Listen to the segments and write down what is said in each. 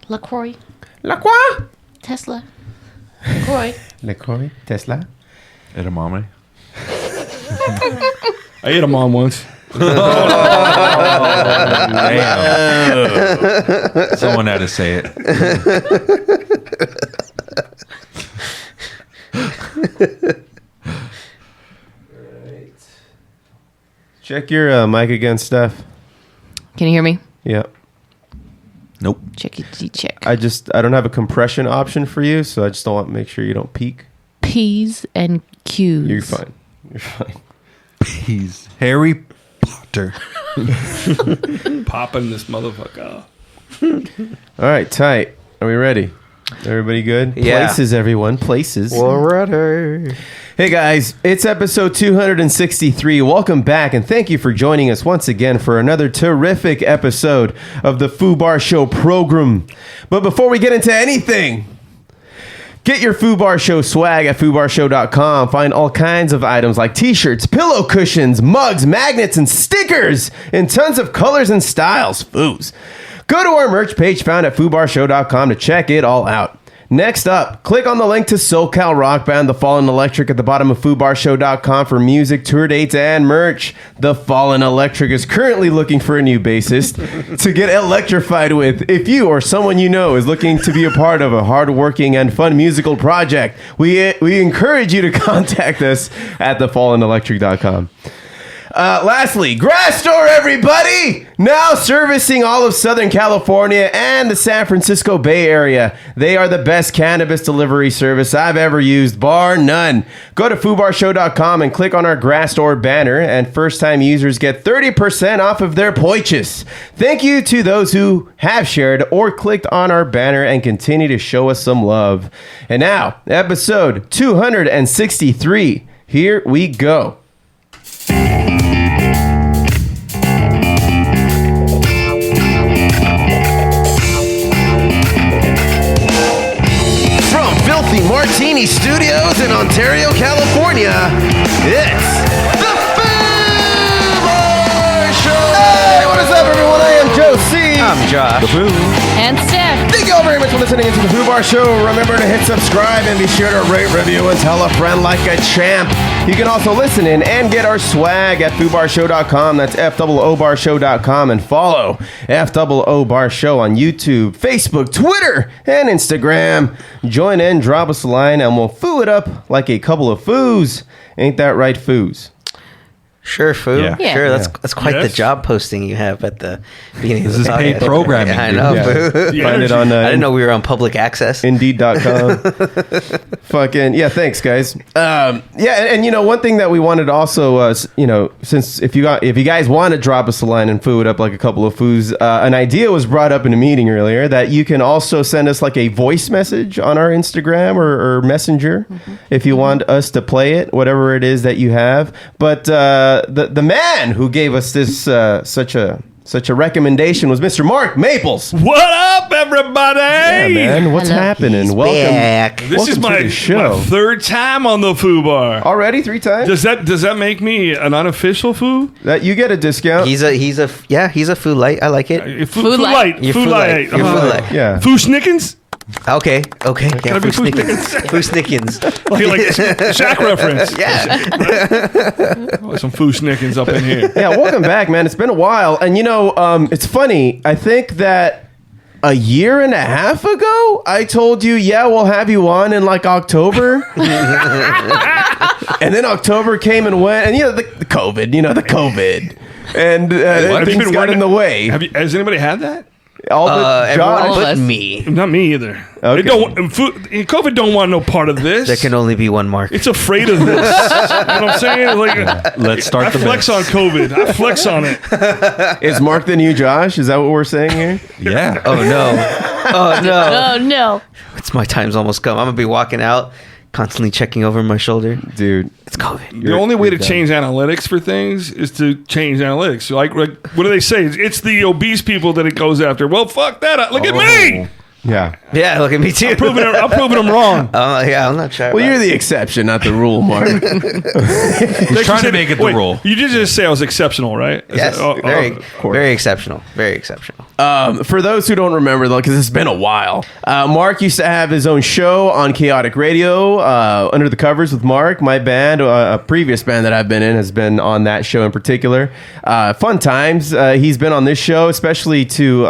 LaCroix. LaCroix. Tesla. LaCroix. LaCroix. Tesla. Edamame. I ate a mom once. Damn. Someone had to say it. Check your mic again, Steph. Can you hear me? Yeah. Nope. Check. I don't have a compression option for you, so I just don't want to make sure you don't peak. P's and Q's. You're fine. He's Harry Potter. Popping this motherfucker. All right, tight. Are we ready? Everybody good? Yeah. Places, everyone. Places. We're ready. Hey guys, it's episode 263. Welcome back, and thank you for joining us once again for another terrific episode of the Fubar Show program. But before we get into anything, get your Fubar Show swag at FubarShow.com. Find all kinds of items like t-shirts, pillow cushions, mugs, magnets, and stickers in tons of colors and styles. Foos. Go to our merch page found at FubarShow.com to check it all out. Next up, click on the link to SoCal rock band The Fallen Electric at the bottom of FubarShow.com for music, tour dates, and merch. The Fallen Electric is currently looking for a new bassist to get electrified with. If you or someone you know is looking to be a part of a hardworking and fun musical project, we encourage you to contact us at thefallenelectric.com. Lastly, Grass Store, everybody! Now servicing all of Southern California and the San Francisco Bay Area. They are the best cannabis delivery service I've ever used, bar none. Go to FubarShow.com and click on our Grass Store banner, and first-time users get 30% off of their purchase. Thank you to those who have shared or clicked on our banner and continue to show us some love. And now, episode 263. Here we go. Martini Studios in Ontario, California. It's the Fubar Show. Hey, what is up, everyone? I am Joe C. I'm Josh. And Steph. Thank you all very much for listening to the Fubar Show. Remember to hit subscribe and be sure to rate, review, and tell a friend like a champ. You can also listen in and get our swag at FubarShow.com. That's FOOBarshow.com, and follow FOO Bar Show on YouTube, Facebook, Twitter, and Instagram. Join in, drop us a line, and we'll foo it up like a couple of foos. Ain't that right, foos? Sure, Foo. Yeah. Sure, that's quite the job posting you have at the beginning of the This is paid podcast. programming. Yeah, I know, Foo. Find it on I didn't know we were on public access. Indeed.com. Fucking yeah, thanks guys. And you know, one thing that we wanted to also since if you guys want to drop us a line and foo it up like a couple of foos, an idea was brought up in a meeting earlier that you can also send us like a voice message on our Instagram or Messenger if you want us to play it, whatever it is that you have. But the man who gave us this such a recommendation was Mr. Mark Maples. What up, everybody? Yeah, man, what's happening? Welcome back. This is welcome to my the show. third time on the Fubar. Already 3 times? Does that make me an unofficial Foo? That you get a discount. He's a Foo Light. I like it. Food light. You're Food Foo light. Light. You're Foo Light. Yeah. Foo Schnickens? Okay. Yeah, be Foo Foo Snickens. Foo Snickens. Like Shaq reference. Yeah. Oh, some Foo Schnickens up in here. Yeah, welcome back, man. It's been a while. And, you know, it's funny. I think that a year and a half ago, I told you, yeah, we'll have you on in, like, October. And then October came and went. And, you know, the COVID. And things got in the way. Has anybody had that? All but Everyone Josh. but me. Not me either. Okay. COVID don't want no part of this. There can only be one Mark. It's afraid of this. You know what I'm saying? Like, Let's start I the flex on COVID. I flex on it. Is Mark the new Josh? Is that what we're saying here? Yeah. Oh, no. Oh, no. Oh, no. It's my time's almost come. I'm going to be walking out, constantly checking over my shoulder. Dude. It's COVID. The only way to change analytics for things is to change analytics. So like what do they say? It's the obese people that it goes after. Well, fuck that. Look at me. Yeah. Yeah, look at me too. I'm proving them wrong. Yeah, I'm not sure. Well, you're the exception, not the rule, Mark. He's trying to make it the rule. You did just say I was exceptional, right? Yes, very exceptional. Very exceptional. For those who don't remember, though, because it's been a while, Mark used to have his own show on Chaotic Radio, Under the Covers with Mark. My band, a previous band that I've been in, has been on that show in particular. Fun times. He's been on this show, especially to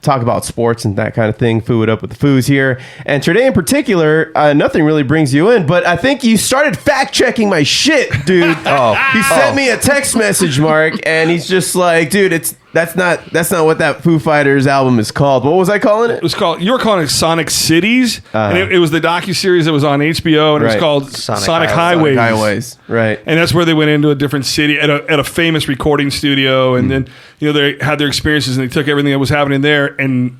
talk about sports and that kind of thing. Foo it up with the Foos here. And today in particular, nothing really brings you in, but I think you started fact-checking my shit, dude. He sent me a text message, Mark, and he's just like, dude, that's not what that Foo Fighters album is called. What was I calling it? You were calling it Sonic Cities, and it was the docuseries that was on HBO, and it was called Sonic Highways. Highways, right. And that's where they went into a different city at a famous recording studio, and then they had their experiences, and they took everything that was happening there, and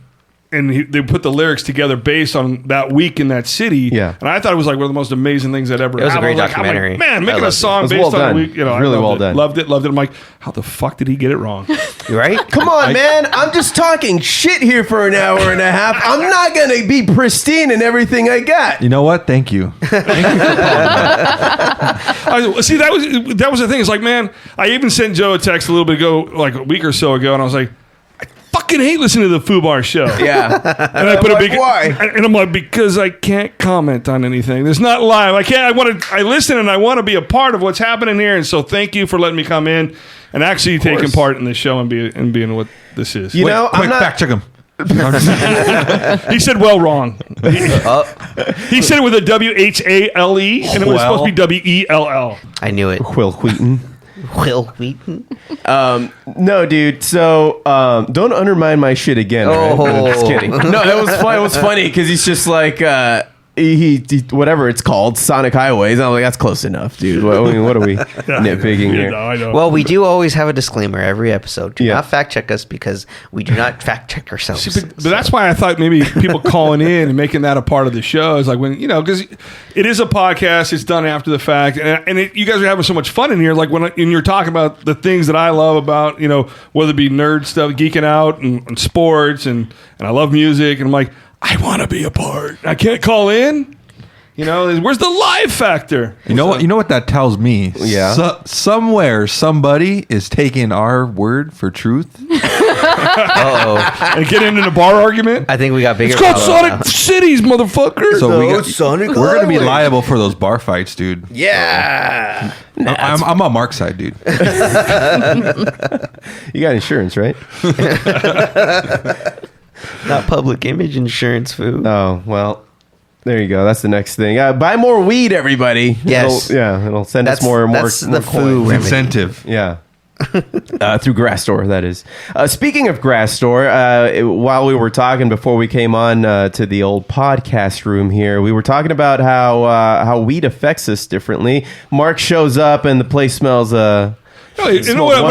they put the lyrics together based on that week in that city. Yeah. And I thought it was like one of the most amazing things that ever happened. It was a great I'm like, documentary. Man, making a song It was based well on done. a week. It was I really well loved it. done. Loved it. I'm like, how the fuck did he get it wrong? Right? Come on, man. I'm just talking shit here for an hour and a half. I'm not going to be pristine in everything I got. You know what? Thank you. See, that was the thing. It's like, man, I even sent Joe a text a little bit ago, like a week or so ago, and I was like, I fucking hate listening to the Foo Bar show. Yeah. And I put I'm a big like, why? And I'm like, because I can't comment on anything. It's not live. I listen and I want to be a part of what's happening here. And so thank you for letting me come in and actually taking part in this show and being what this is. You know, Quick, I'm not... fact check him. He said well wrong. He said it with a W-H-A-L-E and it was supposed to be W-E-L-L. I knew it. Will Wheaton. Will Wheaton. No, dude. So don't undermine my shit again. Right? Oh. I'm just kidding. No, that was fun. It was funny because he's just like he whatever it's called, Sonic Highways. I'm like, that's close enough, dude. What are we nitpicking here? No, I know. Well, we do always have a disclaimer every episode. Do Yeah. not fact check us because we do not fact check ourselves. See, but that's why I thought maybe people calling in and making that a part of the show is like when, because it is a podcast, it's done after the fact. And you guys are having so much fun in here. Like when you're talking about the things that I love about, whether it be nerd stuff, geeking out and sports and I love music. And I'm like, I want to be a part. I can't call in. Where's the live factor? You know what that tells me? Yeah. Somewhere somebody is taking our word for truth. Uh-oh. And get into a bar argument? I think we got bigger It's called problems. Sonic Cities, motherfucker. So Sonic we're going to be Highways. liable for those bar fights, dude. Yeah. I'm on Mark's side, dude. You got insurance, right? Not public image insurance, Foo. Oh, well, there you go. That's the next thing. Buy more weed, everybody. Yes. It'll send us more that's more the Foo coins. remedy. Incentive. Yeah. Through Grassdoor, that is. Speaking of Grassdoor, while we were talking before we came on to the old podcast room here, we were talking about how weed affects us differently. Mark shows up and the place smells... When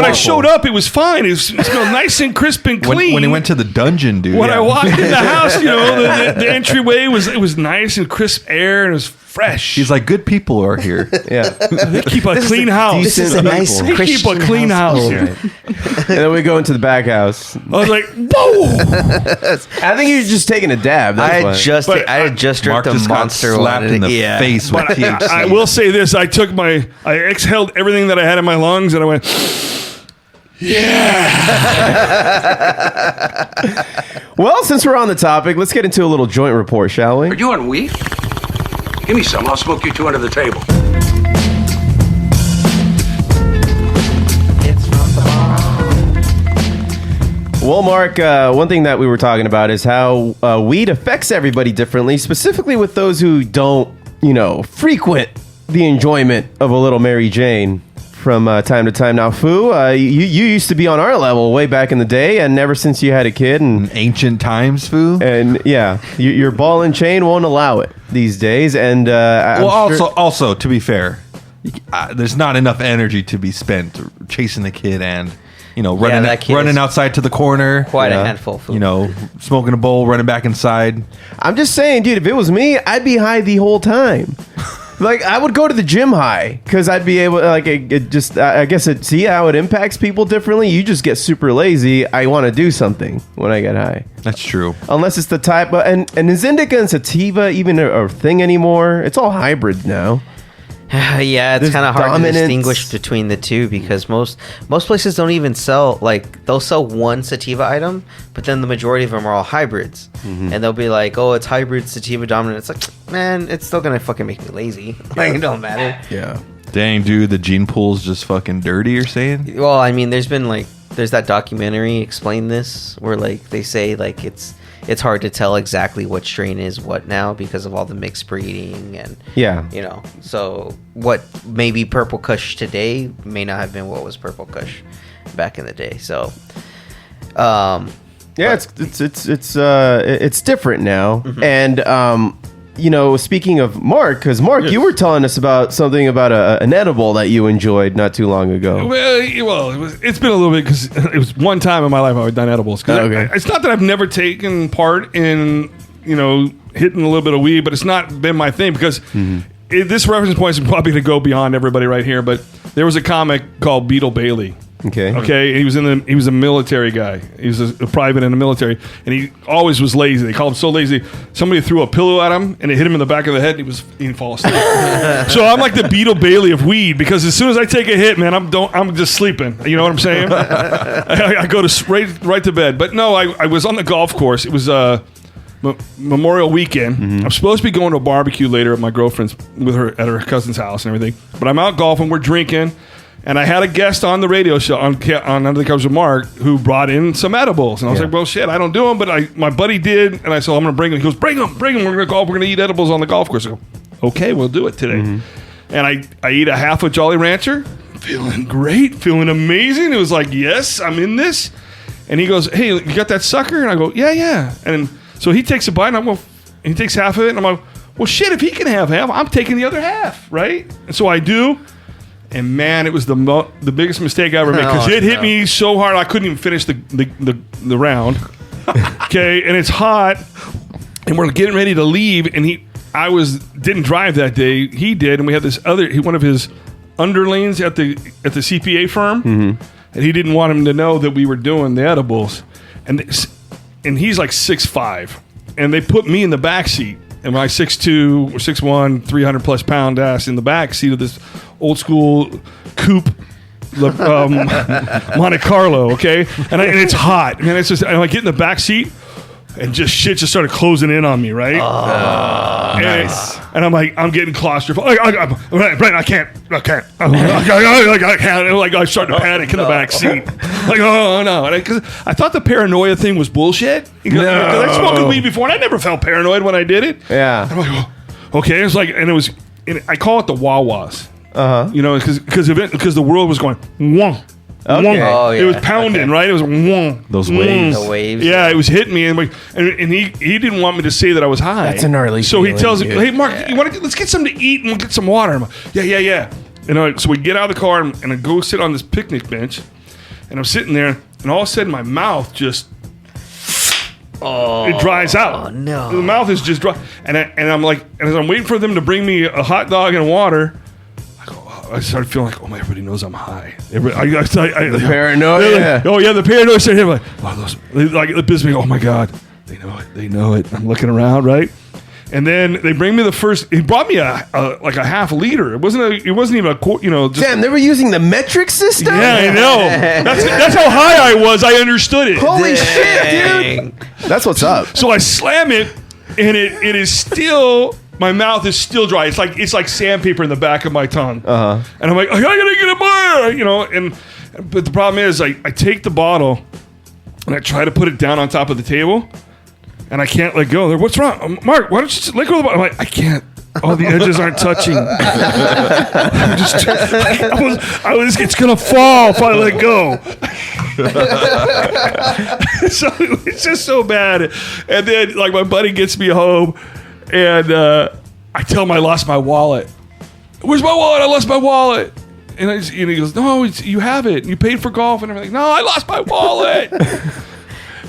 I showed up, it was fine. It smelled nice and crisp and clean. When he went to the dungeon, dude. When I walked in the house, the entryway was nice and crisp air and it was fresh. He's like, good people are here. Yeah. They keep a clean house. This is a nice They keep a Christian clean house household. here. And then we go into the back house. I was like, whoa. I think you're just taking a dab. That's I why. had just Mark drank the just got monster slapped one. in the Yeah. face with But THC. I will say this. I exhaled everything that I had in my lungs and I went, Well, since we're on the topic, let's get into a little joint report, shall we? Are you on weed? Give me some. I'll smoke you two under the table. Well, Mark, one thing that we were talking about is how weed affects everybody differently, specifically with those who don't, frequent the enjoyment of a little Mary Jane from time to time. Now, Foo, you used to be on our level way back in the day, and ever since you had a kid, and Ancient times, Foo. yeah, your ball and chain won't allow it these days. And Also, to be fair, there's not enough energy to be spent chasing the kid and running outside to the corner. Quite a handful. Foo. Smoking a bowl, running back inside. I'm just saying, dude, if it was me, I'd be high the whole time. Like, I would go to the gym high because I'd be able, like, I guess see how it impacts people differently. You just get super lazy. I want to do something when I get high. That's true. Unless it's the type of, and is indica and sativa even a thing anymore? It's all hybrid now. Yeah, it's There's kind of hard dominance. to distinguish between the two because most places don't even sell, like, they'll sell one sativa item, but then the majority of them are all hybrids. And they'll be like, oh, it's hybrid sativa dominant. It's like, man, it's still gonna fucking make me lazy. Like, it don't matter. Yeah. Dang, dude, the gene pool's just fucking dirty, you're saying? Well, I mean, there's that documentary Explain This where, like, they say, like, it's hard to tell exactly what strain is what now because of all the mixed breeding and you know, so what may be Purple Kush today may not have been what was Purple Kush back in the day. So it's different now. And you know, speaking of Mark, because Mark, you were telling us about something about an edible that you enjoyed not too long ago. Well, it's been a little bit because it was one time in my life I've done edibles. It's not that I've never taken part in, you know, hitting a little bit of weed, but it's not been my thing because this reference point is probably going to go beyond everybody right here. But there was a comic called Beetle Bailey. Okay. He was a military guy. He was a private in the military, and he always was lazy. They called him so lazy. Somebody threw a pillow at him, and it hit him in the back of the head, and he didn't fall asleep. So I'm like the Beetle Bailey of weed because as soon as I take a hit, man, I'm just sleeping. You know what I'm saying? I go to right to bed. But no, I was on the golf course. It was Memorial Weekend. I'm supposed to be going to a barbecue later at my girlfriend's with her at her cousin's house and everything. But I'm out golfing. We're drinking. And I had a guest on the radio show on Under the Covers with Mark who brought in some edibles. And I was like, well, shit, I don't do them, but my buddy did. And I said, I'm going to bring them. He goes, bring them. We're going to golf. We're going to eat edibles on the golf course. I go, okay, we'll do it today. And I eat a half a Jolly Rancher, feeling great, feeling amazing. It was like, yes, I'm in this. And he goes, hey, you got that sucker? And I go, yeah. And so he takes a bite, and he takes half of it. And I'm like, well, shit, if he can have half, I'm taking the other half, right? And so I do. And man, it was the biggest mistake I ever made because it hit me so hard I couldn't even finish the round. Okay, and it's hot, and we're getting ready to leave, and didn't drive that day. He did, and we had this one of his underlings at the CPA firm, and he didn't want him to know that we were doing the edibles, and he's like 6'5", and they put me in the back seat. And my 6'2", 6'1", 300 plus pound ass in the back seat of this old school coupe Monte Carlo, okay? And it's hot. Man, it's just, I get in the back seat and shit just started closing in on me, right? Nice. And I'm like, I'm getting claustrophobic. Brent, I can't. I can't. Like, I start to panic in the back seat. Like, oh, no. Because I thought the paranoia thing was bullshit. Because I smoked weed before, and I never felt paranoid when I did it. Yeah. I'm like, oh, okay. It's like, and it was, I call it the wah-wahs. You know, because the world was going, wah. Okay. Oh, yeah. It was pounding, right? It was those waves. The waves. Yeah, it was hitting me, and he didn't want me to say that I was high. That's a gnarly So he feeling, tells me, dude. "Hey, Mark, let's get something to eat and we'll get some water." I'm like, yeah. And so we get out of the car and I go sit on this picnic bench, and I'm sitting there, and all of a sudden my mouth just it dries out. Oh no, the mouth is just dry, and I'm like, and as I'm waiting for them to bring me a hot dog and water. I started feeling like, everybody knows I'm high. The paranoia. The paranoia started hitting. It pissed me. Oh my god, they know it. I'm looking around, right? And then they bring me the first. He brought me a half liter. It wasn't even a quart. You know, Damn, they were using the metric system. Yeah, I know. That's how high I was. I understood it. Holy shit, dude! That's what's up. So I slam it, and it is still. My mouth is still dry. It's like sandpaper in the back of my tongue. And I'm like, I gotta get a bar, you know. But the problem is, I take the bottle and I try to put it down on top of the table, and I can't let go. What's wrong, Mark? Why don't you just let go of the bottle? I'm like, I can't. All the edges aren't touching. It's gonna fall if I let go. So it's just so bad. And then my buddy gets me home. And I tell him I lost my wallet. Where's my wallet? I lost my wallet. And he goes, no, you have it. You paid for golf and everything. No, I lost my wallet.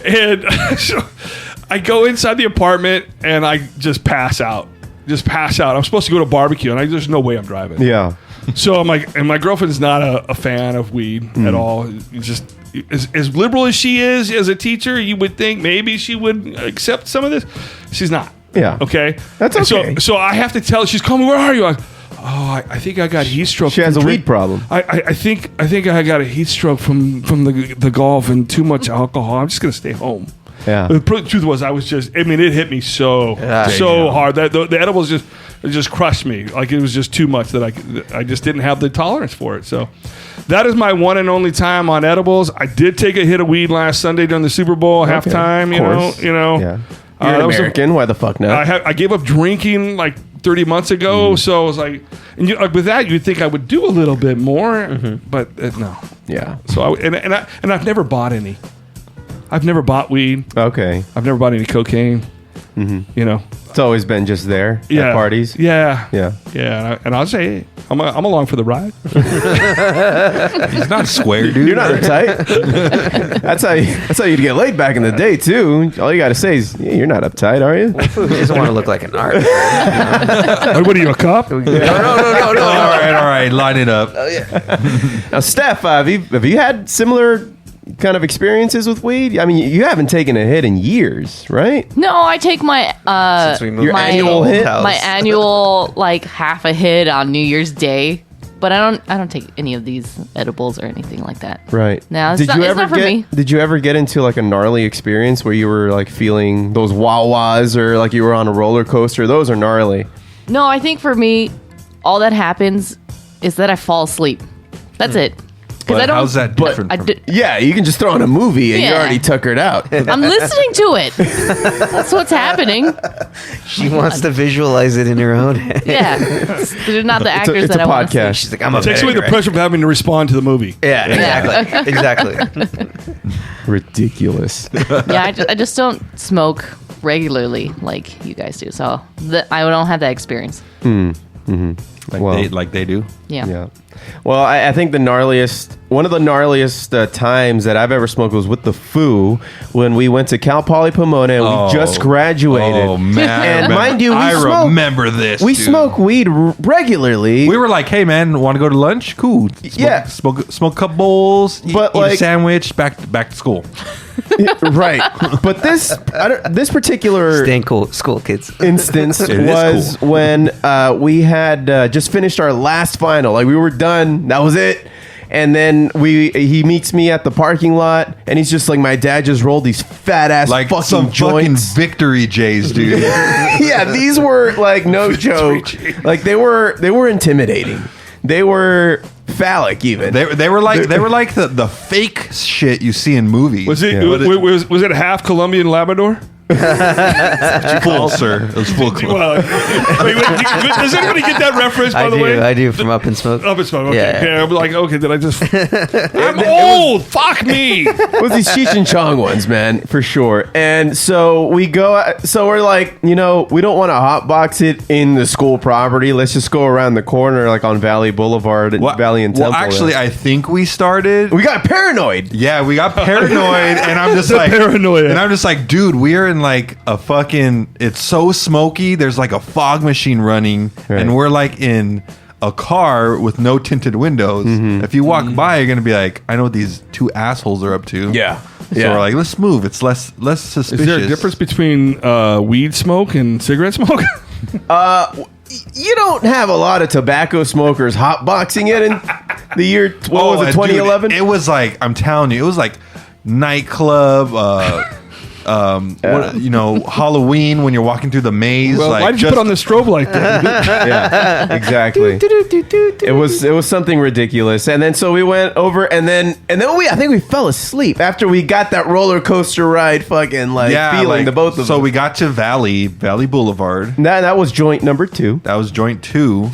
And so I go inside the apartment and I just pass out. just pass out. I'm supposed to go to a barbecue, and there's no way I'm driving. Yeah. So I'm like, and my girlfriend's not a fan of weed at all. It's just as liberal as she is as a teacher, you would think maybe she would accept some of this. She's not. Yeah. Okay. That's okay. So I have to tell. She's calling me. Where are you? I think I got heat stroke. She has a weed problem. I think I got a heat stroke from the golf and too much alcohol. I'm just gonna stay home. Yeah. The truth was, it hit me so hard that the edibles just crushed me. Like it was just too much that I just didn't have the tolerance for it. So that is my one and only time on edibles. I did take a hit of weed last Sunday during the Super Bowl halftime. You know. Yeah. You're an American. Why the fuck not? I gave up drinking like 30 months ago, so I was like, and with that, you'd think I would do a little bit more, but no. Yeah. So and I've never bought any. I've never bought weed. Okay. I've never bought any cocaine. You know, it's always been just there at parties. Yeah. Yeah. And I'll say I'm along for the ride. He's not square, dude. You're not uptight. That's how you'd get laid back in the day too. All you got to say is, you're not uptight, are you? He doesn't want to look like an artist. What are you, a cop? No. All right, line it up. Now, Steph, have you had similar kind of experiences with weed? I mean, you haven't taken a hit in years, right? No, I take my Your annual hit? my annual like half a hit on New Year's Day, but I don't take any of these edibles or anything like that. Right. No, it's not for me. Did you ever get into like a gnarly experience where you were like feeling those wah-wahs or like you were on a roller coaster? Those are gnarly. No, I think for me, all that happens is that I fall asleep. That's it. But how's that different? Yeah, you can just throw on a movie and Yeah. you're already tuckered out. I'm listening to it. That's what's happening. She wants to visualize it in her own head. Yeah. They're not the actors it's that a I want to podcast. see. She's like, I'm a Takes away the pressure of having to respond to the movie. Yeah, exactly. Ridiculous. Yeah, I just don't smoke regularly like you guys do. So I don't have that experience. Like they do. Yeah. Well, I think one of the gnarliest times that I've ever smoked was with the Foo when we went to Cal Poly Pomona and we just graduated. Oh man! And mind you, I remember this. We dude. smoke weed regularly. We were like, "Hey man, want to go to lunch? Cool. Smoke a couple bowls, but eat like a sandwich, back to school." Right, but this particular Staying cool, school kids. instance was cool. when we had just finished our last final. Like we were done. That was it. And then he meets me at the parking lot, and he's just like, my dad just rolled these fat ass Like fucking some joints. fucking victory J's, dude. Yeah, these were like no joke. Like they were intimidating. They were phallic even. They were like the fake shit you see in movies. Was it was it half Colombian Labrador? Full, sir. It was full. Well, does anybody get that reference? By the way, I do from Up in Smoke. Up in Smoke. Okay, Yeah. I'm like, okay, did I just? I'm old. Fuck me. It was these Cheech and Chong ones, man, for sure. And so we're like, we don't want to hotbox it in the school property. Let's just go around the corner, like on Valley Boulevard, Valley and Temple. Well, actually, I think we started. We got paranoid. Yeah, we got paranoid, and I'm just paranoia. And I'm just like, dude, we are in like a fucking. It's so smoky. There's like a fog machine running, and we're like in a car with no tinted windows. If you walk by, you're gonna be like, I know what these two assholes are up to. Yeah. So we're like, let's move. It's less suspicious. Is there a difference between weed smoke and cigarette smoke? You don't have a lot of tobacco smokers hotboxing it in the year 2011? Dude, it was like, I'm telling you, it was like nightclub, Halloween when you're walking through the maze. Well, like, why did you put on the strobe light then? Yeah, exactly. It was something ridiculous. And then so we went over and then I think we fell asleep after we got that roller coaster ride fucking feeling the both of us. So we got to Valley Boulevard. That was joint number 2. That was joint 2.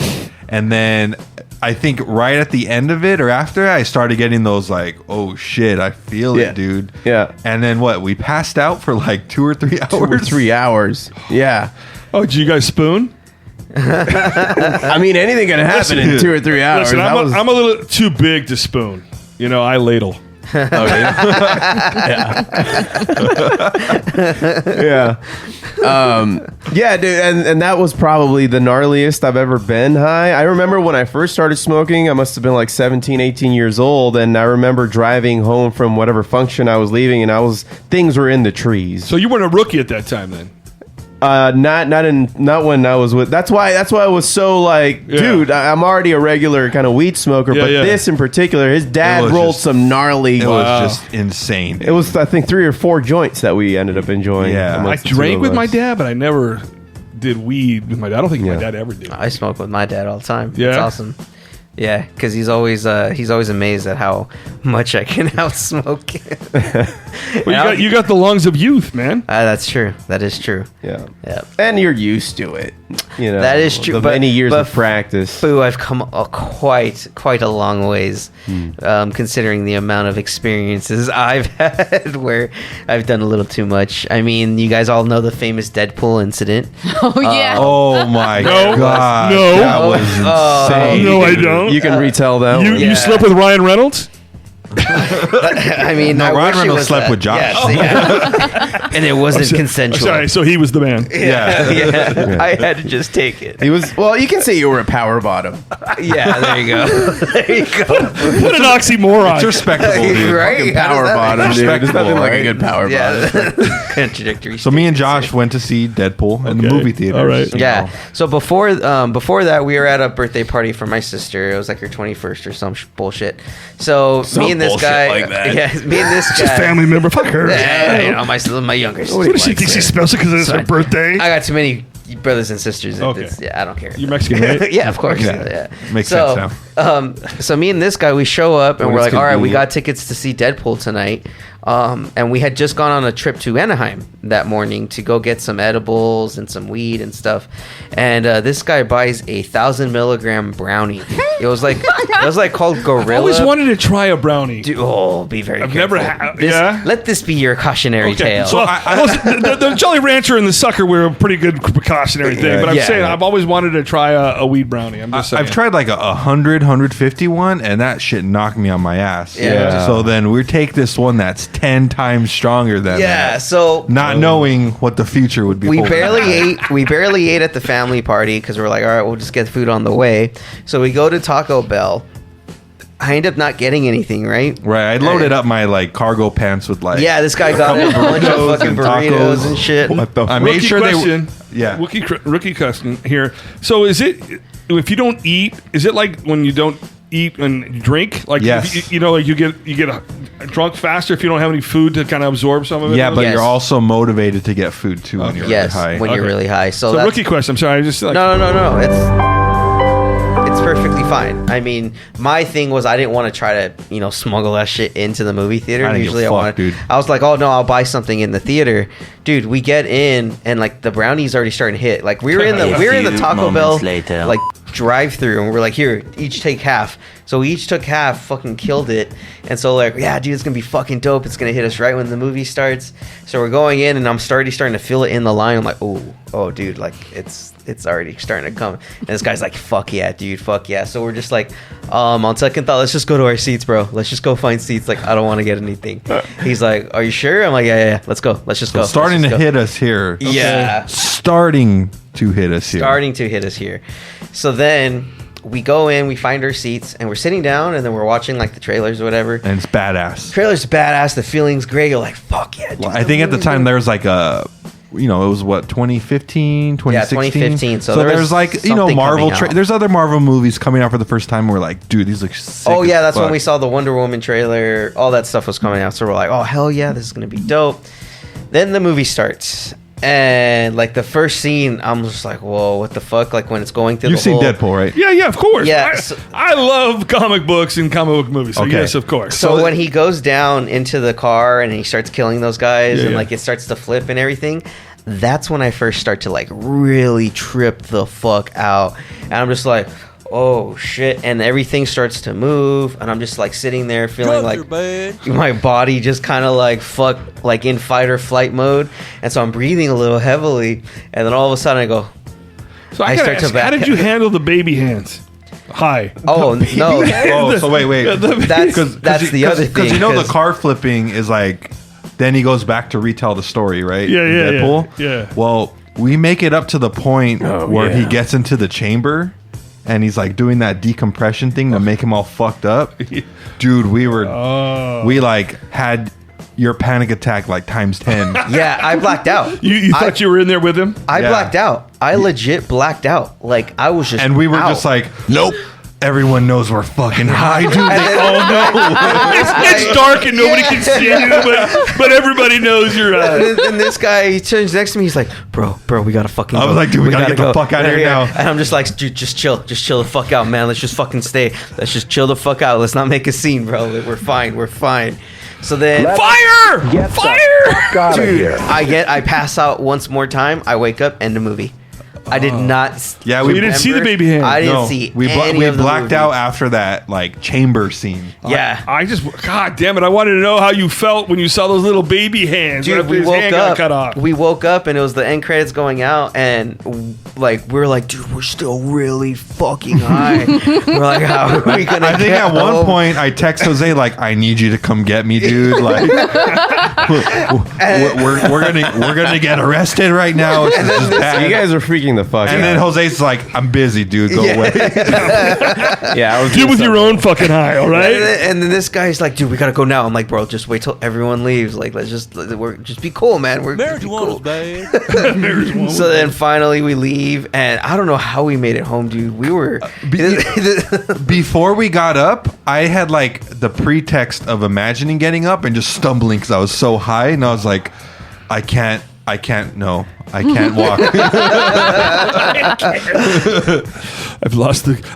And then I think right at the end of it or after, I started getting those like, oh shit, I feel it, dude. Yeah. And then we passed out for like 2 or 3 hours. 2 or 3 hours. Yeah. Oh, did you guys spoon? I mean, anything can happen in 2 or 3 hours. Listen, I'm a little too big to spoon. I ladle. Yeah. Yeah, dude, and that was probably the gnarliest I've ever been high. I remember when I first started smoking, I must have been like 17, 18 years old, and I remember driving home from whatever function I was leaving, and things were in the trees. So you weren't a rookie at that time then? Not when I was with. That's why I was so like, dude, I'm already a regular kind of weed smoker, but this in particular, his dad rolled some gnarly. It was just insane. It was, I think, 3 or 4 joints that we ended up enjoying. Yeah, I drank with my dad, but I never did weed with my dad. I don't think my dad ever did. I smoke with my dad all the time. Yeah, it's awesome. Yeah, because he's always amazed at how much I can outsmoke. Well, you got the lungs of youth, man. That's true. That is true. Yeah. Yeah. And you're used to it. You know, that is true. The many years of practice. Boo, I've come quite a long ways, considering the amount of experiences I've had where I've done a little too much. I mean, you guys all know the famous Deadpool incident. Oh yeah. Oh my No. god. No. That was insane. No, I don't. You can retell that one. You slept with Ryan Reynolds? I mean, No, I Ryan wish it Reynolds was slept that. with Josh. Yes, yeah. And it wasn't consensual. Sorry, so he was the man. Yeah. Yeah, I had to just take it. He was, well, you can say you were a power bottom. Yeah, there you go. There you go. What an oxymoron. It's respectable, dude. Right? How does Power that bottom, make- dude. There's Respectable, nothing like a right? good power bottom. Yeah. Contradictory. So me and Josh went to see Deadpool in the movie theater. All right. Yeah. So before that, we were at a birthday party for my sister. It was like her 21st or some bullshit. So me and this bullshit guy, like that. yeah, me and this It's a guy. family member. Fuck her. Yeah, you know, my younger sister. What does she think she's special because it's her birthday? I got too many brothers and sisters. Okay. Yeah, I don't care. You're Mexican, right? Yeah, of course. Yeah. Yeah. Makes sense now. So me and this guy, we show up and When we're it's like, all right, we convenient. got tickets to see Deadpool tonight. And we had just gone on a trip to Anaheim that morning to go get some edibles and some weed and stuff. And this guy buys a 1,000 milligram brownie. It was like called Gorilla. I always wanted to try a brownie. Dude, be very I've careful. never had. This- Yeah. Let this be your cautionary tale. So the Jolly Rancher and the Sucker were a pretty good precautionary thing, but I'm Yeah. saying I've always wanted to try a weed brownie. I'm just saying. I've tried like a 100, 150 one, and that shit knocked me on my ass. Yeah. So then we take this one that's 10 times stronger than yeah, that. so Not knowing what the future would be. we holding. barely ate at the family party because we're like, all right, we'll just get food on the way. So we go to Taco Bell. I end up not getting anything, right? Right. I loaded up my like cargo pants with like. Yeah, this guy got a bunch of burritos fucking and burritos tacos. and shit. What the I fuck? made sure question. they were. Yeah. Rookie question here. So is it if you don't eat? Is it like when you don't eat and drink? Like Yes. you know, like you get drunk faster if you don't have any food to kind of absorb some of it. Yeah, but Yes. you're also motivated to get food too when you're Yes, really high. when you're Okay. really high. So So that's, rookie question. I'm sorry. I just like no. It's perfectly fine. I mean, my thing was I didn't want to try to, smuggle that shit into the movie theater. I didn't give Usually a I fuck, want dude. I was like, oh no, I'll buy something in the theater. Dude, we get in and like the brownie's already starting to hit. Like we were in the Taco Bell like drive-through and we're like, here, each take half. So we each took half, fucking killed it. And so like, yeah, dude, it's gonna be fucking dope. It's gonna hit us right when the movie starts. So we're going in and I'm starting to feel it in the line. I'm like, oh dude, like it's already starting to come. And this guy's like, fuck yeah, dude, fuck yeah. So we're just like, on second thought, let's just go to our seats, bro. Let's just go find seats. Like, I don't want to get anything. He's like, are you sure? I'm like, yeah, let's go. Let's just go. So starting Let's to just go. hit us here. Yeah. Starting to hit us here. Starting to hit us here. So then we go in, we find our seats, and we're sitting down, and then we're watching like the trailers or whatever. And it's badass. Trailer's badass. The feeling's great. You're like, fuck yeah, dude. Well, I think at the time there was like a, it was what, 2015, 2016? Yeah, 2015. So there's there was like, something Marvel, coming out. there's other Marvel movies coming out for the first time. We're like, dude, these look sick. Oh yeah, as that's when fuck. we saw the Wonder Woman trailer. All that stuff was coming out. So we're like, oh hell yeah, this is gonna be dope. Then the movie starts. And like the first scene, I'm just like, whoa, what the fuck? Like when it's going through You've the seen whole... Deadpool, right? Yeah, of course. Yeah, I love comic books and comic book movies. So Okay. yes, of course. So when he goes down into the car and he starts killing those guys and yeah. like it starts to flip and everything, that's when I first start to like really trip the fuck out. And I'm just like, oh shit. And everything starts to move. And I'm just like sitting there feeling like my body just kind of like like in fight or flight mode. And so I'm breathing a little heavily. And then all of a sudden I go, So I I start to ask, how back- did you handle the baby hands? high. Oh no! Oh, so wait. That's the other thing. Because you know the car flipping is like, then he goes back to retell the story, right? Yeah, Deadpool. Yeah. Well, we make it up to the point where he gets into the chamber, and he's like doing that decompression thing to make him all fucked up. Dude, we like had your panic attack like times 10. Yeah, I blacked out. You thought you were in there with him? I blacked out. I legit blacked out. Like I was just, and we were out. just like, nope. Everyone knows we're fucking high, dude. They all know. It's dark and nobody can see you, but everybody knows you're high. And this guy, he turns next to me. He's like, bro, we gotta fucking. I was like, dude, we gotta get the fuck out of here now. And I'm just like, dude, just chill the fuck out, man. Let's just fucking stay. Let's just chill the fuck out. Let's not make a scene, bro. We're fine. So then, fire! Dude, I pass out once more time. I wake up, end the movie. I did not. Yeah, so you didn't see the baby hand. I didn't see any we of the blacked movie. out after that like chamber scene. Yeah, God damn it! I wanted to know how you felt when you saw those little baby hands. dude. After We his woke hand got up. cut off. We woke up and it was the end credits going out, and like we were like, dude, we're still really fucking high. We're like, how are we gonna? I think get at one home? point I text Jose like, I need you to come get me, dude. Like, we're gonna get arrested right now. It's just bad. You guys are freaking the fuck And out. then Jose's like, I'm busy, dude. Go away. Yeah, I was Deal doing with your something. own fucking high, all right? And then this guy's like, dude, we gotta go now. I'm like, bro, just wait till everyone leaves. Like, let's just be cool, man. We're cool. So then finally we leave, and I don't know how we made it home, dude. We were Before we got up, I had like the pretext of imagining getting up and just stumbling because I was so high, and I was like, I can't walk.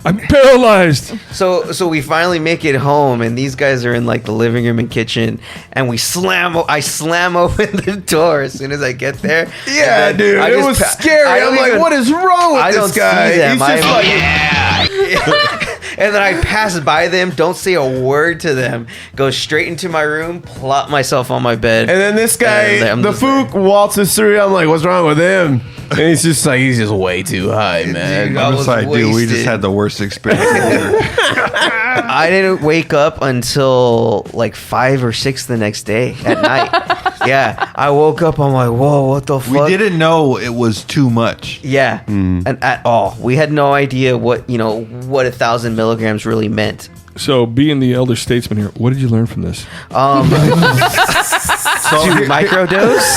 I'm paralyzed. So we finally make it home, and these guys are in like the living room and kitchen, and I slam open the door as soon as I get there. Yeah, dude, it was scary. I'm like, what is wrong with this guy? See them. He's just like, yeah. And then I pass by them, don't say a word to them, go straight into my room, plop myself on my bed. and then this guy, And the I'm just Fook, waltzes through. I'm like, what's wrong with him? And he's just like, he's just way too high, man. Dude, I'm I just was like, dude, we just wasted. had the worst experience ever. I didn't wake up until like 5 or 6 the next day at night. Yeah, I woke up. I'm like, whoa, what the fuck? We didn't know it was too much. Yeah, and at all, we had no idea what 1,000 milligrams really meant. So, being the elder statesman here, what did you learn from this? To microdose.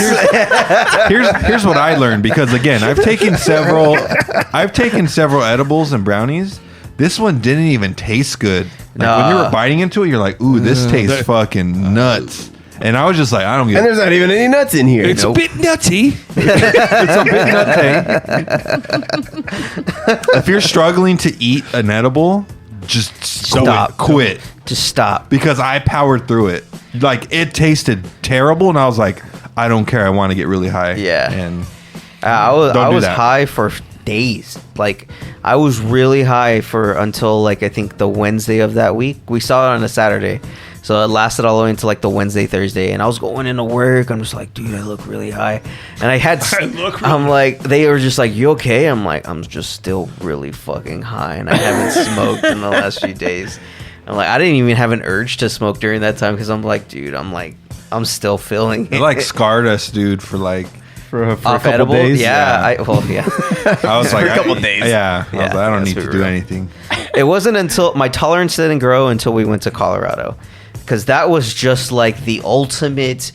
Here's what I learned, because again, I've taken several edibles and brownies. This one didn't even taste good. Like when you were biting into it, you're like, ooh, this tastes fucking nuts. And I was just like, I don't get And there's not even any nuts in here. It's a bit nutty. It's a bit nutty. If you're struggling to eat an edible, just Stop. quit. Just stop. Because I powered through it. Like, it tasted terrible, and I was like, I don't care. I want to get really high. Yeah. And I Don't do was that. high for days. Like I was really high for until like I think the Wednesday of that week. We saw it on a Saturday. So it lasted all the way until like the Wednesday, Thursday, and I was going into work. I'm just like, dude, I look really high, and I had. I'm like, they were just like, you okay? I'm like, I'm just still really fucking high, and I haven't smoked in the last few days. I'm like, I didn't even have an urge to smoke during that time because I'm like, dude, I'm still feeling it like scarred us, dude, for like for a off couple edible days. Yeah, Yeah. I was like, For a couple days. Yeah, I was like, I don't let's need be to do real. anything. It wasn't until my tolerance didn't grow until we went to Colorado, because that was just like the ultimate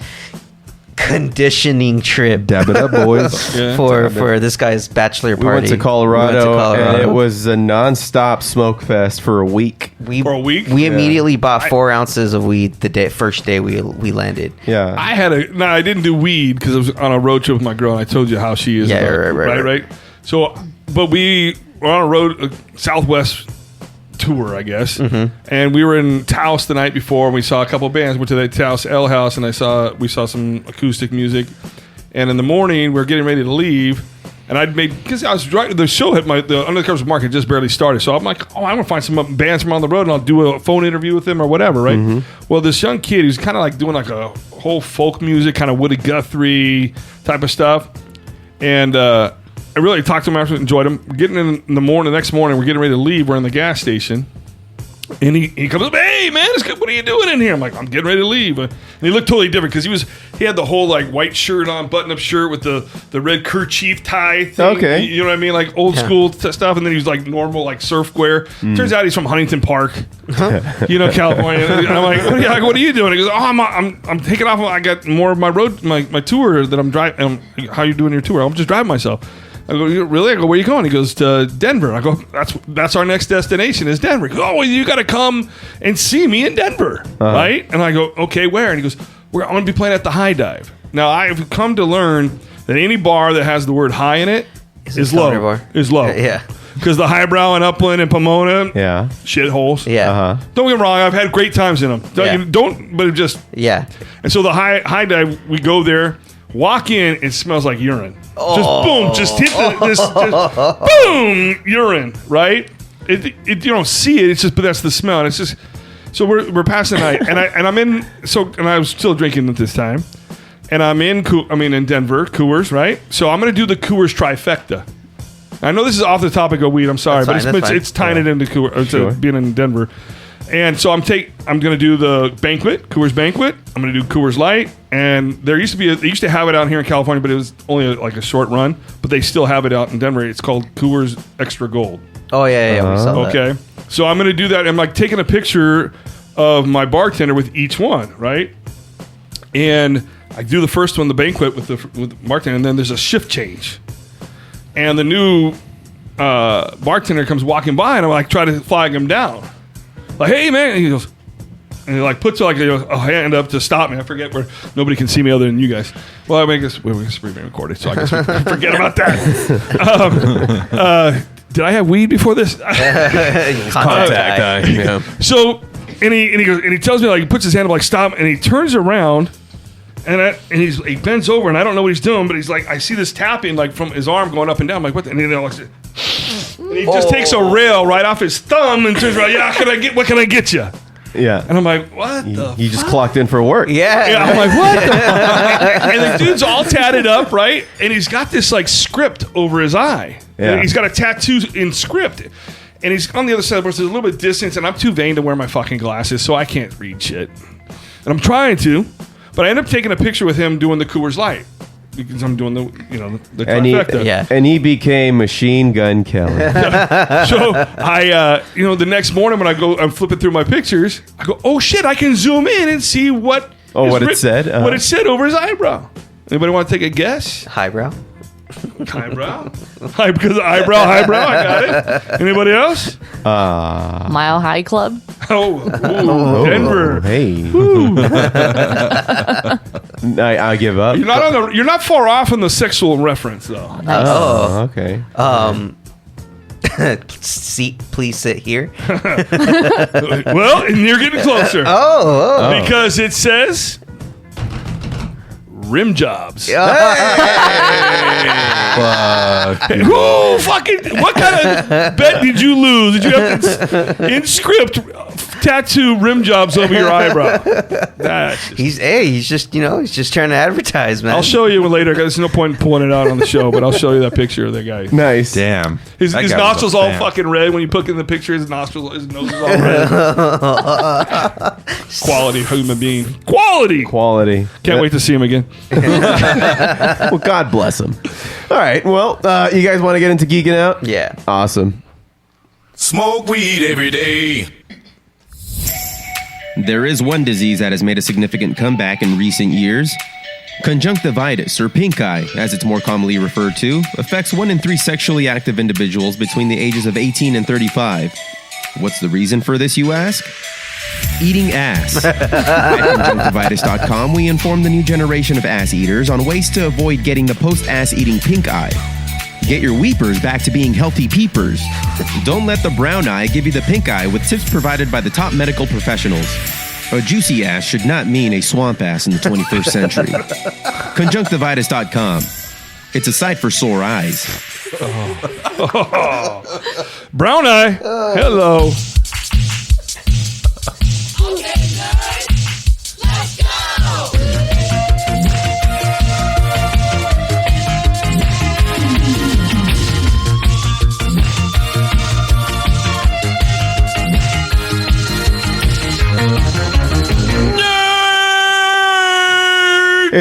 conditioning trip Dab it up, boys. Yeah. for this guy's bachelor We party. went to Colorado, We went to and it was a non-stop smoke fest for a week. For a week? We immediately bought 4 ounces of weed the first day we landed. Yeah. I didn't do weed because I was on a road trip with my girl, and I told you how she is. Yeah, about- right. So, but we were on a road, Southwest tour, I guess, and we were in Taos the night before, and we saw a couple bands. Went to the Taos L House, and we saw some acoustic music. And in the morning, we were getting ready to leave, and because I was driving, the show had the Under the Covers Market just barely started, so I'm like, I'm gonna find some bands from on the road, and I'll do a phone interview with them or whatever, right? Well, this young kid, he was kind of like doing like a whole folk music, kind of Woody Guthrie type of stuff, and really talked to him after, enjoyed him. We're getting in the next morning, we're getting ready to leave. We're in the gas station. And he comes up, hey, man, what are you doing in here? I'm like, I'm getting ready to leave. And he looked totally different because he had the whole like white shirt on, button-up shirt with the red kerchief tie thing. Okay. You know what I mean? Like old school stuff. And then he was like normal, like surf wear. Turns out he's from Huntington Park, California. And I'm like, what are you doing? He goes, I'm taking off. I got more of my tour that I'm driving. How you doing your tour? I'm just driving myself. I go, really? I go, where are you going? He goes, to Denver. I go, that's our next destination is Denver. He goes, oh, well, you got to come and see me in Denver, right? And I go, okay, where? And he goes, I'm going to be playing at the High Dive. Now, I've come to learn that any bar that has the word high in it is low. Bar? Is low. Yeah. Because the Highbrow in Upland and Pomona, shitholes. Yeah. Don't get me wrong, I've had great times in them. But just. Yeah. And so the High Dive, we go there, walk in, it smells like urine. Just boom, just hit just boom, urine, right? You don't see it, it's just, but that's the smell. And it's just, so we're passing the night, and I was still drinking at this time, and I'm in Denver, Coors, right? So I'm gonna do the Coors trifecta. I know this is off the topic of weed. I'm sorry, but it's tying it into Coors, to being in Denver. And so I'm going to do the Coors Banquet. I'm going to do Coors Light. And they used to have it out here in California, but it was only like a short run. But they still have it out in Denver. It's called Coors Extra Gold. Oh, yeah. We saw that. Okay. So I'm going to do that. I'm like taking a picture of my bartender with each one, right? And I do the first one, the banquet with the bartender, and then there's a shift change. And the new bartender comes walking by, and I'm like, try to flag him down. Like, hey, man. And he goes, and he like puts like a hand up to stop me. I forget where nobody can see me other than you guys. Well, we're being recorded, so I guess we forget about that. Did I have weed before this? Contact. Yeah. So, and he goes, and he tells me, like, he puts his hand up, like, stop, and he turns around, and he bends over, and I don't know what he's doing, but he's like, I see this tapping, like, from his arm going up and down. I'm like, what? And he just takes a rail right off his thumb and turns around. Yeah, what can I get you? Yeah. And I'm like, what the You just clocked in for work. Yeah. I'm like, what the fuck? And the dude's all tatted up, right? And he's got this like script over his eye. Yeah. He's got a tattoo in script. And he's on the other side of the there's a little bit of distance, and I'm too vain to wear my fucking glasses, so I can't read shit. And I'm trying to, but I end up taking a picture with him doing the Coors Light. Because I'm doing the trifecta. And he became Machine Gun Kelly. So I, the next morning when I'm flipping through my pictures, I go, oh shit, I can zoom in and see what it said? What it said over his eyebrow. Anybody want to take a guess? Highbrow. Highbrow? Because eyebrow, I got it. Anybody else? Mile High Club. Denver. Hey. I give up. You're not far off on the sexual reference though. Nice. Oh, okay. Please sit here. Well, and you're getting closer. Because it says rim jobs. Fuck. What kind of bet did you lose? Did you have to, in script, tattoo rim jobs over your eyebrow? He's just trying to advertise, man. I'll show you later. There's no point in pulling it out on the show, but I'll show you that picture of that guy. Nice. Damn. His nostrils all fucking red. When you put in the picture, his nose is all red. Quality human being. Quality. Can't wait to see him again. Well, God bless him. All right. Well, you guys want to get into Geeking Out? Yeah. Awesome. Smoke weed every day. There is one disease that has made a significant comeback in recent years. Conjunctivitis, or pink eye, as it's more commonly referred to, affects 1 in 3 sexually active individuals between the ages of 18 and 35. What's the reason for this, you ask? Eating ass. At conjunctivitis.com, we inform the new generation of ass eaters on ways to avoid getting the post-ass eating pink eye. Get your weepers back to being healthy peepers. Don't let the brown eye give you the pink eye with tips provided by the top medical professionals. A juicy ass should not mean a swamp ass in the 21st century. Conjunctivitis.com. It's a site for sore eyes. Brown eye. Hello. Okay, guys, let's go.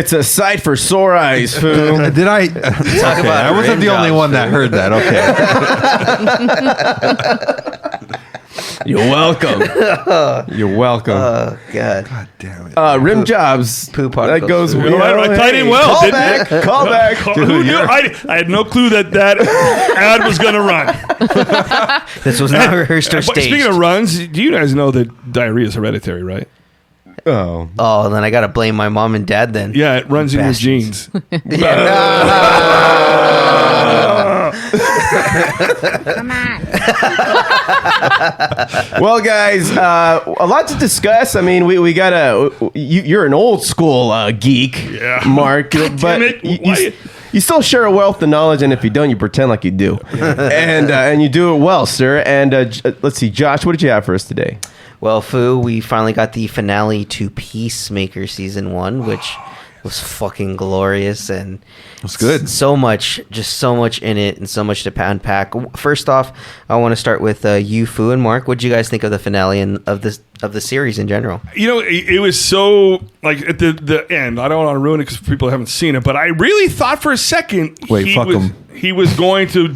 it's a sight for sore eyes, Foo. Did I talk about? I wasn't the only one that heard that. Okay. You're welcome. You're welcome. Oh God. God damn it. Rim jobs. Poo That particles. goes. I tied in well, Call didn't back. it? Call back. Who knew? I had no clue that ad was going to run. This was not rehearsed or But staged. speaking of runs, do you guys know that diarrhea is hereditary, right? Oh. Oh, then I gotta blame my mom and dad then. Yeah, it runs Bastards. in your genes. Come on. Well, guys, a lot to discuss. I mean, we got you're an old school geek, Yeah. Mark, God but damn it. you still share a wealth of knowledge, and if you don't, you pretend like you do, and you do it well, sir. And let's see, Josh, what did you have for us today? Well, Foo, we finally got the finale to Peacemaker Season 1, which was fucking glorious and It's good. So much in it and so much to unpack. First off, I want to start with you, Foo, and Mark. What did you guys think of the finale and of the series in general? You know, it was so, like, at the end, I don't want to ruin it because people haven't seen it, but I really thought for a second he was going to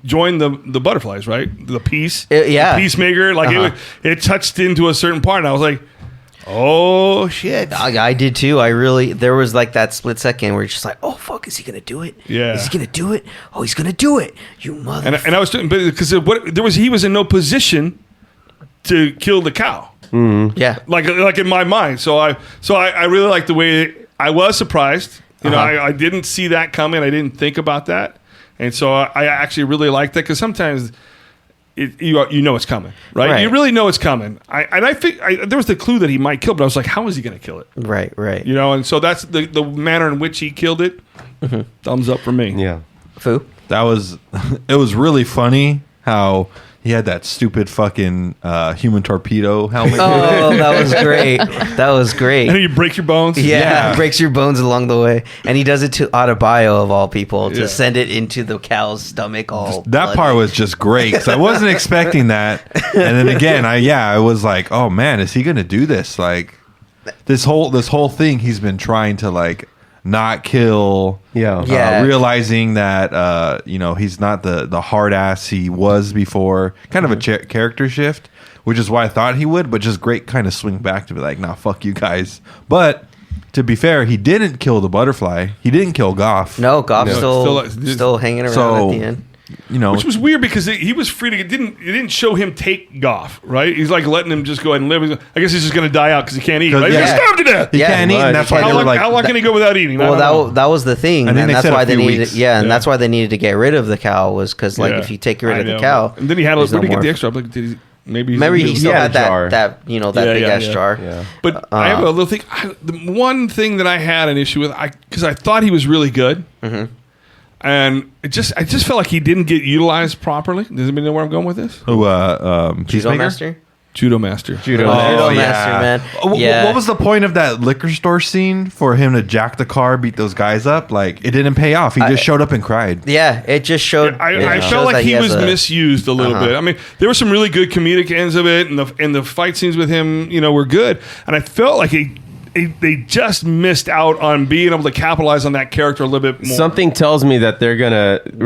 join the butterflies, right? The peace. Yeah. The Peacemaker. Like, it touched into a certain part, and I was like, oh, shit. I did too. There was like that split second where it's just like, oh, fuck, is he going to do it? Yeah. Is he going to do it? Oh, he's going to do it. You mother. And I was doing, because he was in no position to kill the cow. Mm-hmm. Yeah. Like in my mind. So I really liked the way I was surprised. You know, I didn't see that coming. I didn't think about that. And so I actually really liked that because sometimes you know it's coming, right? You really know it's coming. I think there was the clue that he might kill, but I was like, how is he going to kill it? Right. You know, and so that's the manner in which he killed it. Thumbs up for me. Yeah. Foo? It was really funny how he had that stupid fucking human torpedo helmet. Oh, that was great. That was great. And you break your bones. Yeah, breaks your bones along the way. And he does it to Adebayo, of all people, to Yeah. send it into the cow's stomach all That bloody. part was just great because I wasn't expecting that. And then again, I was like, oh man, is he gonna do this? Like this whole thing, he's been trying to like not kill. Yeah. Realizing that he's not the hard ass he was before. Kind of a character shift, which is why I thought he would. But just great kind of swing back to be like, nah, fuck you guys. But to be fair, he didn't kill the butterfly. He didn't kill Goff. No, Goff's No, still hanging around at the end. Which was weird because he was free to. It didn't show him take Goff, right? He's like letting him just go ahead and live. I guess he's just going to die out because he can't eat. Right? Yeah. He's starved to death. He can't eat, and that's why they were like, how long can he go without eating? Well, that was the thing, I think and they that's said a why they few needed. weeks. And that's why they needed to get rid of the cow was because if you take rid of the cow, and then he had. there's Where did he no get the more. extra? Like, maybe he still had jar. that big ass jar. Yeah. But I have a little thing. The one thing that I had an issue with, because I thought he was really good, and I just felt like he didn't get utilized properly. Does anybody know where I'm going with this? Judo Peacemaker? Master. Judo Master. Judo yeah. Master, man. What was the point of that liquor store scene for him to jack the car, beat those guys up? Like, it didn't pay off. He just showed up and cried. Yeah, it just showed. I felt like he was misused a little bit. I mean, there were some really good comedic ends of it, and the fight scenes with him, were good. And I felt like they just missed out on being able to capitalize on that character a little bit more. Something tells me that we're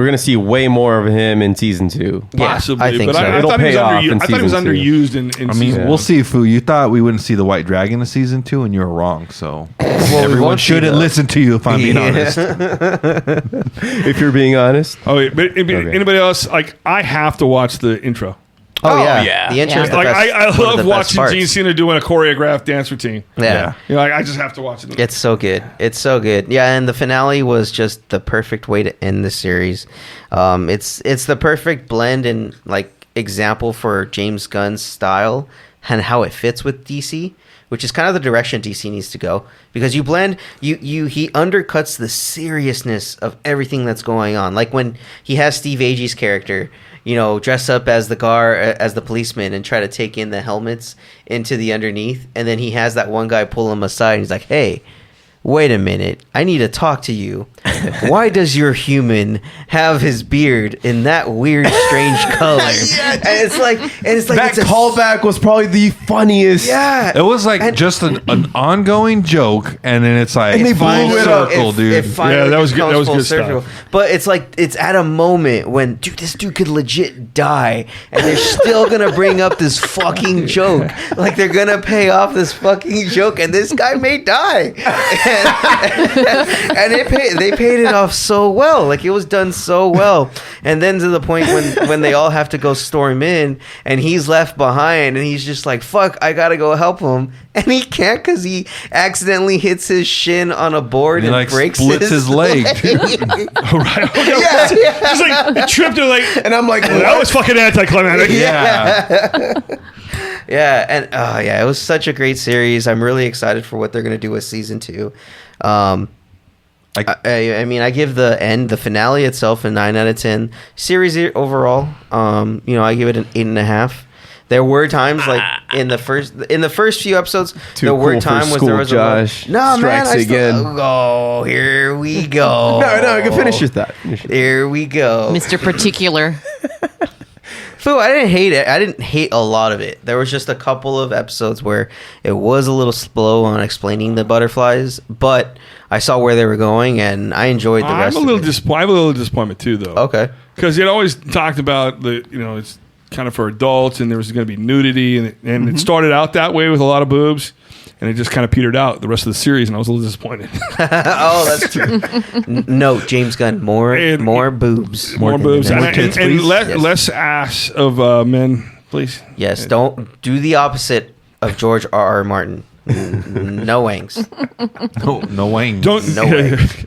gonna see way more of him in season 2. Possibly, I think but so. I It'll thought he was pay off in I thought he was season 2. underused in I mean, season we'll see, Foo. You thought we wouldn't see the White Dragon in season 2, and you were wrong. So we everyone won't see shouldn't that. listen to you if I'm being honest. If you're being honest. Oh, wait, but anybody else? Like, I have to watch the intro. Oh yeah, yeah. the intro is the Like, best. I one of the love best watching parts. Gene Cena doing a choreographed dance routine. Yeah. I just have to watch it. It's so good. It's so good. Yeah, and the finale was just the perfect way to end the series. It's the perfect blend and like example for James Gunn's style and how it fits with DC, which is kind of the direction DC needs to go because you blend he undercuts the seriousness of everything that's going on. Like when he has Steve Agee's character, dress up as the policeman and try to take in the helmets into the underneath. And then he has that one guy pull him aside. And he's like, hey, wait a minute, I need to talk to you. Why does your human have his beard in that weird, strange color? And it's like that callback was probably the funniest. Yeah, it was like just an ongoing joke, and then it's like and they full blew it circle, up. dude. That was good. That was good stuff. But it's like it's at a moment when, dude, this dude could legit die, and they're still gonna bring up this fucking joke. Like they're gonna pay off this fucking joke, and this guy may die. And they paid it off so well. Like it was done so well. And then to the point when they all have to go storm in, and he's left behind, and he's just like, "Fuck, I gotta go help him," and he can't because he accidentally hits his shin on a board and like breaks splits his leg. Right. Yeah. It's like it tripped and and I'm like, well, that was fucking anticlimactic. Yeah. Yeah, and it was such a great series. I'm really excited for what they're gonna do with season 2. I mean, I give the finale itself a 9 out of 10. Series overall, I give it an 8.5. There were times like in the first few episodes, there were times when there was Josh. No, man, Again. Oh, here we go. No, you can finish your thought. Here we go, Mr. Particular. Foo, I didn't hate it. I didn't hate a lot of it. There was just a couple of episodes where it was a little slow on explaining the butterflies, but I saw where they were going, and I enjoyed the rest of it. I have a little disappointment, too, though. Okay. Because it always talked about it's kind of for adults, and there was going to be nudity, and it started out that way with a lot of boobs, and it just kind of petered out the rest of the series, and I was a little disappointed. Oh, that's true. No, James Gunn, more boobs. More boobs. More And tits, please. less ass of men, please. Yes, don't do the opposite of George R.R. Martin. No wangs. No wang. No wangs.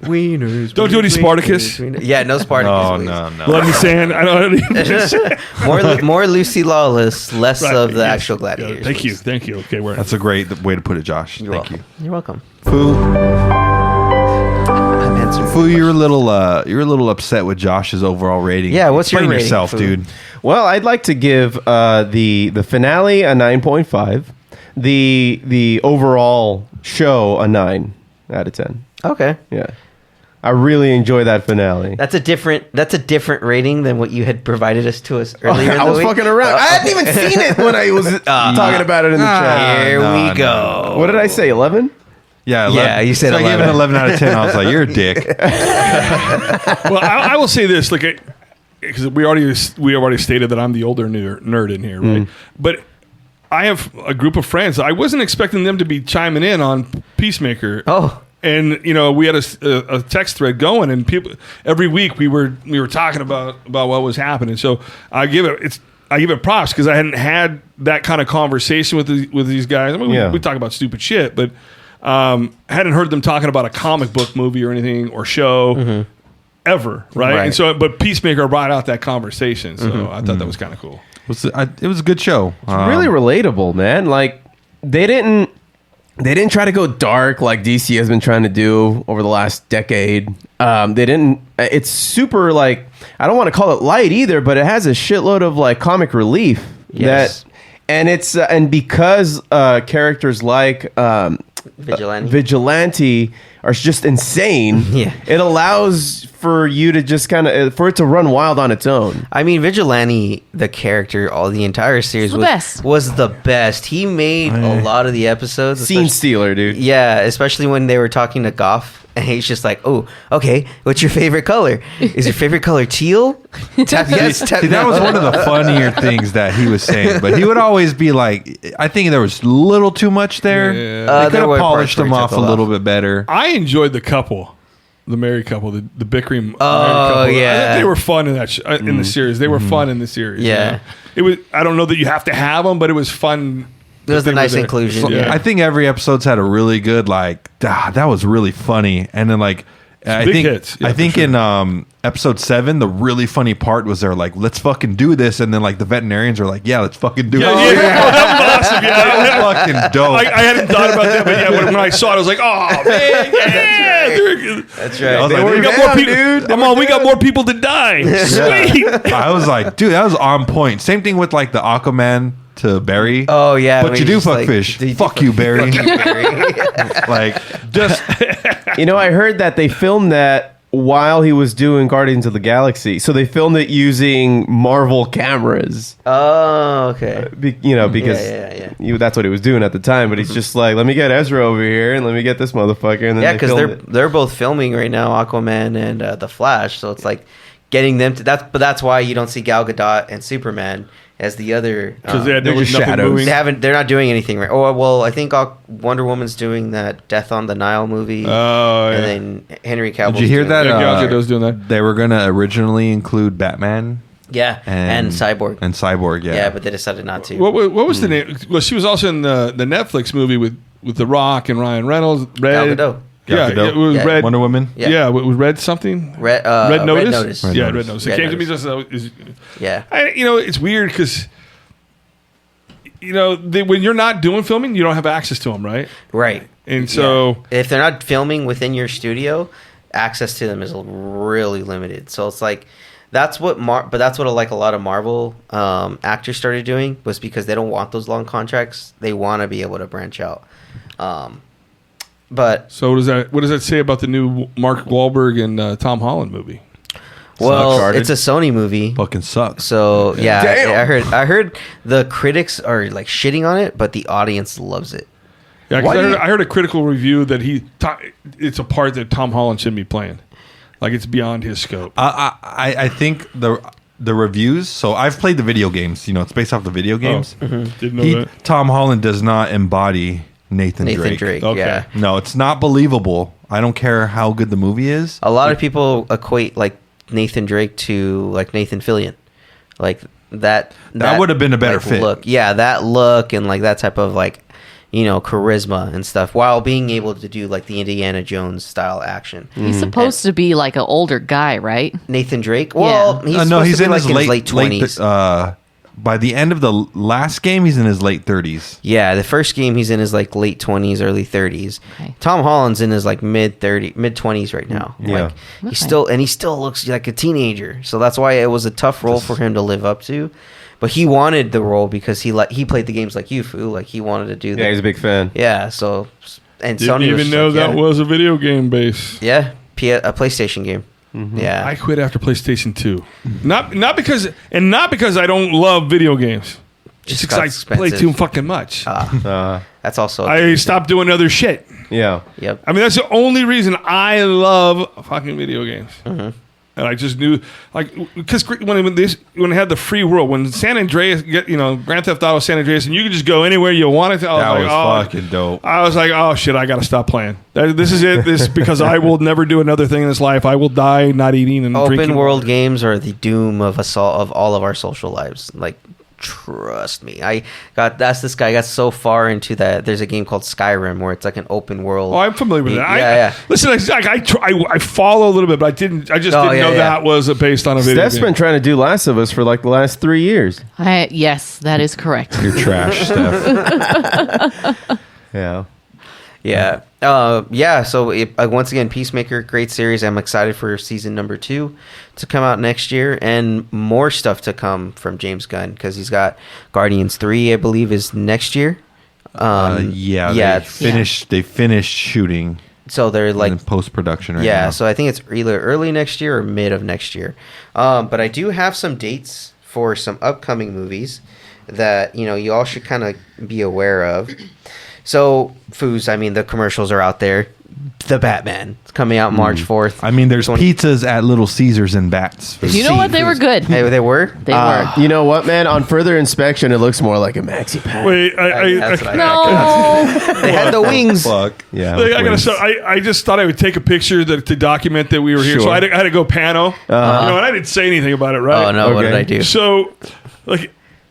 Wieners. Don't do any Spartacus. Yeah, no Spartacus. No. Let me sand. I don't more Lucy Lawless, less of the actual gladiators. Thank you. Okay, That's a great way to put it, Josh. Thank you. You're welcome. Foo, you're a little upset with Josh's overall rating. Yeah, what's your Explain rating, yourself, Foo? dude? Well, I'd like to give the finale a 9.5. The overall show a 9 out of 10. Okay. Yeah. I really enjoy that finale. That's a different rating than what you had provided us earlier. I was fucking around. I hadn't even seen it when I was talking about it in the chat. Here we go. No. What did I say? 11? Yeah, 11. Yeah, you said so 11. I gave it an 11 out of 10. I was like, you're a dick. Well, I will say this, because we already stated that I'm the older nerd in here, right? But I have a group of friends. I wasn't expecting them to be chiming in on Peacemaker. Oh. And we had a text thread going, and people every week we were talking about what was happening. So I give it props because I hadn't had that kind of conversation with these guys. I mean, we talk about stupid shit, but hadn't heard them talking about a comic book movie or anything or show ever, right? And so, but Peacemaker brought out that conversation, so I thought that was kind of cool. It was a good show. It's really relatable, man. Like they didn't try to go dark like DC has been trying to do over the last decade. They didn't. It's super like I don't want to call it light either, but it has a shitload of like comic relief. Yes. And it's and because characters like Vigilante are just insane. Yeah, it allows for you to just kind of for it to run wild on its own. I mean, Vigilante, the character, the entire series was the best. He made a lot of the episodes. Scene stealer, dude. Yeah, especially when they were talking to Goff, and he's just like, "Oh, okay, what's your favorite color? Is your favorite color teal?" Yes. That was one of the funnier things that he was saying, but he would always be like, "I think there was a little too much there. Yeah. They could have polished them off a little bit better." I enjoyed the couple. The married couple, the bickering. Oh, couple. yeah, they were fun in that in the series. They were fun in the series. Yeah, it was. I don't know that you have to have them, but it was fun. It was a nice inclusion. Yeah. I think every episode's had a really good that was really funny, and then I think in episode 7, the really funny part was they're like, let's fucking do this, and then the veterinarians are like, yeah, let's fucking do it. Yeah. Oh, that was awesome. Yeah, that was fucking dope. I hadn't thought about that, but yeah, when I saw it, I was like, oh man, yeah, that's right. I was like, we got more people, dude. Come on, we got more people to die. Sweet. I was like, dude, that was on point. Same thing with the Aquaman to Barry. Oh yeah, but you do fuck fish. Fuck you, Barry. Like just I heard that they filmed that while he was doing Guardians of the Galaxy. So they filmed it using Marvel cameras. Oh, okay. Because that's what he was doing at the time. But he's just like, let me get Ezra over here and let me get this motherfucker. And then because they're both filming right now, Aquaman and the Flash. So it's like getting them to that. But that's why you don't see Gal Gadot and Superman as the other, because they're just shadows. They're not doing anything right. Oh well, I think Wonder Woman's doing that Death on the Nile movie. Oh, and then Henry Cavill. Did you hear that? Gal Gadot's doing that. They were gonna originally include Batman. Yeah, and Cyborg. And Cyborg, yeah. Yeah, but they decided not to. What was the name? Well, she was also in the Netflix movie with The Rock and Ryan Reynolds. Gal Gadot. Yeah, it was Red Wonder Woman. Yeah, it was Red something. Red Notice. Red Red Notice. It came to me just. It's weird because. When you're not doing filming, you don't have access to them, right? Right. And so... if they're not filming within your studio, access to them is really limited. So it's like... That's what a lot of Marvel actors started doing, was because they don't want those long contracts. They want to be able to branch out. But... So what does that say about the new Mark Wahlberg and Tom Holland movie? Well, it's a Sony movie. Fucking sucks. So yeah, I heard the critics are like shitting on it, but the audience loves it. Yeah, because I heard a critical review that it's a part that Tom Holland shouldn't be playing. Like it's beyond his scope. I think the reviews. So I've played the video games. It's based off the video games. Didn't know that. Tom Holland does not embody Nathan Drake. Okay. Yeah. No, it's not believable. I don't care how good the movie is. A lot of people equate like Nathan Drake to like Nathan Fillion, like that would have been a better fit. Look, that look and like that type of like charisma and stuff, while being able to do like the Indiana Jones style action. He's supposed to be like an older guy, right? Nathan Drake. Well, he's in his late 20s. By the end of the last game, he's in his late 30s. Yeah, the first game he's in his like late 20s, early 30s. Okay. Tom Holland's in his like mid 20s right now. Yeah, he still looks like a teenager. So that's why it was a tough role for him to live up to. But he wanted the role because he played the games like you, Foo. Like he wanted to do that. Yeah, he's a big fan. Yeah, so and didn't Sony even know that was a video game base. Yeah, a PlayStation game. Mm-hmm. Yeah, I quit after PlayStation 2. Not because I don't love video games. Just because I play too fucking much. That's also. I stopped doing other shit. Yeah. Yep. I mean, that's the only reason I love fucking video games. Mm-hmm. And I just knew, like, because when it had the free world, when San Andreas, Grand Theft Auto San Andreas, and you could just go anywhere you wanted to. That was fucking dope. I was like, oh shit, I got to stop playing. This is it. This because I will never do another thing in this life. I will die not eating and drinking. Open world games are the doom of all of our social lives. Like, trust me, I got so far into that. There's a game called Skyrim where it's like an open world. Oh, I'm familiar with that. Yeah. Listen, I follow a little bit, but I didn't know that was based on a video. Steph's been trying to do Last of Us for like the last 3 years. Yes, that is correct. You're trash, Steph. Yeah. Yeah. So once again, Peacemaker, great series. I'm excited for season number 2 to come out next year, and more stuff to come from James Gunn because he's got Guardians 3, I believe, is next year. They finished shooting. So they're like in post-production right now. Yeah, so I think it's either early next year or mid of next year. But I do have some dates for some upcoming movies that you all should kind of be aware of. So, Foos, I mean, the commercials are out there. The Batman. It's coming out March 4th. I mean, there's pizzas at Little Caesars and bats. You know what? They were good. Hey, they were? They were. You know what, man? On further inspection, it looks more like a maxi pad. Wait, They had the wings. Fuck. Yeah. I just thought I would take a picture to document that we were here. Sure. So I had to go pano. And I didn't say anything about it, right? Oh, no. Okay. What did I do? So,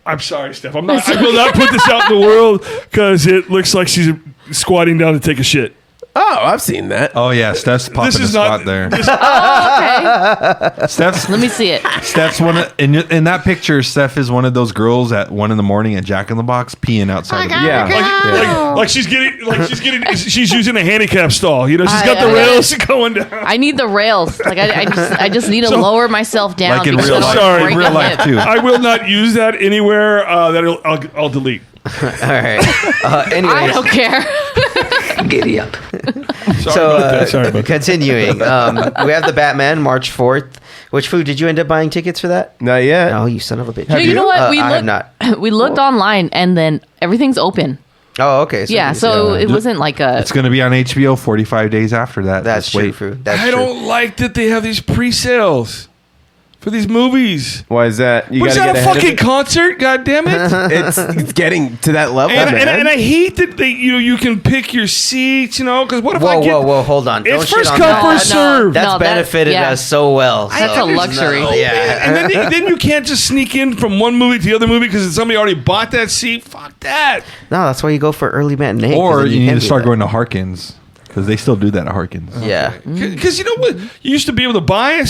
I'm sorry, Steph. I will not put this out in the world because it looks like she's squatting down to take a shit. Oh, I've seen that. Oh yeah, Steph's popping a spot there. Okay. Steph's. Let me see it. Steph's in that picture. Steph is one of those girls at 1 a.m. at Jack in the Box peeing outside. Of the Like she's she's using a handicap stall. You know, she's got the rails going down. I need the rails. Like I just need to lower myself down. Like in because real I don't life, break in a real life hip. too. I will not use that anywhere. I'll delete. All right. I Anyways, don't care. giddy up. Sorry about that. Continuing, we have the Batman March 4th. Which food did you end up buying tickets for that? Not yet. Oh, you son of a bitch! You know what? I have not. We looked online and then everything's open. Oh, okay. So it wasn't like a. It's going to be on HBO 45 days after that. That's Just true. wait. Food. That's I true. don't like that they have these pre-sales for these movies. Why is that? You But it's gotta not get a ahead of fucking it? concert. God damn it! It's getting to that level, And, man. and I hate that you can pick your seats, because what if Whoa, I get... whoa, hold on. Don't It's shit first on come, that. first serve. That's No, benefited yeah. us so well. That's so a luxury. Yeah. And then you can't just sneak in from one movie to the other movie because somebody already bought that seat. Fuck that. No, that's why you go for early matinee. 'cause Or then you need can to do start that. going to Harkins because they still do that at Harkins. Yeah. Because you know what? You used to be able to buy a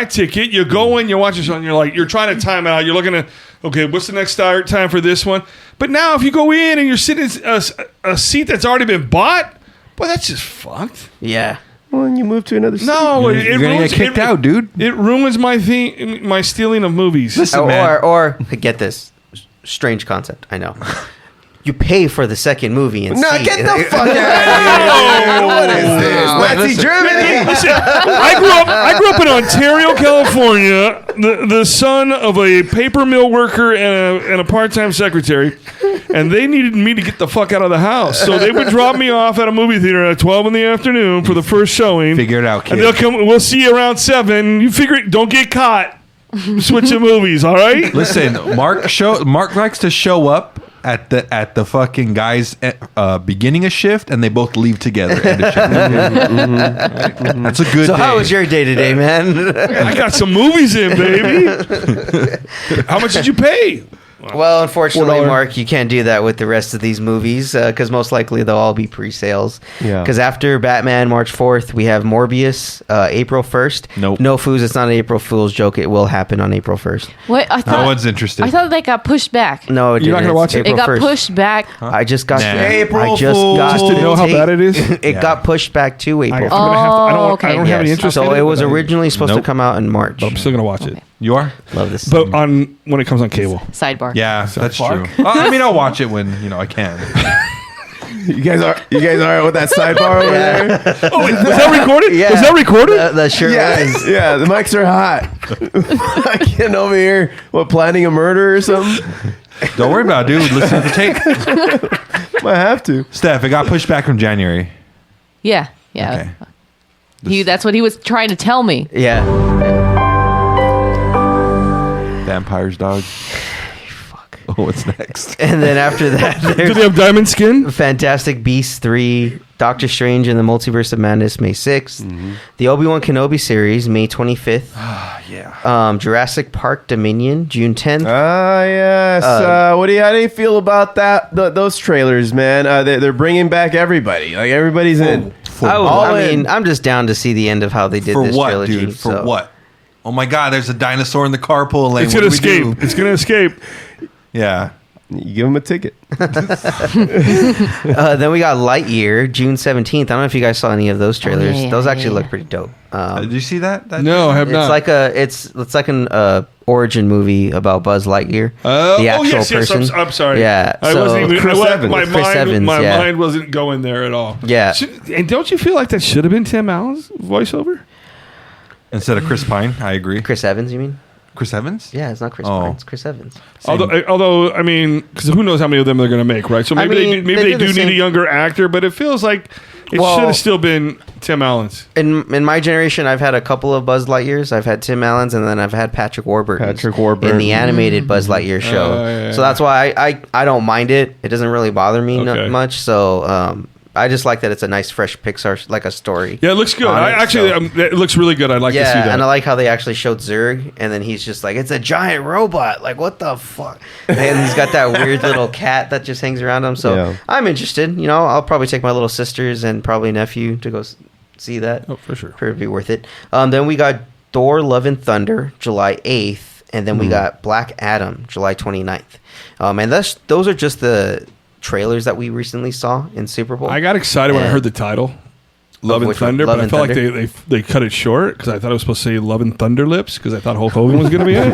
ticket. You go in, you watch a show, and you're trying to time it out. You're looking at, okay, what's the next start time for this one? But now if you go in and you're sitting in a seat that's already been bought, boy, that's just fucked. Yeah. Well, then you move to another seat. No, You're going to get kicked out, dude. It ruins my stealing of movies. Listen, man. Or get this. Strange concept. I know. You pay for the second movie and No, see. get the fuck out of here. What is this? Nazi Germany? Listen, I grew up in Ontario, California, the son of a paper mill worker and a part-time secretary, and they needed me to get the fuck out of the house. So they would drop me off at a movie theater at 12 in the afternoon for the first showing. Figure it out, kid. And they'll come. We'll see you around 7. You figure it. Don't get caught. Switch the movies, all right? Listen, Mark likes to show up at the fucking guys beginning a shift, and they both leave together. End of shift. That's a good. So day. how was your day today, man? I got some movies in, baby. How much did you pay? Well, unfortunately, $4. Mark, you can't do that with the rest of these movies because most likely they'll all be pre-sales. Yeah. Because after Batman, March 4th, we have Morbius, April 1st. Nope. No, Foos, it's not an April Fool's joke. It will happen on April 1st. What? I thought, No one's interested. I thought they got pushed back. No, it You're not didn't. gonna watch It's it? It April got 1st. pushed back. I just got Nah. April I just Fool. got Just to know how bad it is? It got pushed back to April. I don't okay. have any Yes. interest in So it. it was but originally supposed to Nope. come out in March. I'm still gonna watch it. Okay. You are? Love this. But when it comes on cable. Sidebar. Yeah, that's fuck? true. I mean, I'll watch it when I can. You guys all right with that sidebar over there? Oh, wait, was that recorded? Yeah. Was that recorded? That sure was. Yeah, the mics are hot. I getting over here, planning a murder or something? Don't worry about it, dude. Listen to the tape. Might have to. Steph, it got pushed back from January. Yeah. Okay. That's what he was trying to tell me. Yeah. Vampires, dog. Fuck. Oh, what's next? And then after that, Do there's they have diamond skin? Fantastic Beasts 3, Doctor Strange and the Multiverse of Madness, May 6th. The Obi-Wan Kenobi series, May 25th. Yeah. Jurassic Park Dominion, June 10th. Ah, yes. How do you feel about that? Those trailers, man. They're bringing back everybody. Like everybody's in. I'm just down to see the end of how they did For this what, trilogy. dude? For what? Oh my God! There's a dinosaur in the carpool lane. It's What gonna do we escape. do? It's gonna escape. Yeah. You give them a ticket. Then we got Lightyear, June 17th. I don't know if you guys saw any of those trailers. yeah, those yeah, actually yeah. look pretty dope. Did you see that? No, I have It's not. like an origin movie about Buzz Lightyear. The actual yes, person. I'm sorry. Yeah. I wasn't even. Chris Evans. My Chris Evans, my yeah. mind wasn't going there at all. Yeah. And don't you feel like that should have been Tim Allen's voiceover? Instead of Chris Pine, I agree. Chris Evans, you mean? Chris Evans? Yeah, it's not Chris Oh. Pine. It's Chris Evans. Although I mean, because who knows how many of them they're going to make, right? So maybe I mean, they they do do the need a same- younger actor, but it feels like it Well- should have still been Tim Allen's. In my generation, I've had a couple of Buzz Lightyears. I've had Tim Allen's, and then I've had Patrick Warburton. in the animated Buzz Lightyear show. yeah. So that's why I don't mind it. It doesn't really bother me Okay. much. So I just like that it's a nice, fresh Pixar, like a story. Yeah, it looks good. It looks really good. I'd like to see that. And I like how they actually showed Zurg, and then he's just like, it's a giant robot. Like, what the fuck? And he's got that weird little cat that just hangs around him. So I'm interested. You know, I'll probably take my little sisters and probably nephew to go see that. Oh, for sure. It'd be worth it. Then we got Thor: Love and Thunder, July 8th. And then we got Black Adam, July 29th. And those are just the trailers that we recently saw in Superbowl. I got excited when I heard the title, Love and Thunder, but I felt like they cut it short because I thought it was supposed to say Love and Thunder Lips because I thought Hulk Hogan was going to be in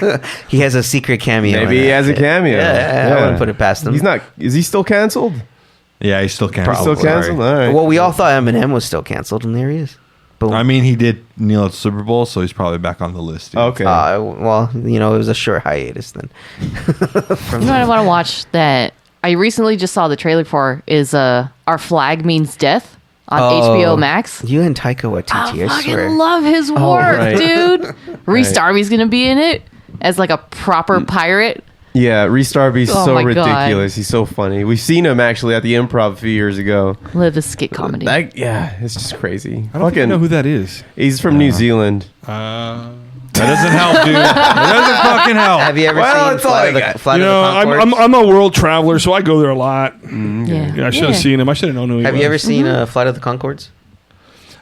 it. He has a secret cameo. Maybe he has a cameo. Yeah. I wouldn't put it past him. He's not. Is he still canceled? Yeah, he's still canceled. Still canceled? All right. Well, we all thought Eminem was still canceled, and there he is. Boom. I mean, he did kneel at Super Bowl, so he's probably back on the list. Dude. Okay. Well, you know, it was a short hiatus then. You know what I want to watch that I recently just saw the trailer for is Our Flag Means Death on HBO Max. You and Taika Waititi, I swear. I love his work, dude. Reese Darby's going to be in it as like a proper pirate. Yeah, Reese Darby's so my ridiculous. God. He's so funny. We've seen him actually at the Improv a few years ago. Live a skit comedy. It's just crazy. I don't even know who that is. He's from New Zealand. That doesn't help, dude. It doesn't fucking help. Have you ever seen Flight of the Conchords? I'm a world traveler, so I go there a lot. Yeah. I should have seen him. I should have known who he was. Have you ever seen Flight of the Conchords?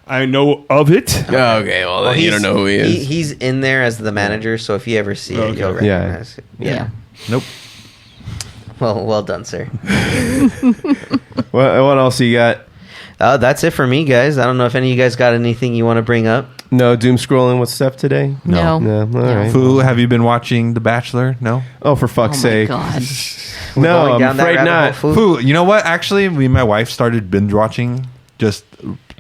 I know of it. Okay, well you don't know who he is. He's in there as the manager, so if you ever see it, you'll recognize it. Yeah. Nope. Well done, sir. What else you got? That's it for me, guys. I don't know if any of you guys got anything you want to bring up. No doom scrolling with Steph today? No. All right. Foo, have you been watching The Bachelor? No? Oh, for fuck's sake. God. No, Going down I'm that afraid rabbit not. hole, Foo, you know what? Actually, me and my wife started binge watching just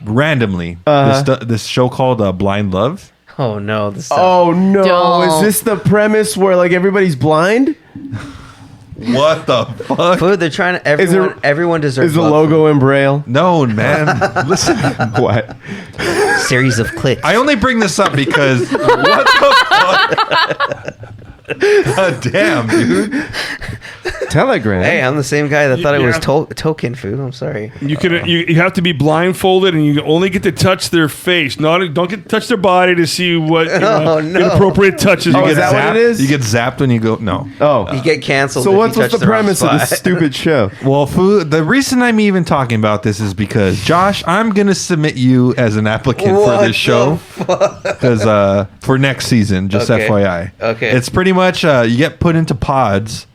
randomly this show called Blind Love. Oh, no. Oh, no. Don't. Is this the premise where, like, everybody's blind? What the fuck? Food, they're trying to... Everyone deserves Is the love. logo in Braille? No, man. Listen. What? Series of clicks. I only bring this up because what the fuck? God damn, dude. Telegram. Hey, I'm the same guy that thought it was Yeah. token food. I'm sorry. You have to be blindfolded, and you only get to touch their face. Don't get to touch their body to see what inappropriate touches. Oh, is that what it is? You get zapped when you go. No. Oh. You get canceled. So if what's you touch the the wrong premise of this spot. stupid show? Well, Foo, the reason I'm even talking about this is because Josh, I'm gonna submit you as an applicant for this show because for next season, just Okay. FYI. Okay. It's pretty much you get put into pods,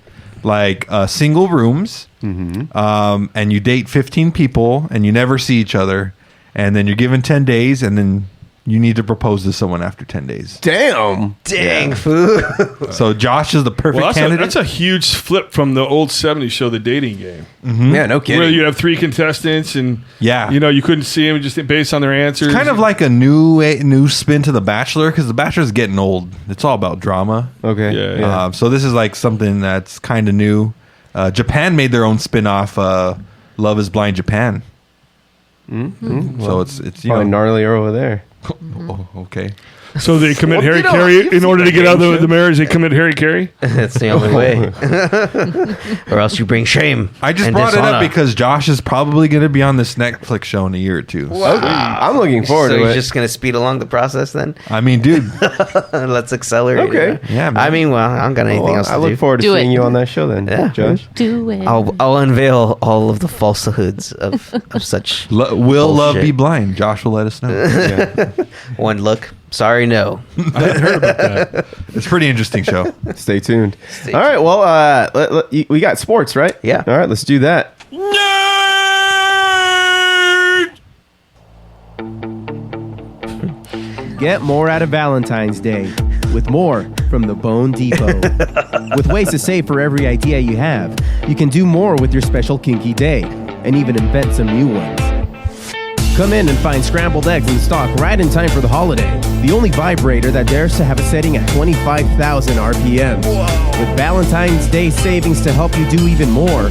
like single rooms, and you date 15 people, and you never see each other, and then you're given 10 days, and then you need to propose to someone after 10 days. Damn. Dang, food. So Josh is the perfect candidate. That's a huge flip from the old 70s show, The Dating Game. Yeah, no kidding. Where you have 3 contestants, and you couldn't see them just based on their answers. It's kind of like a new spin to The Bachelor, because The Bachelor's getting old. It's all about drama. Okay. Yeah. So this is like something that's kind of new. Japan made their own spin-off, Love is Blind Japan. So it's Probably gnarlier over there. Oh, okay. So they commit Harry Carey in order to get out of the marriage. They commit Harry Carey. That's the only way. Or else you bring shame. I just and brought it dishonor. up because Josh is probably going to be on this Netflix show in a year or two. I'm looking forward So to you're it. just gonna speed along the process then? I mean, dude. Let's accelerate. Okay. it. Yeah, man. I mean, well, I don't got anything else to I do. look forward to Do seeing it. you on that show then, Yeah. Josh. Do it. I'll unveil all of the falsehoods of such. Will love Bullshit. be blind? Josh will let us know. Yeah. One look. Sorry, no. I hadn't heard about that. It's a pretty interesting show. Stay tuned. All right. Well, we got sports, right? Yeah. All right. Let's do that. Get more out of Valentine's Day with more from the Bone Depot. With ways to save for every idea you have, you can do more with your special kinky day and even invent some new ones. Come in and find scrambled eggs in stock right in time for the holiday. The only vibrator that dares to have a setting at 25,000 RPMs. With Valentine's Day savings to help you do even more,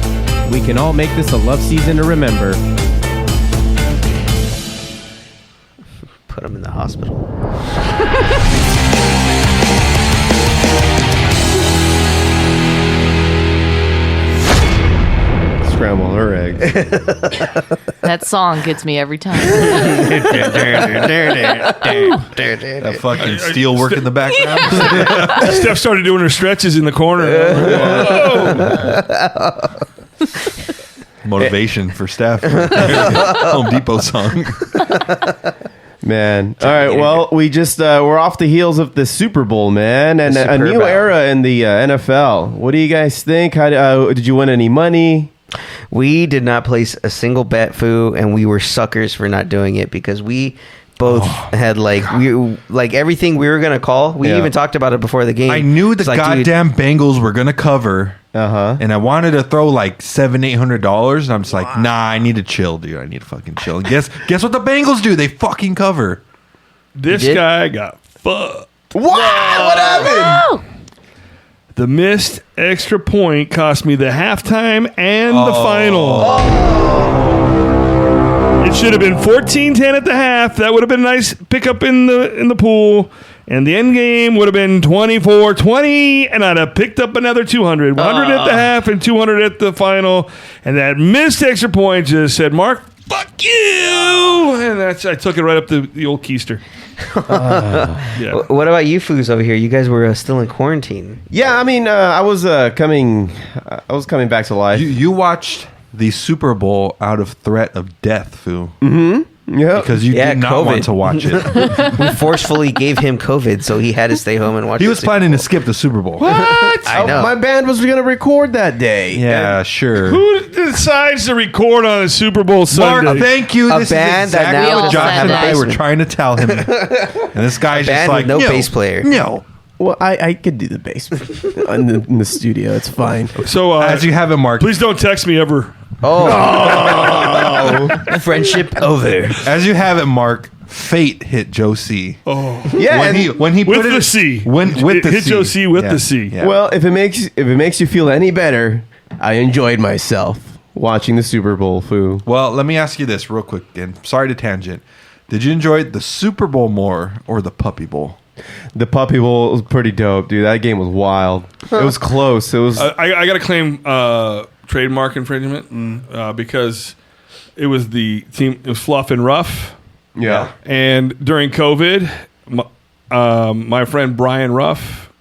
we can all make this a love season to remember. Put him in the hospital. scramble her eggs. That song gets me every time. That fucking steel work in the background. Steph started doing her stretches in the corner. Motivation for Steph. Home Depot song. Man. All right. Well, we just we're off the heels of the Super Bowl, man, and a new era in the NFL. What do you guys think? How did you win any money? We did not place a single bet, Foo, and we were suckers for not doing it because we both had everything we were gonna call. We even talked about it before the game. I knew the goddamn Bengals were gonna cover. And I wanted to throw like $700-800, and I'm just like, nah, I need to chill, dude. I need to fucking chill. And guess what the Bengals do? They fucking cover. This guy got fucked. What? What happened? The missed extra point cost me the halftime and the final. It should have been 14-10 at the half. That would have been a nice pickup in the pool. And the end game would have been 24-20, and I'd have picked up another 200. 100 at the half and 200 at the final. And that missed extra point just said, Mark, fuck you. And I took it right up the old keister. Yeah. What about you Foos over here? You guys were still in quarantine. Yeah, I mean, I was coming back to life. You watched the Super Bowl out of threat of death, Foo. Mm-hmm. Yeah, because you did not want to watch it. We forcefully gave him COVID, so he had to stay home and watch. He was planning to skip the Super Bowl. What? I know. My band was going to record that day. Yeah, sure. Who decides to record on a Super Bowl Sunday? Mark, thank you. This band is exactly that now what Josh and I were trying to tell him. And this guy's just like, no bass player. No. Well, I could do the bass in the studio. It's fine. So as you have it, Mark. Please don't text me ever. Oh, friendship over. As you have it, Mark. Fate hit Joe C. Oh, yeah. When he put the C. Hit Joe C with the C. Yeah. Well, if it makes you feel any better, I enjoyed myself watching the Super Bowl, Foo. Well, let me ask you this real quick. And sorry to tangent. Did you enjoy the Super Bowl more or the Puppy Bowl? The Puppy Bowl was pretty dope, dude. That game was wild. It was close. It was. I got to claim trademark infringement because it was the team. It was Fluff and Rough. Yeah. And during COVID, my friend Brian Ruff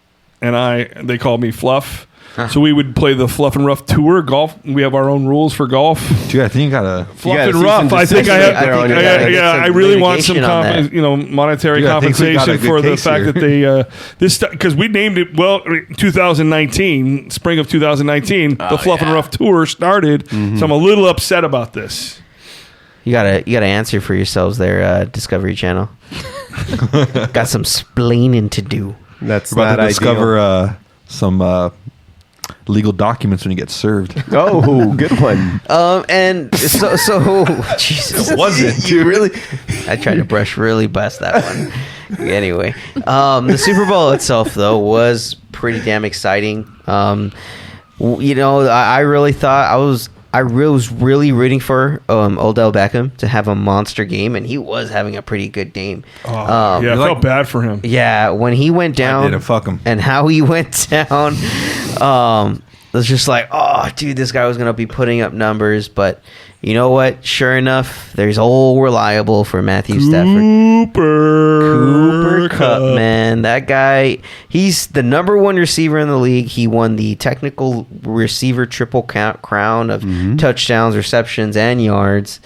and they called me Fluff. So we would play the Fluff and Rough tour golf. We have our own rules for golf. Dude, I think you gotta Fluff and Rough. I think I really want some monetary compensation for the fact that they because we named it 2019, spring of 2019. The Fluff and Rough tour started, so I'm a little upset about this. You gotta answer for yourselves there, Discovery Channel. Got some splaining to do. That's about not to discover ideal. Some legal documents when you get served. Oh, good one. And so Jesus, was it? You really? I tried to brush really past that one. Anyway, the Super Bowl itself though was pretty damn exciting. I really thought I was really rooting for Odell Beckham to have a monster game, and he was having a pretty good game. I felt bad for him. Yeah, when he went down, I didn't fuck him, and how he went down, it was just like, oh, dude, this guy was gonna be putting up numbers, but you know what? Sure enough, there's old reliable for Matthew Stafford. Cooper Kupp, man. That guy, he's the number one receiver in the league. He won the technical receiver triple crown of touchdowns, receptions, and yards.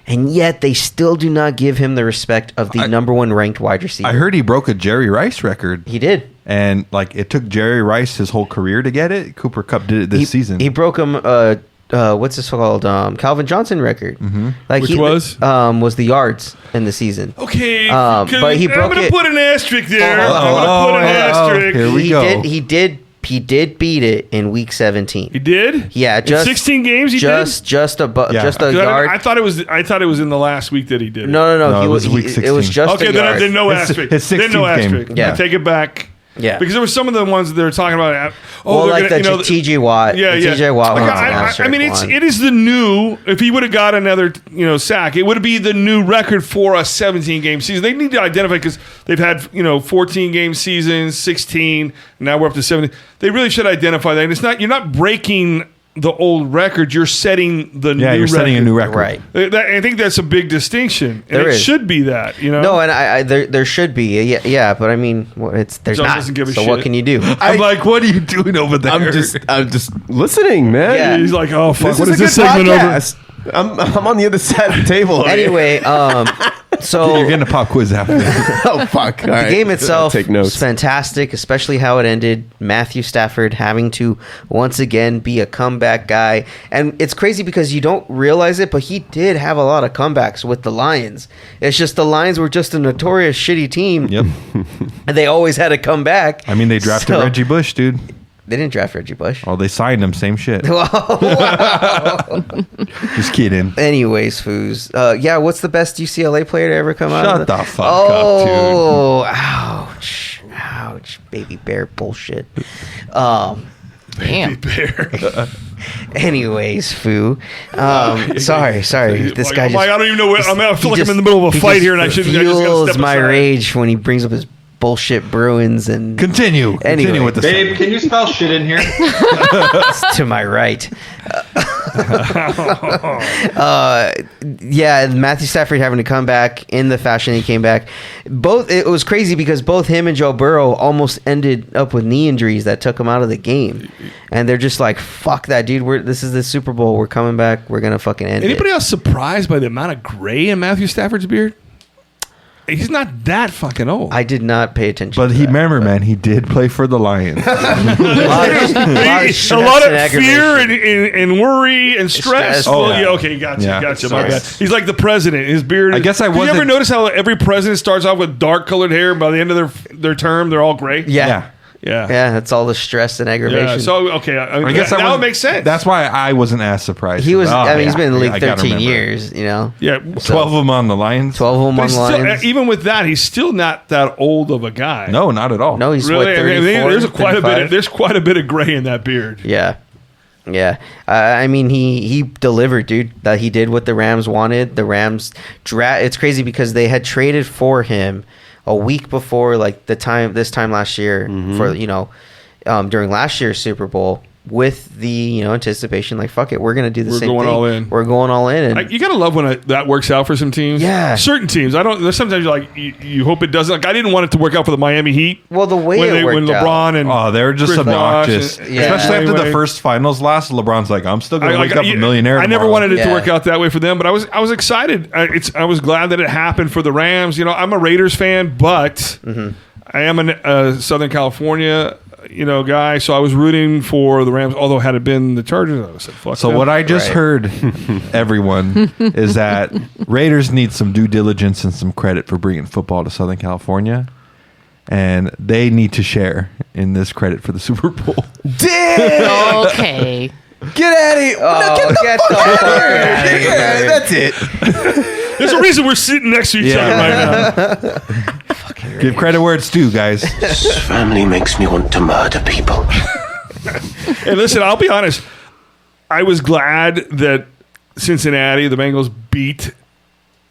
And yet they still do not give him the respect of the number one ranked wide receiver. I heard he broke a Jerry Rice record. He did. And it took Jerry Rice his whole career to get it. Cooper Kupp did it this season. He broke him what's this called? Calvin Johnson record. Which was the yards in the season. Okay, but he broke it. I'm gonna put an asterisk there. I'm gonna put an asterisk. Here we go. He did beat it in week 17. He did? Yeah, just 16 games. He did just a yard. I thought it was in the last week that he did it. No. It was week 16. It was just okay. a yard. Then no asterisk. His 16th game. Yeah. I take it back. Yeah, because there were some of the ones that they were talking about. TJ Watt. Yeah. TJ Watt. I mean, it is the new. If he would have got another, sack, it would be the new record for a 17-game season. They need to identify because they've had 14-game seasons, 16. Now we're up to 17. They really should identify that. And you're not breaking the old record, you're setting the new record. Yeah, you're setting a new record. Right. I think that's a big distinction. And There it is. should be that, you know? No, and there should be. Yeah, but I mean, there's John not. doesn't give a so shit. what can you do? I'm like, what are you doing over there? I'm just listening, man. Yeah. He's like, oh, fuck, what This is is a this good segment over? podcast. I'm on the other side of the table. Anyway, so You're getting a pop quiz after this. Oh fuck! All right. the game itself Take was notes. fantastic, especially how it ended. Matthew Stafford having to once again be a comeback guy, and it's crazy because you don't realize it, but he did have a lot of comebacks with the Lions. It's just the Lions were just a notorious shitty team, Yep. and they always had to come back. I mean, they drafted So- Reggie Bush, dude. They didn't draft Reggie Bush. Oh, they signed him. Same shit. Wow. Just kidding. Anyways, Foos. Yeah, what's the best UCLA player to ever come out? Shut of the fuck up, dude. dude. Ouch, baby bear bullshit. Damn. Bear. Anyways, Foo. Sorry. This Like, guy I'm just. like, I don't even know what. I feel he like I'm just- in the middle of a he fight just here, and I shouldn't. I just gotta fuels step my aside. rage when he brings up his bullshit Bruins and Continue. Anyway. Continue with the Babe, can you spell shit in here? to my right. Yeah, Matthew Stafford having to come back in the fashion he came back. It was crazy because both him and Joe Burrow almost ended up with knee injuries that took him out of the game, and they're just like, "Fuck that, dude! This is the Super Bowl. We're coming back. We're gonna fucking end Anybody it." else surprised by the amount of gray in Matthew Stafford's beard? He's not that fucking old. I did not pay attention. But to he that, remember, but- man, he did play for the Lions. a lot of a stress lot and of fear aggravation. and worry and stress. Stress, Oh, yeah. yeah, okay, gotcha. Yeah. My Sorry. bad. He's like the president. His beard. I guess I Did you wasn't- ever notice how every president starts off with dark colored hair, and by the end of their term, they're all gray? Yeah. Yeah. Yeah, that's all the stress and aggravation. Yeah, so okay, I guess now it makes sense. That's why I wasn't as surprised. He was. Oh, I mean, he's yeah. been in the league I gotta 13 remember. years. You know, yeah. 12 of them on the Lions. 12 of them But on he's the still, Lions. even with that, he's still not that old of a guy. No, not at all. No, he's really. what, I mean, 34, there's quite a bit. 35? There's quite a bit of gray in that beard. Yeah. I mean, he delivered, dude. That he did what the Rams wanted. The Rams it's crazy because they had traded for him a week before, like this time last year for during last year's Super Bowl with the anticipation like fuck it, we're gonna do the same thing. We're going all in. We're going all in. And You gotta love when that works out for some teams. Yeah. certain teams. I don't. There's sometimes you're like you hope it doesn't. Like I didn't want it to work out for the Miami Heat. well, the way when it worked LeBron and Oh, they're just Chris obnoxious. Bosh Yeah. Especially after Anyway. the first finals lost. LeBron's like, I'm still going to wake up a millionaire I never tomorrow. wanted it to Yeah. work out that way for them, but I was excited. I was glad that it happened for the Rams. I'm a Raiders fan, but I am a Southern California guy, so I was rooting for the Rams. Although had it been the Chargers, I would have said fuck So them. what I just Right. heard, everyone, is that Raiders need some due diligence and some credit for bringing football to Southern California. And they need to share in this credit for the Super Bowl. Damn! Okay. Get out of here! Oh, get the fuck out of here. That's it. There's a reason we're sitting next to each other right now. Give credit where it's due, guys. This family makes me want to murder people. And listen, I'll be honest. I was glad that Cincinnati, the Bengals, beat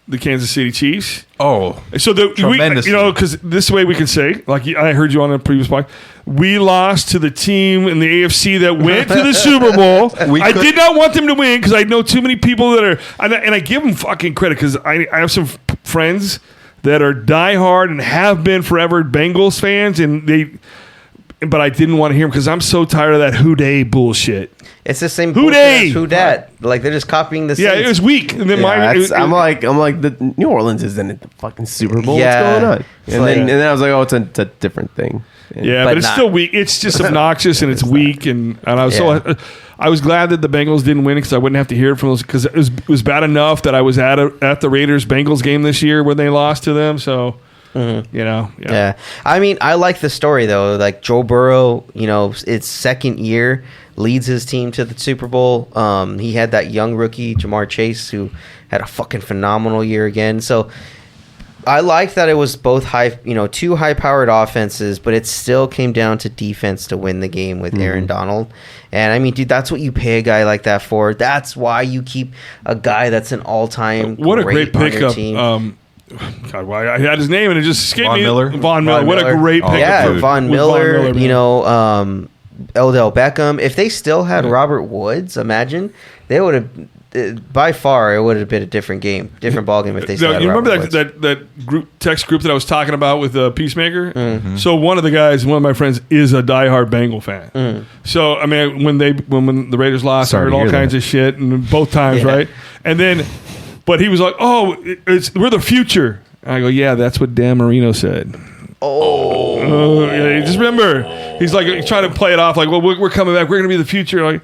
the Kansas City Chiefs. Oh, So Tremendously. because this way we can say, like I heard you on the previous podcast, we lost to the team in the AFC that went to the Super Bowl. I did not want them to win because I know too many people that are, and I give them fucking credit because I have some friends that are diehard and have been forever Bengals fans, but I didn't want to hear them because I'm so tired of that who dey bullshit. It's the same Who bullshit dey? as who dat. Like they're just copying the Yeah, Saints. it was weak. And then Yeah, mine, I'm like the New Orleans isn't at the fucking Super Bowl. Yeah. What's going on? It's And like- then I was like, oh, it's a different thing. And- yeah, but but it's not- still weak. It's just obnoxious and it's weak. And I was I was glad that the Bengals didn't win because I wouldn't have to hear it from those because it was bad enough that I was at the Raiders Bengals game this year when they lost to them. So Yeah. I mean, I like the story though. Like Joe Burrow, its second year leads his team to the Super Bowl. He had that young rookie Jamar Chase who had a fucking phenomenal year again. So I like that it was both two high-powered offenses, but it still came down to defense to win the game with Aaron Donald. And I mean, dude, that's what you pay a guy like that for. That's why you keep a guy that's an all-time what a great on your pickup. team. God, I had his name and it just escaped Von me. Miller? Von Miller. Von What a Miller. great Oh, pickup. Yeah, dude. Von With Miller, man. Odell Beckham. If they still had Robert Woods, imagine they would have. By far, it would have been a different game, different ball game if they still had remember Robert Woods. that group text group that I was talking about with Peacemaker? Mm-hmm. So one of my friends, is a diehard Bengal fan. Mm. So I mean, when the Raiders lost, I heard all kinds of shit, and both times, right? And then, but he was like, "Oh, we're the future." And I go, "Yeah, that's what Dan Marino said." Yeah, just remember, he's like trying to play it off like, "Well, we're coming back. We're going to be the future." Like.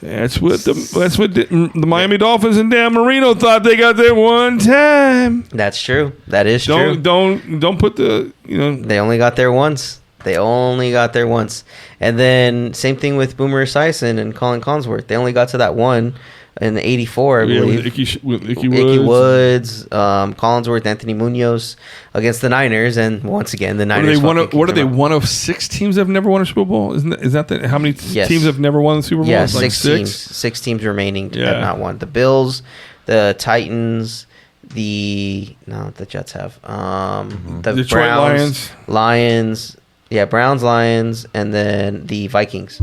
That's what the Miami Dolphins and Dan Marino thought they got there one time. That's true. That is true. Don't put the They only got there once. And then same thing with Boomer Esiason and Colin Collinsworth. They only got to that one in the '84, I believe. With Icky Woods, Collinsworth, Anthony Munoz against the Niners, and once again the Niners. What are they? One of 6 teams that have never won a Super Bowl? Is that how many teams have never won the Super Bowl? Yeah, like 6 teams. 6 teams remaining have not won. The Bills, the Titans, the Jets have. The Detroit Browns, Lions. Yeah, Browns, Lions, and then the Vikings.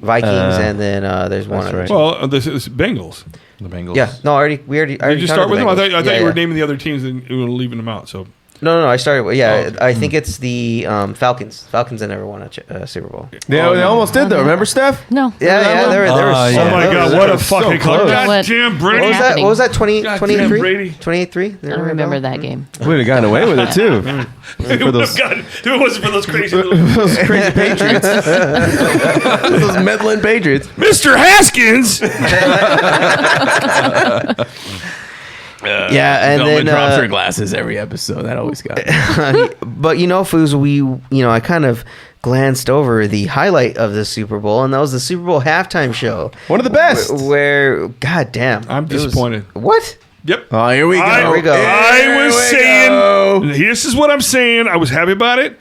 And then there's one other. Right. Well, this is Bengals. The Bengals. Yeah, no, we already. Did you start with them? I thought you were naming the other teams and you were leaving them out. So No, I started with, I think it's the Falcons. Falcons that never won a Super Bowl. They almost did, though. Remember, Steph? No. Yeah, they were so Oh, my God, what a fucking close. Goddamn Brady. What was that, 28-3? 28-3? I don't remember that game. We would have gotten away with it, too. For those, if it wasn't for those crazy Patriots. Those meddling Patriots. Mr. Haskins! And then drops her glasses every episode. That always got me. But Foos, I kind of glanced over the highlight of the Super Bowl, and that was the Super Bowl halftime show. One of the best. Where goddamn, I'm disappointed. What? Yep. Oh, here we go. I was saying, this is what I'm saying. I was happy about it.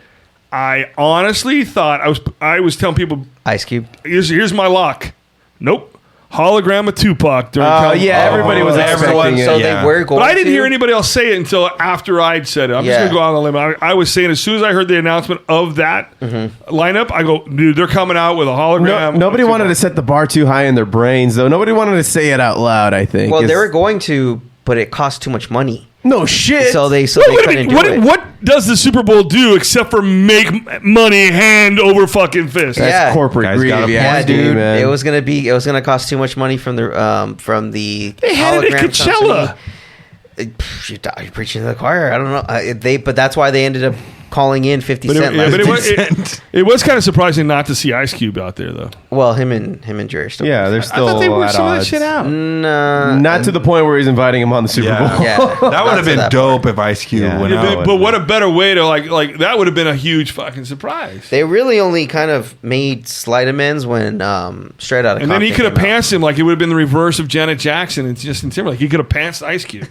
I honestly thought I was telling people, Ice Cube. Here's my lock. Nope. Hologram of Tupac during everybody was expecting it. So they were going. But I didn't hear anybody else say it until after I'd said it. I'm just gonna go out on a limb. I was saying as soon as I heard the announcement of that lineup, I go, dude, they're coming out with a hologram. Nobody wanted to set the bar too high in their brains, though. Nobody wanted to say it out loud. I think. Well, they were going to, but it cost too much money. No shit. So they couldn't do it. What does the Super Bowl do except for make money hand over fucking fist? That's corporate greed. Yeah, dude. Man. It was gonna cost too much money from the. They had it at Coachella. You're preaching to the choir. I don't know. But that's why they ended up calling in 50 Cent. It was kind of surprising not to see Ice Cube out there, though. Well, him and Jerry still. Yeah, they're still. I thought they were some of that shit out. No, not to the point where he's inviting him on the Super Bowl. Yeah, that would have been dope if Ice Cube went out. But what a better way to like that would have been a huge fucking surprise. They really only kind of made slight amends when Straight Outta Compton. And then he could have pantsed him like it would have been the reverse of Janet Jackson and Justin Timberlake. He could have pantsed Ice Cube.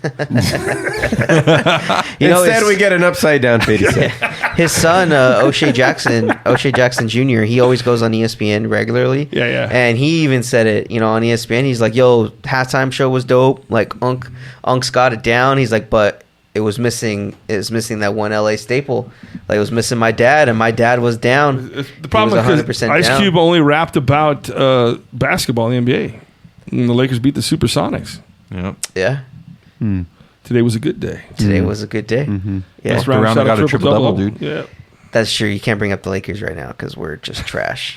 Instead, we get an upside down 50 Cent. His son, O'Shea Jackson Jr., he always goes on ESPN regularly. Yeah. And he even said it, on ESPN. He's like, yo, halftime show was dope. Like, Unc's got it down. He's like, but it was missing that one LA staple. Like, it was missing my dad, and my dad was down. The problem is because Ice Cube only rapped about basketball in the NBA. And the Lakers beat the Supersonics. Yep. Yeah. Today was a good day. Today was a good day. Mm-hmm. Yeah. Walked around and got a triple-double, dude. Yeah. That's true. You can't bring up the Lakers right now because we're just trash.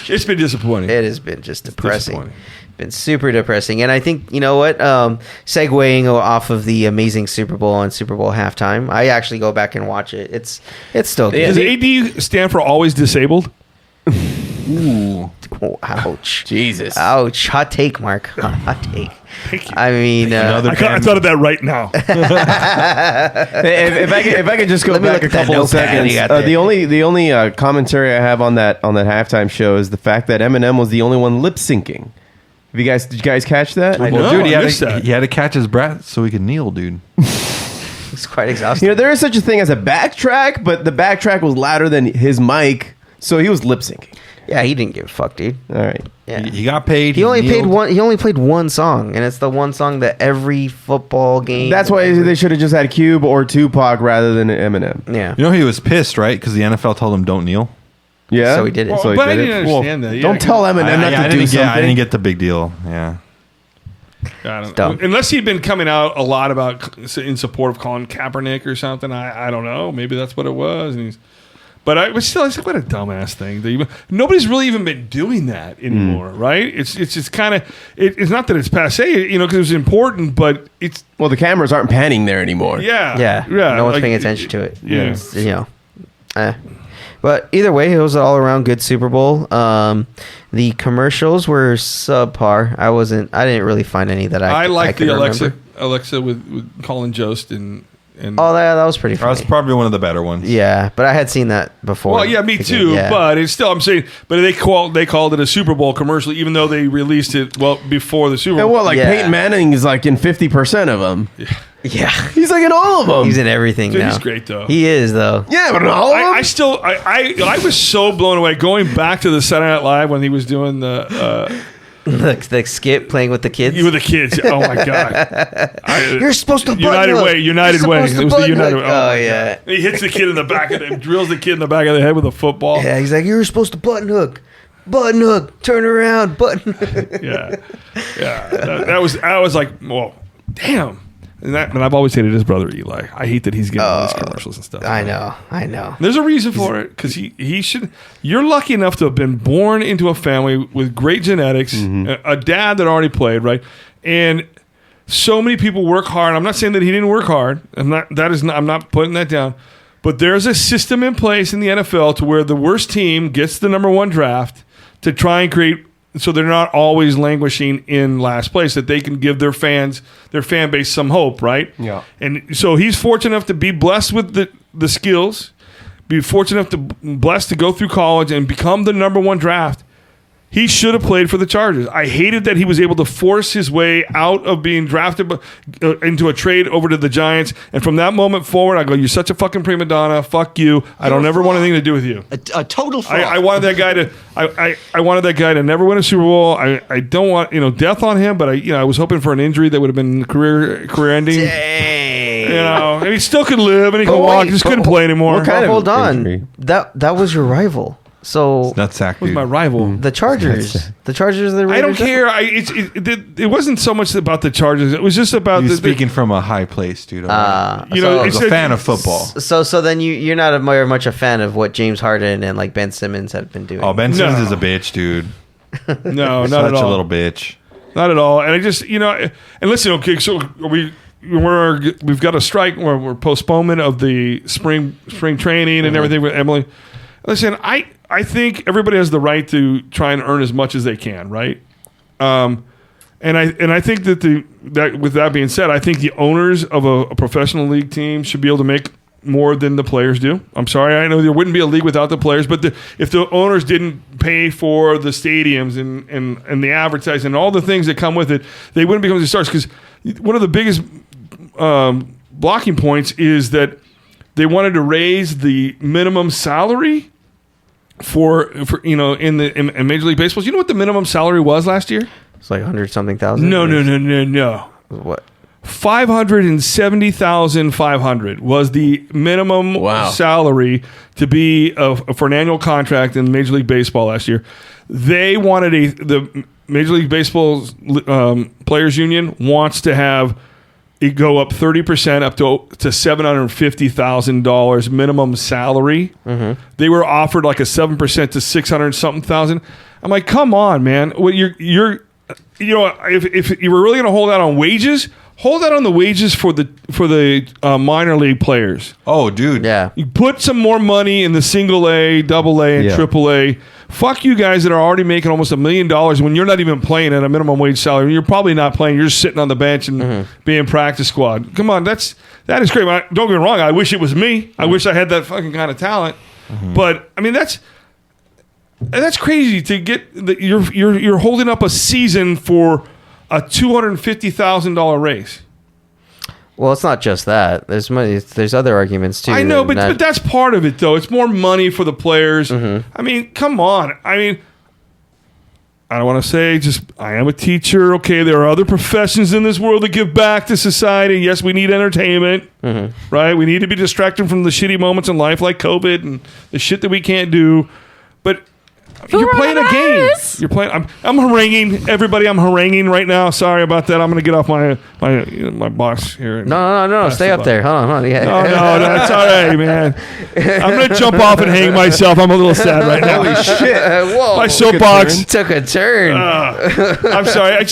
It's been disappointing. It has been just depressing. Been super depressing. And I think, you know what? Segueing off of the amazing Super Bowl and Super Bowl halftime, I actually go back and watch it. It's still good. Does AD stand for always disabled? Ooh. Oh, ouch. Jesus. Ouch. Hot take, Mark. Hot take. Thank you. I mean, I thought of that right now. if I could just go back a couple of seconds, the only commentary I have on that halftime show is the fact that Eminem was the only one lip syncing. Did you guys catch that? Dude, he had to catch his breath so he could kneel, dude. It's quite exhausting. There is such a thing as a backtrack, but the backtrack was louder than his mic, so he was lip syncing. Yeah, he didn't give a fuck, dude. All right. Yeah. He got paid. He only played one song, and it's the one song that every football game. That's why they should have just had Cube or Tupac rather than Eminem. Yeah. You know he was pissed, right? Because the NFL told him don't kneel. Yeah, so he did it. Well, So he but I did didn't it? understand that. Yeah, Don't tell Eminem not to do something. I didn't get the big deal. Yeah. I don't dumb. Unless he'd been coming out a lot about in support of Colin Kaepernick or something. I don't know. Maybe that's what it was. But still, it's like, what a dumbass thing. Nobody's really even been doing that anymore, right? It's just kind of it's not that it's passe, because it was important, but it's the cameras aren't panning there anymore. Yeah. No one's like, paying attention to it. Yeah. It's, But either way, it was an all around good Super Bowl. The commercials were subpar. I didn't really find any that I like could the remember. Alexa with Colin Jost and Oh, that was pretty funny. That's probably one of the better ones. Yeah, but I had seen that before. Well, yeah, me too. Yeah. But it's still, I'm saying, but they called it a Super Bowl commercial, even though they released it before the Super Bowl. And Peyton Manning is like in 50% of them. Yeah, he's like in all of them. He's in everything Dude, now. he's great though. He is though. Yeah, but in all of them. I was so blown away going back to the Saturday Night Live when he was doing the skit playing with the kids. With the kids. Oh my god! You're supposed to United Way. United Way. It was the United Way. Oh yeah. He hits the kid in the back of the drills the kid in the back of the head with a football. Yeah, he's like, you're supposed to button hook, turn around, button. Yeah. That was like, well, damn. And I've always hated his brother Eli. I hate that he's getting all these commercials and stuff. I know. There's a reason for it because he should. You're lucky enough to have been born into a family with great genetics, a dad that already played, right? And so many people work hard. I'm not saying that he didn't work hard. I'm not putting that down. But there's a system in place in the NFL to where the worst team gets the number one draft to try and create. So they're not always languishing in last place, that they can give their fan base some hope, right? Yeah. And so he's fortunate enough to be blessed with the skills, be fortunate enough blessed to go through college and become the number one draft. He should have played for the Chargers. I hated that he was able to force his way out of being drafted into a trade over to the Giants. And from that moment forward, I go, you're such a fucking prima donna. Fuck you. I don't ever want anything to do with you. A total fraud. I wanted that guy to. I wanted that guy to never win a Super Bowl. I don't want death on him, but I was hoping for an injury that would have been career ending. Dang. And he still could live and he could walk. He just couldn't play anymore. Hold on. That was your rival. So that's Zach. Was my rival. The Chargers. The Chargers. I don't care. It wasn't so much about the Chargers. It was just about speaking from a high place, dude. I was a fan of football. So then you're not very much a fan of what James Harden and like Ben Simmons have been doing. Oh, Ben Simmons is a bitch, dude. No, not Such at all. a little bitch. Not at all. And I just and listen. Okay, so we've got a strike where we're postponement of the spring training and everything with Emily. Listen, I think everybody has the right to try and earn as much as they can, right? And I think that with that being said, I think the owners of a professional league team should be able to make more than the players do. I'm sorry, I know there wouldn't be a league without the players, but if the owners didn't pay for the stadiums and the advertising and all the things that come with it, they wouldn't become the stars. Because one of the biggest blocking points is that they wanted to raise the minimum salary for in Major League Baseball. You know what the minimum salary was last year? It's like 100-something thousand. No. What? 570,500 was the minimum salary to be for an annual contract in Major League Baseball last year. They wanted the Major League Baseball Players Union wants to have it go up 30% up to $750,000 minimum salary. Mm-hmm. They were offered like a 7% to $600,000. I'm like, come on, man. Well, if you were really going to hold out on wages, hold out on the wages for the minor league players. Oh, dude. Yeah. You put some more money in the single A, double A, and triple A. Fuck you guys that are already making almost $1 million when you're not even playing at a minimum wage salary. You're probably not playing. You're just sitting on the bench and being practice squad. Come on, that is great. Don't get me wrong. I wish it was me. I wish I had that fucking kind of talent. But I mean, that's crazy to get. You're holding up a season for a $250,000 raise. Well, it's not just that. There's money. There's other arguments too. I know, but that's part of it, though. It's more money for the players. I mean, come on. I mean, I don't want to say I am a teacher. Okay, there are other professions in this world that give back to society. Yes, we need entertainment, right? We need to be distracted from the shitty moments in life like COVID and the shit that we can't do. But you're playing a game. You're playing. I'm haranguing everybody. I'm haranguing right now. Sorry about that. I'm going to get off my box here. No. Stay up there. Hold on. Yeah. No. It's all right, man. I'm going to jump off and hang myself. I'm a little sad right now. Holy shit! Whoa. My soapbox took a turn. I'm sorry. I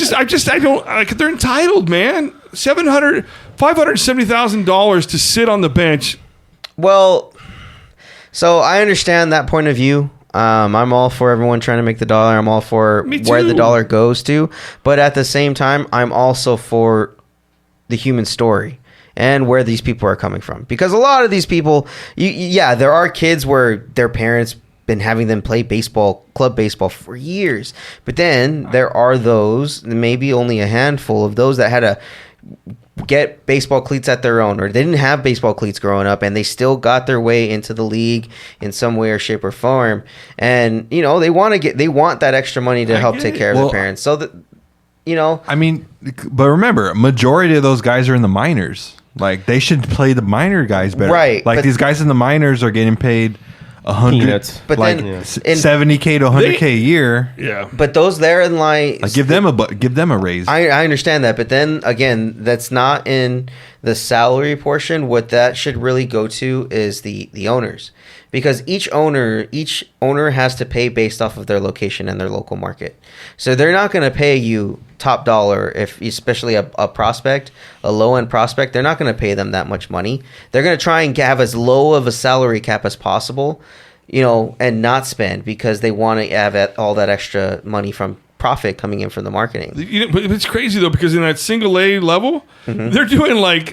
don't like. They're entitled, man. $570,000 to sit on the bench. Well, so I understand that point of view. I'm all for everyone trying to make the dollar. I'm all for where the dollar goes to. But at the same time, I'm also for the human story and where these people are coming from. Because a lot of these people, there are kids where their parents been having them play club baseball for years. But then there are those, maybe only a handful of those that had to get baseball cleats at their own, or they didn't have baseball cleats growing up and they still got their way into the league in some way or shape or form. And they want that extra money to help take care of their parents. So that I mean, but remember, majority of those guys are in the minors. Like, they should play the minor guys better. Right. Like, these guys in the minors are getting paid 100, but like, then 70K to 100K a year. Yeah. But those there in like give them a raise. I understand that, but then again, that's not in the salary portion. What that should really go to is the owners, because each owner has to pay based off of their location and their local market. So they're not going to pay you top dollar, if especially a prospect, a low end prospect. They're not going to pay them that much money. They're going to try and have as low of a salary cap as possible, and not spend, because they want to have all that extra money from profit coming in from the marketing. But it's crazy though, because in that single A level, they're doing like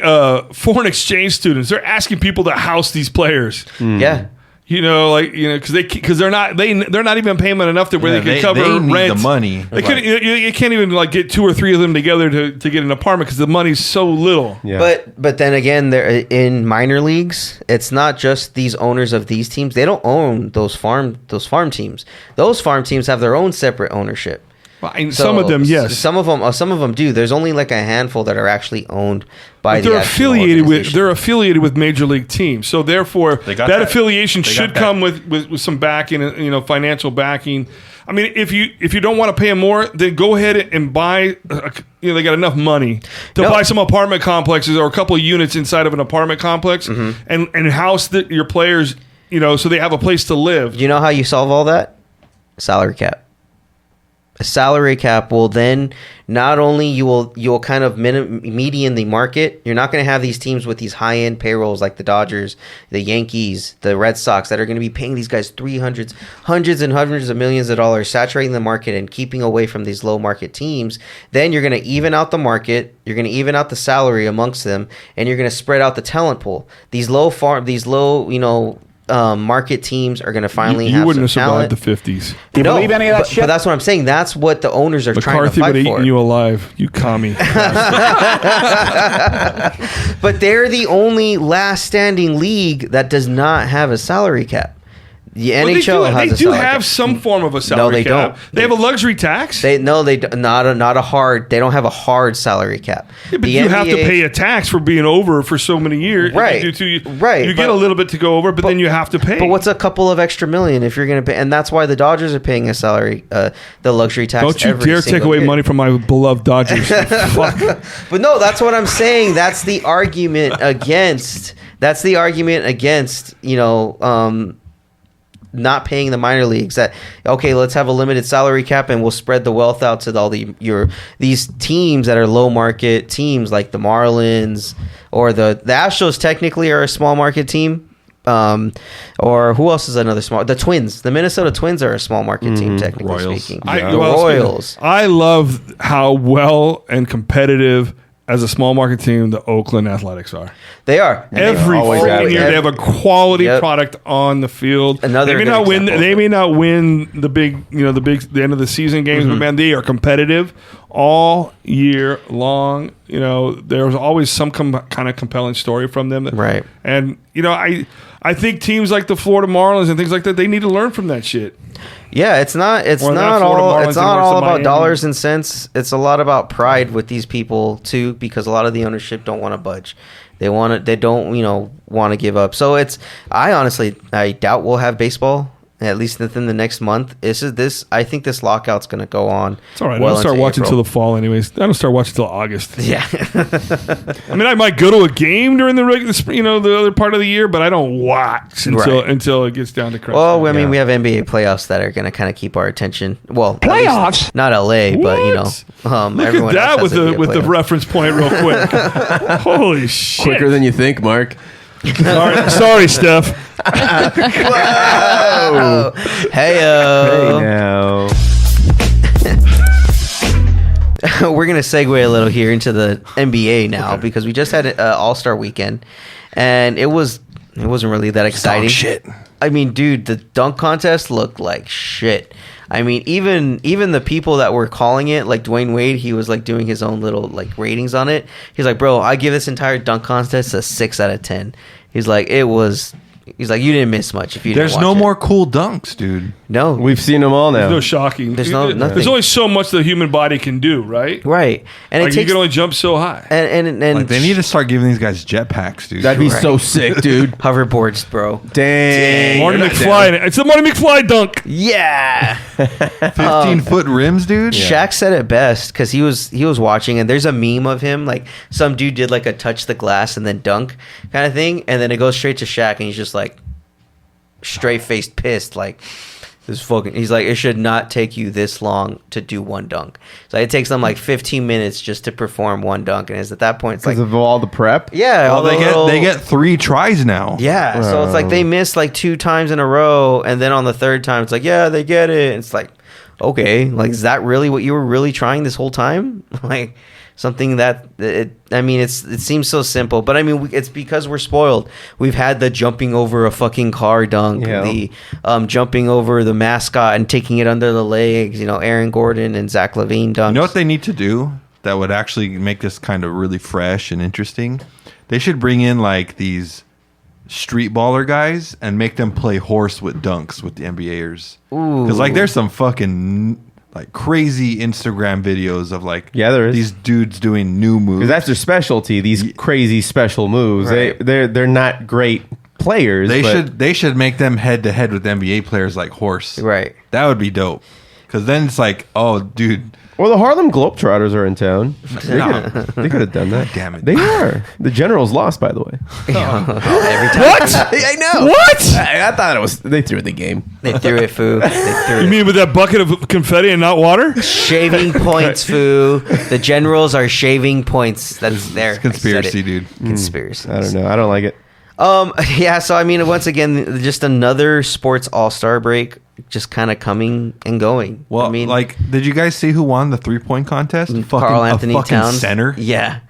foreign exchange students. They're asking people to house these players. Yeah. Because they're not even paying them enough to where they can cover they need rent. the money. They couldn't. You can't even like get 2 or 3 of them together to get an apartment because the money's so little. Yeah. But then again, they're in minor leagues. It's not just these owners of these teams. They don't own those farm teams. Those farm teams have their own separate ownership. Some of them, yes. Some of them do. There's only like a handful that are actually owned by the actual organization. They're affiliated with major league teams. So therefore, that affiliation should come with some backing, financial backing. I mean, if you don't want to pay them more, then go ahead and buy. They got enough money to buy some apartment complexes or a couple of units inside of an apartment complex, and house your players. So they have a place to live. You know how you solve all that? Salary cap. A salary cap will then not only you'll kind of median the market. You're not going to have these teams with these high end payrolls like the Dodgers, the Yankees, the Red Sox that are going to be paying these guys hundreds and hundreds of millions of dollars, saturating the market and keeping away from these low market teams. Then you're going to even out the market. You're going to even out the salary amongst them, and you're going to spread out the talent pool. These low market teams are going to finally have wouldn't some have talent. survived the 50s. Do you believe any of that shit? But that's what I'm saying. That's what the owners are trying to McCarthy fight would have for. eaten you alive, you commie. But they're the only last standing league that does not have a salary cap. The NHL has a salary cap. They do have some form of a salary cap. No, they don't. They have a luxury tax. They don't have a hard salary cap. Yeah, but you have to pay a tax for being over for so many years. Right. You get a little bit to go over, but then you have to pay. But what's a couple of extra million if you're going to pay? And that's why the Dodgers are paying a salary, the luxury tax. Don't you dare take away money from my beloved Dodgers. Fuck. But no, that's what I'm saying. That's the argument against. Not paying the minor leagues. That okay, let's have a limited salary cap and we'll spread the wealth out to all these teams that are low market teams like the Marlins or the Astros. Technically are a small market team. Or who else is another small? The Twins. The Minnesota Twins are a small market team, technically speaking. Royals. I love how well and competitive as a small market team the Oakland Athletics are. They are. Every year they have a quality product on the field. They may not win the big, the end of the season games, but man, they are competitive all year long. There's always some kind of compelling story from them. Right. And I think teams like the Florida Marlins and things like that, they need to learn from that shit. Yeah, it's not all about dollars and cents. It's a lot about pride with these people too, because a lot of the ownership don't want to budge. They don't want to give up. So I doubt we'll have baseball at least within the next month. I think this lockout's going to go on. It's all right. I don't start watching until the fall anyways. I don't start watching until August. Yeah. I mean, I might go to a game during the regular, the other part of the year, but I don't watch until it gets down to crunch. Well, I mean, we have NBA playoffs that are going to kind of keep our attention. Well, playoffs? Not LA, but Look everyone at that else has with the reference point real quick. Holy shit. Quicker than you think, Mark. Sorry, Steph. Whoa. Hey now. We're gonna segue a little here into the NBA now because we just had an All-Star weekend, and it wasn't really that exciting. Shit. I mean, dude, the dunk contest looked like shit. I mean, even the people that were calling it, like Dwayne Wade, he was like doing his own little like ratings on it. He's like, bro, I give this entire dunk contest a 6 out of 10. He's like, He's like, you didn't miss much if you didn't watch no it. more cool dunks, dude. No. We've seen them all now. There's no shocking. There's nothing. There's only so much the human body can do, right? Right. And like, you can only jump so high. And like they need to start giving these guys jetpacks, dude. That'd be so sick, dude. Hoverboards, bro. Dang. Marty McFly. It's the Marty McFly dunk. Yeah. 15-foot rims, dude. Shaq said it best because he was watching, and there's a meme of him, like some dude did like a touch the glass and then dunk kind of thing, and then it goes straight to Shaq, and he's just like straight faced pissed, like this fucking. He's like, it should not take you this long to do one dunk. So it takes them like 15 minutes just to perform one dunk, and it's at that point it's like because of all the prep. Yeah, well, they get 3 tries now. Yeah, so it's like they missed like 2 times in a row, and then on the third time it's like, yeah, they get it. It's like, okay, like is that really what you were really trying this whole time? Like something that it seems so simple, but I mean it's because we're spoiled. We've had the jumping over a fucking car dunk, the jumping over the mascot and taking it under the legs, Aaron Gordon and Zach LaVine dunks. You know what they need to do that would actually make this kind of really fresh and interesting? They should bring in like these street baller guys and make them play horse with dunks with the NBAers. Because like there's some fucking like crazy Instagram videos of like there is. These dudes doing new moves. Because that's their specialty. These crazy special moves. Right. They're not great players. They should make them head to head with NBA players like horse. Right. That would be dope. Because then it's like, oh, dude. Well, the Harlem Globetrotters are in town. They could have done that. Damn it. They are. The Generals lost, by the way. Every time. What? I know. What? I thought it was. They threw the game. They threw it, Foo. You mean with that bucket of confetti and not water? Shaving points, Foo. The Generals are shaving points. That's there. It's conspiracy, dude. Conspiracy. I don't know. I don't like it. Yeah, so I mean, once again, just another sports all-star break, just kind of coming and going. Well, I mean, like, did you guys see who won the 3-point contest? Carl Anthony Towns center. Yeah,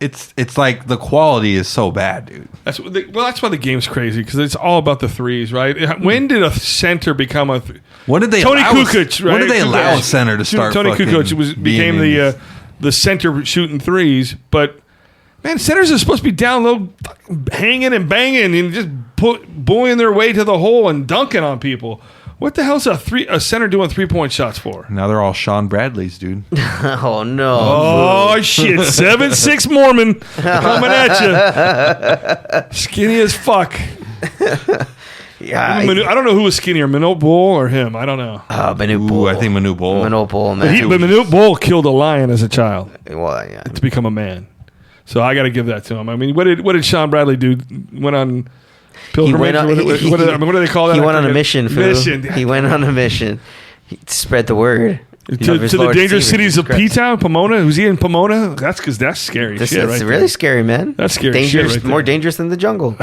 it's like the quality is so bad, dude. That's why the game's crazy, because it's all about the threes, right? When did a center become a? When did they Tony allow Kukoc? Right? When did they allow a center to start? Tony Kukoc became being the center shooting threes, but. Man, centers are supposed to be down low, hanging and banging and just bullying their way to the hole and dunking on people. What the hell's a center doing 3-point shots for? Now they're all Sean Bradleys, dude. Oh, no. Oh, shit. 7'6" Mormon coming at you. Skinny as fuck. Yeah. I don't know who was skinnier, Manute Bol or him. I don't know. Manute Bol. I think Manute Bol. Manute Bol, man. But Manute Bol killed a lion as a child. Well, yeah. To become a man. So I got to give that to him. I mean, what did Sean Bradley do? Went on pilgrimage? What do they call that? He went on a mission. He went on a mission. He spread the word. To the dangerous cities of P-Town, Pomona. Who's he in Pomona? That's because that's scary shit right That's there. really scary, man. That's scary dangerous, shit right more there. dangerous than the jungle.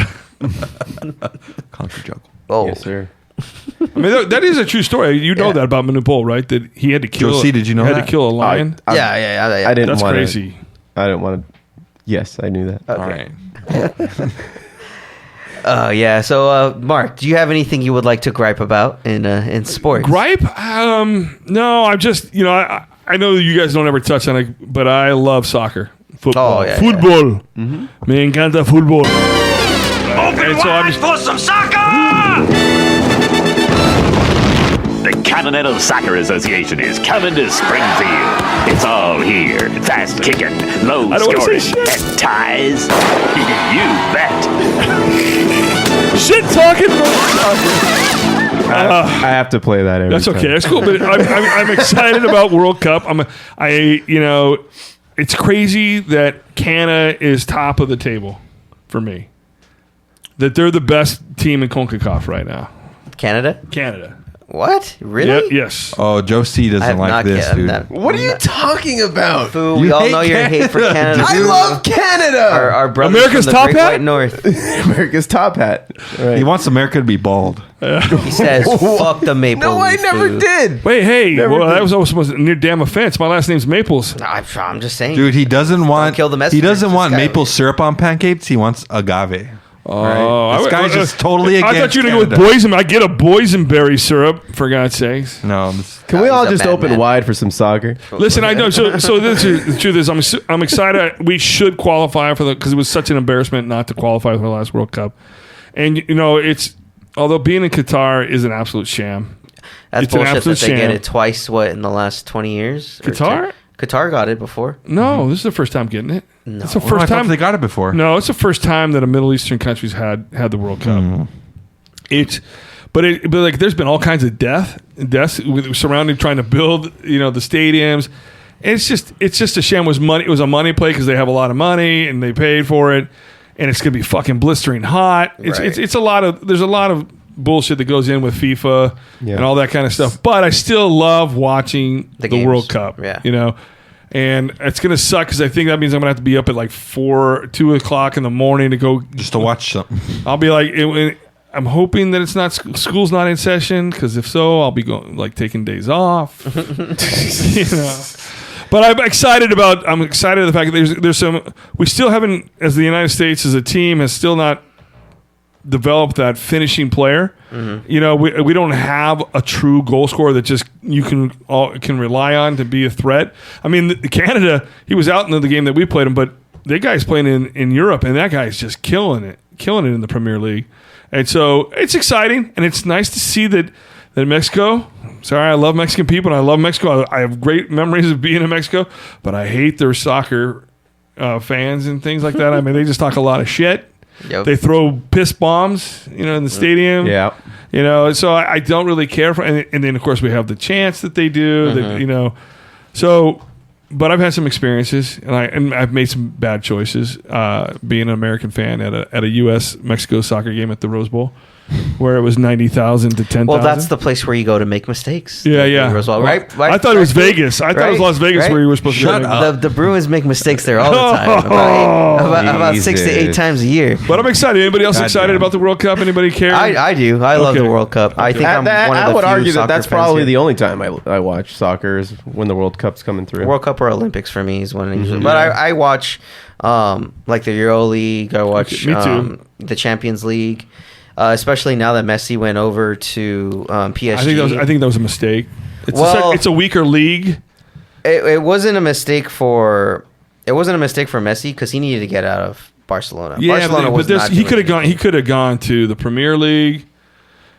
Conquer jungle. Oh. Yes, sir. I mean, that is a true story. You know that about Manute Bol, right? That he had to kill. Josie, did you know had that? to kill a lion? Yeah. I didn't That's want crazy. I didn't want to. Yes, I knew that. Okay. All right. Yeah. So, Mark, do you have anything you would like to gripe about in sports? Gripe? No, I'm just, I know you guys don't ever touch on it, but I love soccer. Football. Oh, yeah, Football. Me encanta fútbol. Open wide for some soccer! The Continental Soccer Association is coming to Springfield. It's all here. Fast kicking, low scoring, and ties. You bet. Shit talking about soccer. I have to play that every That's time. okay. That's cool. But I'm excited about World Cup. It's crazy that Canada is top of the table for me. That they're the best team in CONCACAF right now. Canada. What? Really? Yes. Oh, Joe C doesn't like this, dude. What are you talking about? Foo, we all know your hate for Canada. I love Canada. Our brothers America's from the top Great hat? White North. America's top hat. Right. He wants America to be bald. He says, "Fuck the Maple." No, I Leaf, never Foo. did. Wait, hey. Never Well, did. that was almost a near damn offense. My last name's Maples. I'm just saying, Dude, he doesn't want kill the he messenger. doesn't This want guy- maple syrup on pancakes. He wants agave. Oh, This guy's just totally I thought against you were going to go with boysen. I get a boysenberry syrup, for God's sakes. No, Can we all he's a just bad open man. wide for some soccer? Listen, I know. So the truth is, I'm excited. We should qualify for because it was such an embarrassment not to qualify for the last World Cup. And it's although being in Qatar is an absolute sham. That's It's an bullshit that absolute they get sham. it twice. What in the last 20 years? Or Qatar? 10? Qatar got it before. No, this is the first time getting it. No. It's the I first thought time they got it before. No, it's the first time that a Middle Eastern country's had the World Cup. But like there's been all kinds of deaths surrounding trying to build the stadiums. And it's just a sham. It was a money play because they have a lot of money and they paid for it, and it's gonna be fucking blistering hot. It's a lot of there's a lot of bullshit that goes in with FIFA and all that kind of stuff. But I still love watching the games. World Cup. Yeah. And it's gonna suck because I think that means I'm gonna have to be up at like 2 o'clock in the morning to go Just to watch something. I'll be like, I'm hoping that it's not school's not in session because if so, I'll be going like taking days off. But I'm excited of the fact that there's some. We still haven't, as the United States as a team, has still not developed that finishing player. Mm-hmm. We don't have a true goal scorer that just you can rely on to be a threat. I mean, Canada, he was out in the game that we played him, but that guy's playing in Europe, and that guy's just killing it in the Premier League. And so it's exciting, and it's nice to see that Mexico. Sorry, I love Mexican people, and I love Mexico. I have great memories of being in Mexico, but I hate their soccer fans and things like that. I mean, they just talk a lot of shit. Yep. They throw piss bombs, in the stadium. Yeah. So I don't really care for. And then of course we have the chants that they do. That, so. But I've had some experiences, and I've made some bad choices. Being an American fan at a U.S. Mexico soccer game at the Rose Bowl, where it was 90,000 to 10,000. Well, that's the place where you go to make mistakes. Yeah. Roswell, right? I thought it was Vegas. I thought it was Las Vegas where you were supposed to go. The Bruins make mistakes there all the time. About 6 to 8 times a year. But I'm excited. Anybody else excited about the World Cup? Anybody care? I do. I love the World Cup. I think I'm one of the I would few argue that soccer that's fans probably here. the only time I watch soccer is when the World Cup's coming through. World Cup or Olympics for me is when I usually. But I watch like the Euro League. I watch Me too. The Champions League. Especially now that Messi went over to PSG. I think that was a mistake. It's a weaker league. It wasn't a mistake for Messi because he needed to get out of Barcelona. Yeah, Barcelona was not he doing could have gone. anything. He could have gone to the Premier League.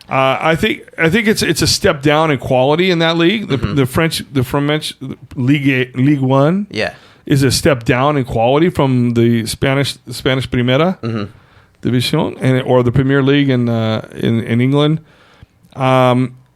I think it's a step down in quality in that league. The French Ligue 1 is a step down in quality from the Spanish Primera Division or the Premier League in England.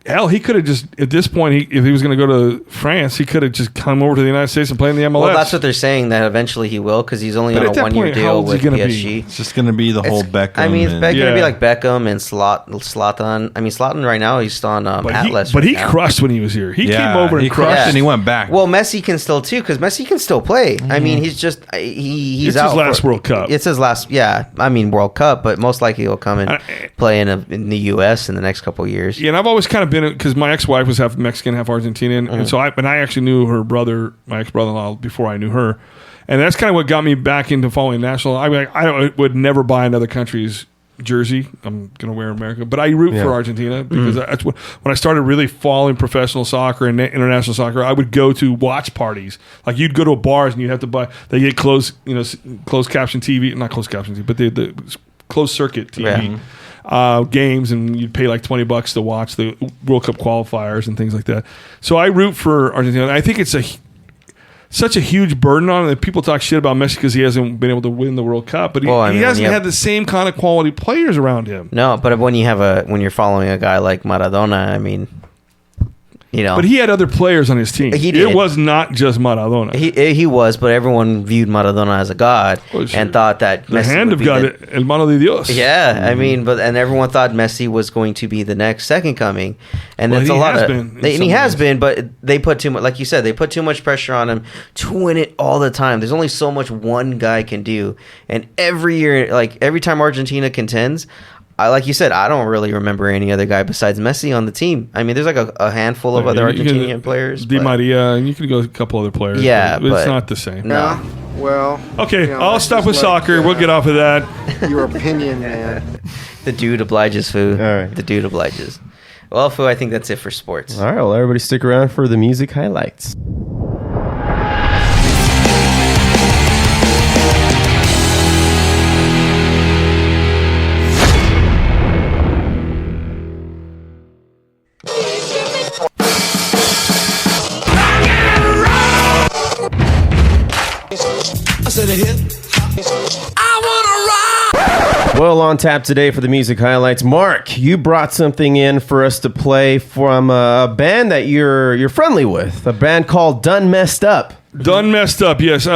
Hell, he could have just at this point, if he was going to go to France, he could have just come over to the United States and play in the MLS. Well, that's what they're saying, that eventually he will because he's only on a 1 year deal with PSG. It's just going to be the whole Beckham. I mean, it's going to be like Beckham and Zlatan. I mean, Zlatan right now he's on Atlas. But he crushed when he was here. He came over and crushed, and he went back. Well, Messi can still too because Messi can still play. I mean, he's just he's it's out his last World Cup. It's his last, I mean, World Cup, but most likely he'll come and play in the U.S. in the next couple of years. Yeah, and I've always kind of been because my ex-wife was half Mexican, half Argentinian, and so I actually knew her brother, my ex-brother-in-law, before I knew her, and that's kind of what got me back into following national. I would never buy another country's jersey. I'm gonna wear America, but I root for Argentina because that's when I started really following professional soccer and international soccer. I would go to watch parties. Like you'd go to bars and you'd have to buy. They get closed caption TV, not closed caption TV, but the closed circuit TV. Yeah. Games, and you'd pay like $20 to watch the World Cup qualifiers and things like that. So I root for Argentina. I think such a huge burden on him that people talk shit about Messi because he hasn't been able to win the World Cup, but he hasn't had the same kind of quality players around him. No, but when you're following a guy like Maradona, I mean, you know. But he had other players on his team. He did. It was not just Maradona. He was, but everyone viewed Maradona as a god and thought that the Messi hand would of God, el mano de Dios. Yeah, I mean, and everyone thought Messi was going to be the next second coming, and that's a lot of. And he has been, but they put too much, like you said, they put too much pressure on him to win it all the time. There's only so much one guy can do, and every year, like every time Argentina contends. Like you said, I don't really remember any other guy besides Messi on the team. I mean, there's like a handful of other Argentinian players. Di Maria, and you could go a couple other players. Yeah, but it's not the same. No. Well. Okay, you know, I'll stop with soccer. We'll get off of that. Your opinion, man. The dude obliges, Foo. All right. The dude obliges. Well, Foo, I think that's it for sports. All right, well, everybody stick around for the music highlights. Well, on tap today for the music highlights, Mark, you brought something in for us to play from a band that you're friendly with, a band called Done Messed Up. Done Messed Up, yes.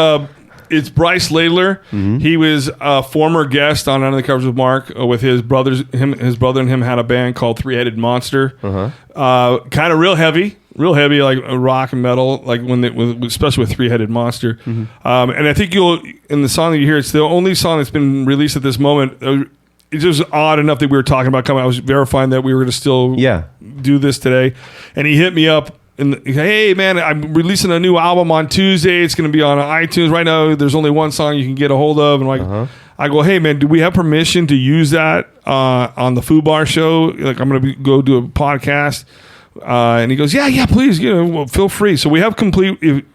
It's Bryce Ladler. Mm-hmm. He was a former guest on Under the Covers with Mark with his brothers. His brother and him had a band called Three-Headed Monster. Kind of real heavy, like rock and metal, like especially with Three-Headed Monster. Mm-hmm. And I think in the song that you hear, it's the only song that's been released at this moment. It's just odd enough that we were talking about coming. I was verifying that we were going to still do this today, and he hit me up. And hey, man, I'm releasing a new album on Tuesday. It's going to be on iTunes. Right now, there's only one song you can get a hold of. And I go, hey, man, do we have permission to use that on the Fubar show? Like, I'm going to go do a podcast. And he goes, yeah, please, feel free. So we have complete,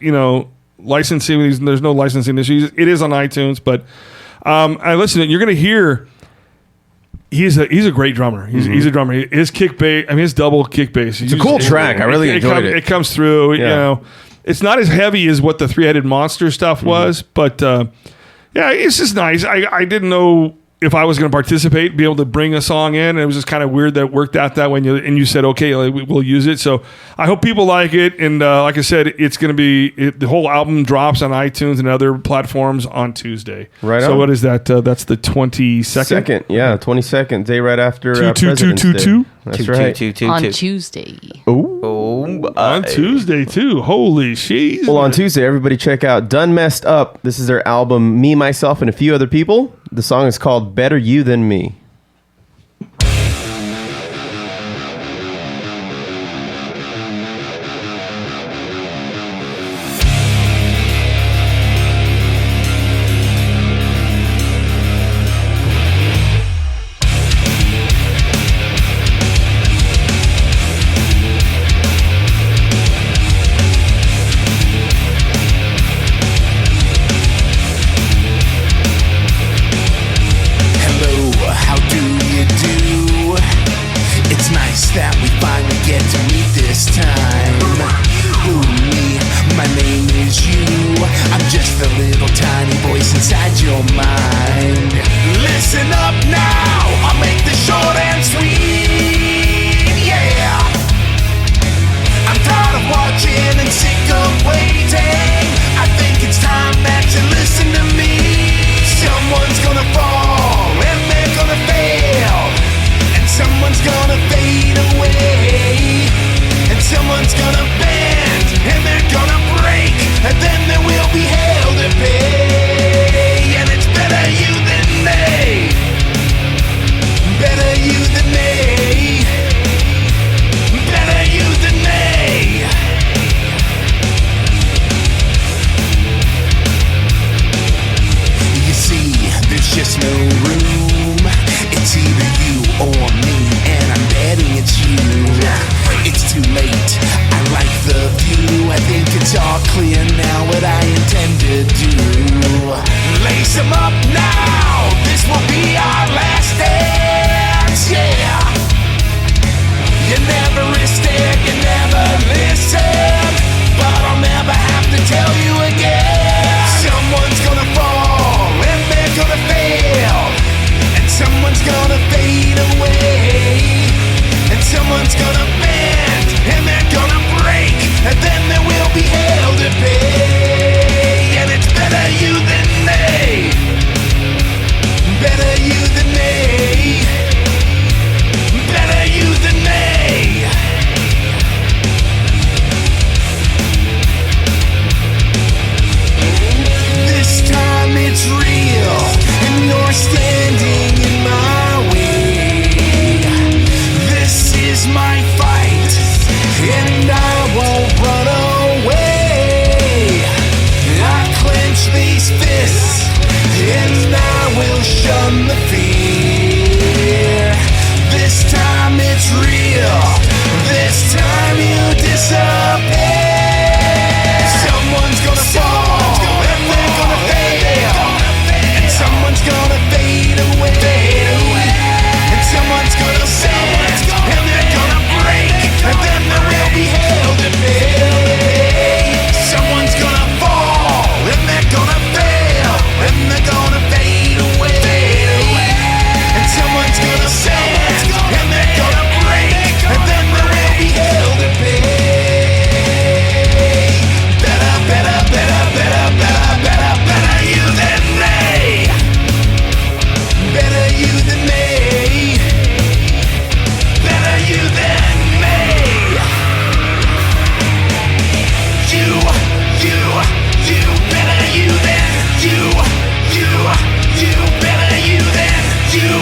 licensing. There's no licensing issues. It is on iTunes, but I listen. You're going to hear. He's a great drummer. He's a drummer. His kick bass, his double kick bass. It's a cool track. I really enjoyed it. It comes through. Yeah. It's not as heavy as what the Three-Headed Monster stuff was, but it's just nice. I didn't know if I was going to participate, be able to bring a song in. And it was just kind of weird that it worked out that way. And you said, okay, we'll use it. So I hope people like it. And like I said, it's going to be the whole album drops on iTunes and other platforms on Tuesday. Right. So what is that? That's the 22nd. 22nd day right after President's Day. That's right. On Tuesday. On Tuesday too. Holy shit. Well, on Tuesday, everybody check out Done Messed Up. This is their album, Me, Myself, and a Few Other People. The song is called Better You Than Me. Tell you again. it's real. This time you disappear. Someone's gonna fall, and they're gonna fail, and someone's gonna fade away, and someone's gonna say, and they're gonna break, and then there will be hell to pay. Someone's gonna fall, and they're gonna fail, and they're gonna fade away, and someone's gonna say, and they're gonna break, and then there will be hell to pay. Better, better, better, better, better, better, better you than me. Better you than me. Better you than me. You, better you than you, better you than you,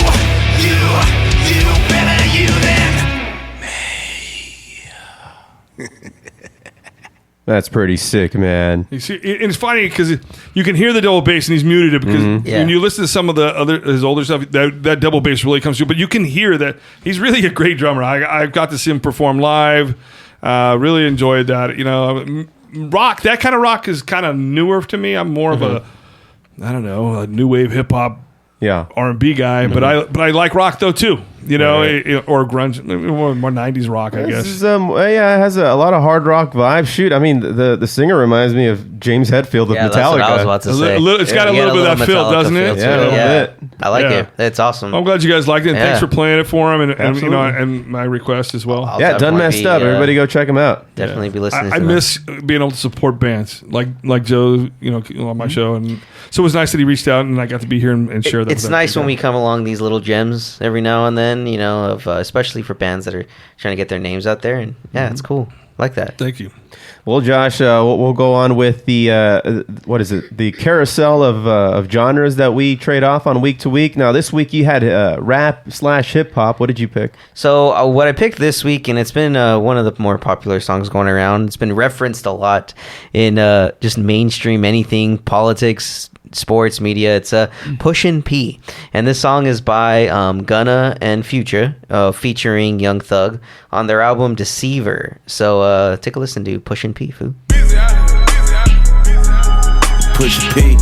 better you than me. That's pretty sick, man. You see, it's funny because you can hear the double bass and he's muted it because when you listen to some of his older stuff, that double bass really comes through. But you can hear that he's really a great drummer. I got to see him perform live. Really enjoyed that. You know, rock, that kind of rock is kind of newer to me. I'm more of a new wave hip hop, R&B guy. But I like rock though too. You know, or grunge, more 90s rock, I guess. Is, it has a lot of hard rock vibe. Shoot, I mean, the singer reminds me of James Hetfield of Metallica. That's what I was about to say. It's got a little bit of that feel, doesn't it? Yeah, a little bit. I like it. It's awesome. I'm glad you guys liked it. And thanks for playing it for him, and you know, and my request as well. I'll done messed up. Everybody go check him out. Definitely be listening. I miss being able to support bands like Joe, you know, on my show, and so it was nice that he reached out and I got to be here and share that. It's nice when we come along these little gems every now and then, you know, of especially for bands that are trying to get their names out there, and it's cool. I like that. Thank you. Well, Josh, we'll go on with the the carousel of genres that we trade off on week to week. Now, this week you had rap/hip hop. What did you pick? So what I picked this week, and it's been one of the more popular songs going around. It's been referenced a lot in just mainstream anything, politics, sports, media. It's Pushin P, and this song is by Gunna and Future, featuring Young Thug on their album Deceiver. So take a listen to Pushin P, Foo. Pushin P,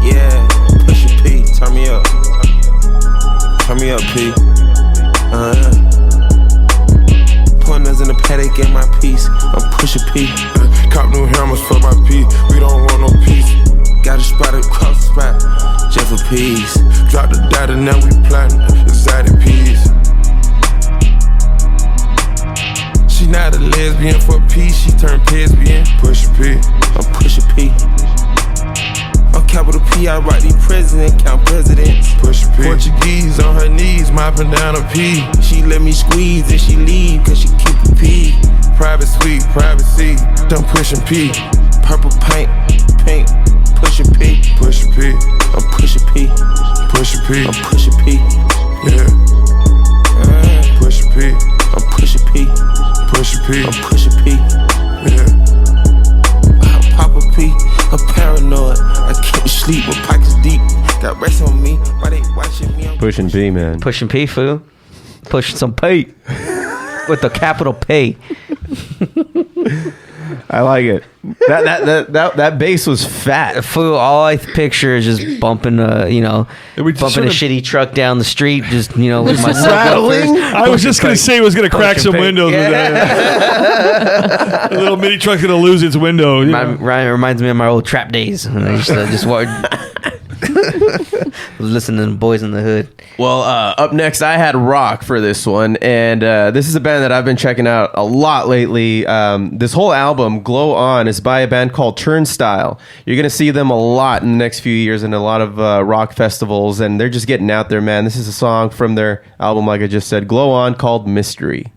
yeah, Pushin P, turn me up, P. Pointers in the paddock in my piece. I'm Pushin P. Cop new hammers for my P. We don't want no peace. Got a spot across the spot, just for peace. Drop the data, now we plotting exotic peas. She not a lesbian for peace, she turned lesbian. Pushin P, I'm Pushin P. I'm capital P, I write these presidents, count presidents. Pushin P. Portuguese on her knees, mopping down a P. She let me squeeze and she leave, cause she keep a P. Private suite, privacy, I'm Pushin P. Purple paint, pink. Pushin P, Pushin P, I'm Pushin P, Pushin P, I'm Pushin P, yeah. Pushin P, I'm Pushin P, Pushin P, I'm Pushin P, yeah. I'm Papa P, I'm paranoid. I can't sleep, my pockets deep. Got rest on me, why they watching me? Pushin P, man. Pushin P, Foo. Pushing some P with the capital P. I like it. That bass was fat. Foo, all I picture is just bumping bumping a shitty truck down the street, just with my rattling. I was just gonna say it was gonna crack some windows. Yeah. A little mini truck's gonna lose its window. Ryan reminds me of my old trap days. I used to just listening to Boys in the Hood. Well, up next, I had rock for this one, and this is a band that I've been checking out a lot lately. This whole album, Glow On, is by a band called Turnstile. You're going to see them a lot in the next few years in a lot of rock festivals, and they're just getting out there, man. This is a song from their album, like I just said, Glow On, called Mystery.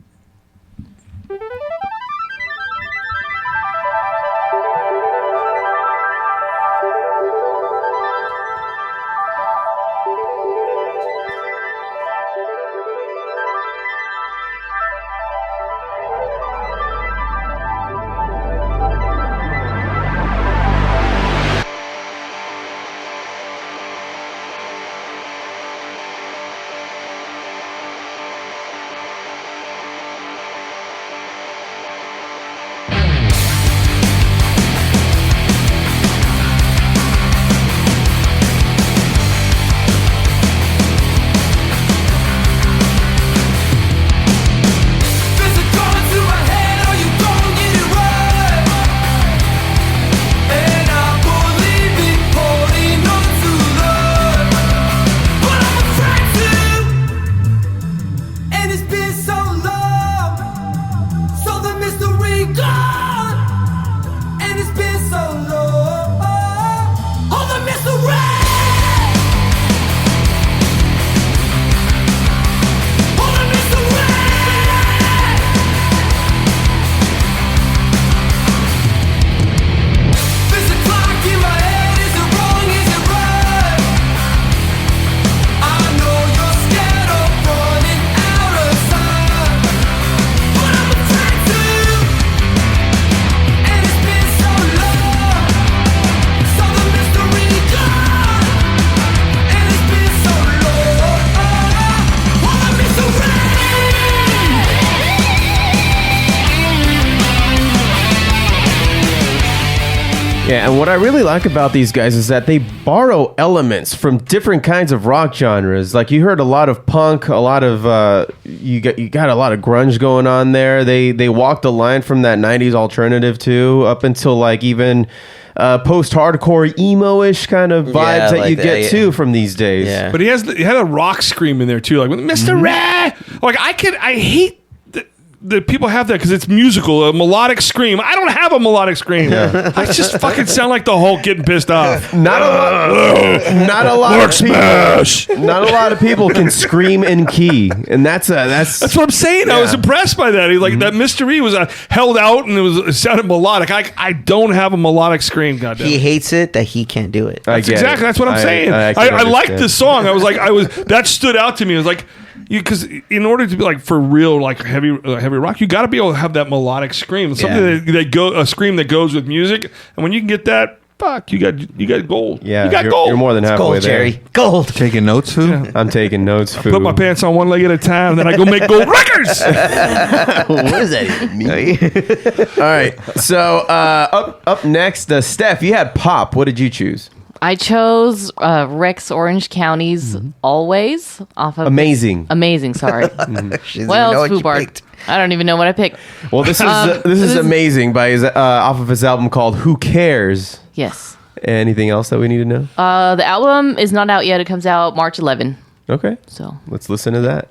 Yeah, and what I really like about these guys is that they borrow elements from different kinds of rock genres. Like you heard a lot of punk, a lot of you got a lot of grunge going on there. They walked the line from that 90s alternative too, up until like even post-hardcore emo-ish kind of vibes that like you get too from these days. Yeah. But he had a rock scream in there too, like with Mr. Ray. Like I hate that people have that because it's musical, a melodic scream. I don't have a melodic scream. Yeah. I just fucking sound like the Hulk getting pissed off. Not a lot of people can scream in key, and that's what I'm saying. Yeah. I was impressed by that. Like that mystery was held out and it sounded melodic. I don't have a melodic scream. Goddamn. He hates it that he can't do it. That's what I'm saying. I liked the song. That stood out to me. It was like. Because in order to be like for real, like heavy rock, you got to be able to have that melodic scream, something a scream that goes with music. And when you can get that, fuck, you got gold. Yeah, you got gold. You're more than halfway gold, there. Jerry. Gold. Taking notes, Foo? Yeah. I'm taking notes, Foo. Put my pants on one leg at a time, then I go make gold records. What does that even mean? All right, so up next, Steph, you had pop. What did you choose? I chose Rex Orange County's Always off of Amazing, sorry. Well, it's FUBAR. I don't even know what I picked. Well, this is Amazing by his off of his album called Who Cares? Yes. Anything else that we need to know? The album is not out yet. It comes out March 11. Okay. So let's listen to that.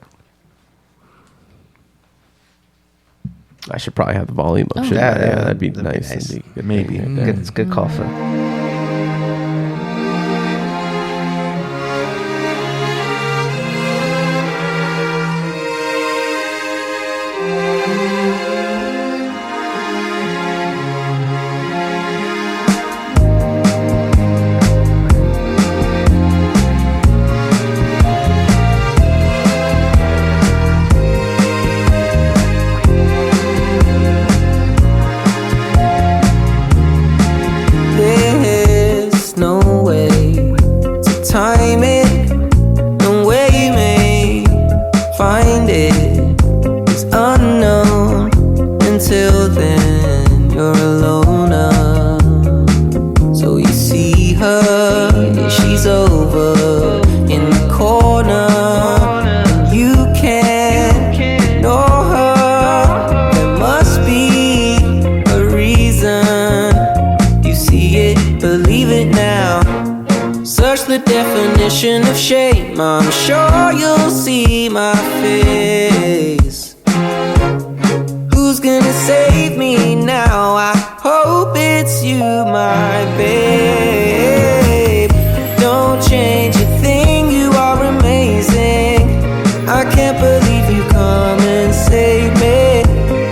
I should probably have the volume up. Yeah, that'd be nice. Maybe. It's a good call for. Of shame, I'm sure you'll see my face. Who's gonna save me now? I hope it's you, my babe. Don't change a thing, you are amazing. I can't believe you come and save me.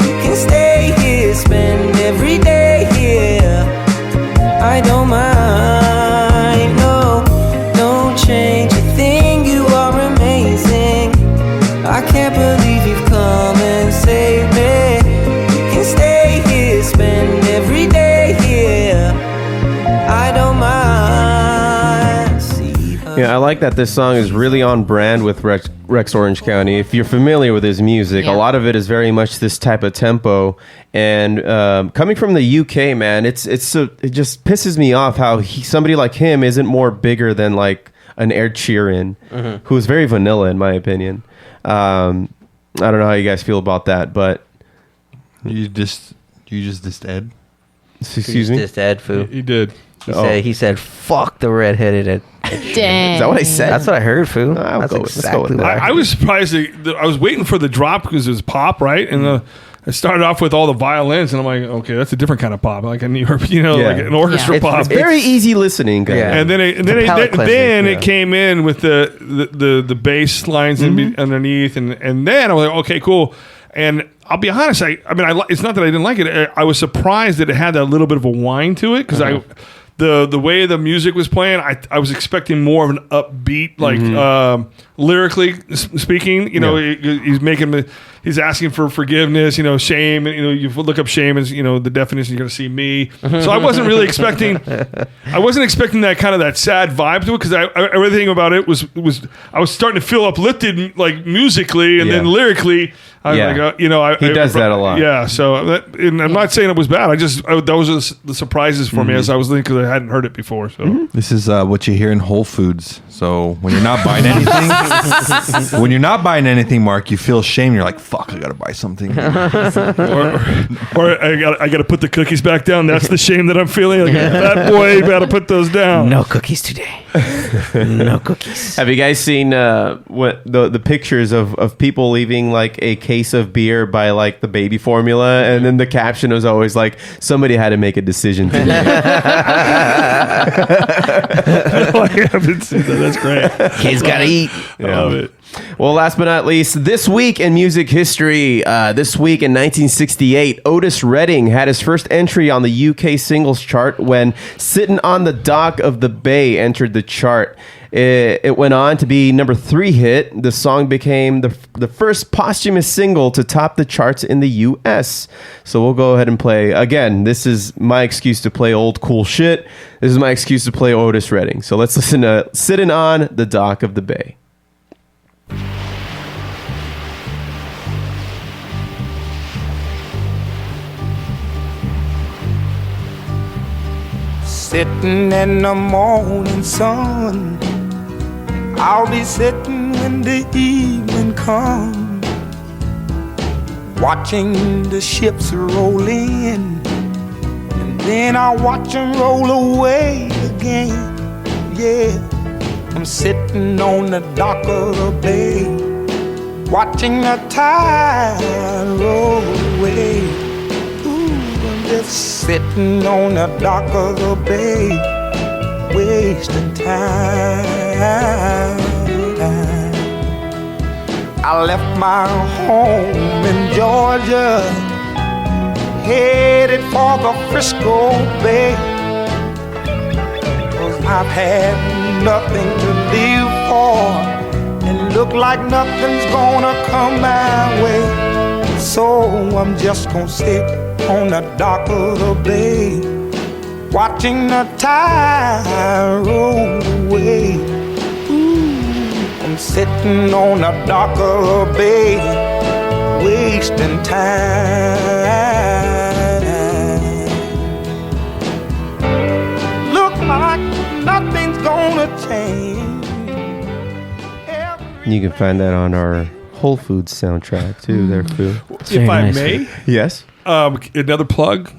You can stay here, spend every day here. I don't mind. Change a thing, you are amazing. I can't believe you've come and saved me. You can stay here, spend every day here. I don't mind. Yeah, I like that this song is really on brand with Rex Orange County. If you're familiar with his music, a lot of it is very much this type of tempo. And coming from the UK, man, it just pisses me off how somebody like him isn't more bigger than like an Ed Sheeran, who's very vanilla in my opinion. I don't know how you guys feel about that, but you just dissed Ed. Excuse me, dissed Ed, Foo. He did. He said, "Fuck the redheaded Ed." Dang. Is that what I said? That's what I heard, Foo. That's exactly what I was surprised. I was waiting for the drop because it was pop, right? And I started off with all the violins, and I'm like, okay, that's a different kind of pop, like a New York, like an orchestra pop. It's very easy listening. Yeah. And then it came in with the bass lines underneath, and then I was like, okay, cool. And I'll be honest, it's not that I didn't like it. I was surprised that it had that little bit of a whine to it because the way the music was playing, I was expecting more of an upbeat, like lyrically speaking, he's asking for forgiveness, shame, and you look up shame as, the definition, you're going to see me. So I wasn't really expecting that kind of that sad vibe to it, because everything about it was I was starting to feel uplifted, like musically, and then lyrically. He does that a lot. Yeah. So and I'm not saying it was bad. Those are the surprises for me as I was thinking, because I hadn't heard it before. So this is what you hear in Whole Foods. So when you're not buying anything, Mark, you feel shame. You're like, fuck, I gotta buy something. or I gotta put the cookies back down. That's the shame that I'm feeling. Like, that boy, gotta put those down. No cookies today. No cookies. Have you guys seen what the pictures of people leaving like a case of beer by like the baby formula, and then the caption was always like, somebody had to make a decision today. No, I haven't seen that. That's great. Kids gotta eat. I love it. Well, last but not least, this week in music history, this week in 1968, Otis Redding had his first entry on the UK singles chart when Sittin' on the Dock of the Bay entered the chart. It went on to be number 3 hit. The song became the first posthumous single to top the charts in the US. So we'll go ahead and play. Again, this is my excuse to play old cool shit. This is my excuse to play Otis Redding. So let's listen to Sittin' on the Dock of the Bay. Sitting in the morning sun, I'll be sitting when the evening comes, watching the ships roll in, and then I'll watch them roll away again. Yeah, I'm sitting on the dock of the bay, watching the tide roll away. Just sitting on the dock of the bay, wasting time. I left my home in Georgia, headed for the Frisco Bay, 'cause I've had nothing to live for, and look like nothing's gonna come my way. So I'm just gonna sit on the dock of the bay, watching the tide roll away. I'm sitting on the dock of the bay, wasting time. Look like nothing's gonna change. You can find that on our Whole Foods soundtrack too. There, Foo. If I may, yes. Another plug.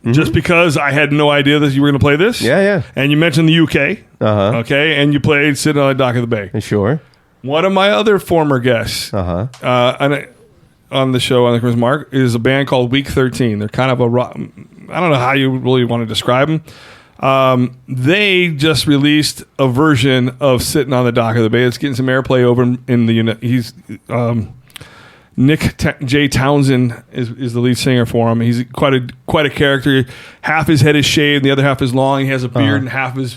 Just because I had no idea that you were going to play this. Yeah. And you mentioned the UK. Okay. And you played Sitting on the Dock of the Bay. Sure. One of my other former guests on the show, I think it was Mark, is a band called Week 13. They're kind of a rock. I don't know how you really want to describe them. They just released a version of Sitting on the Dock of the Bay. It's getting some airplay over in the he's Nick J. Townsend is the lead singer for him. He's quite a character. Half his head is shaved, and the other half is long. He has a beard, and half his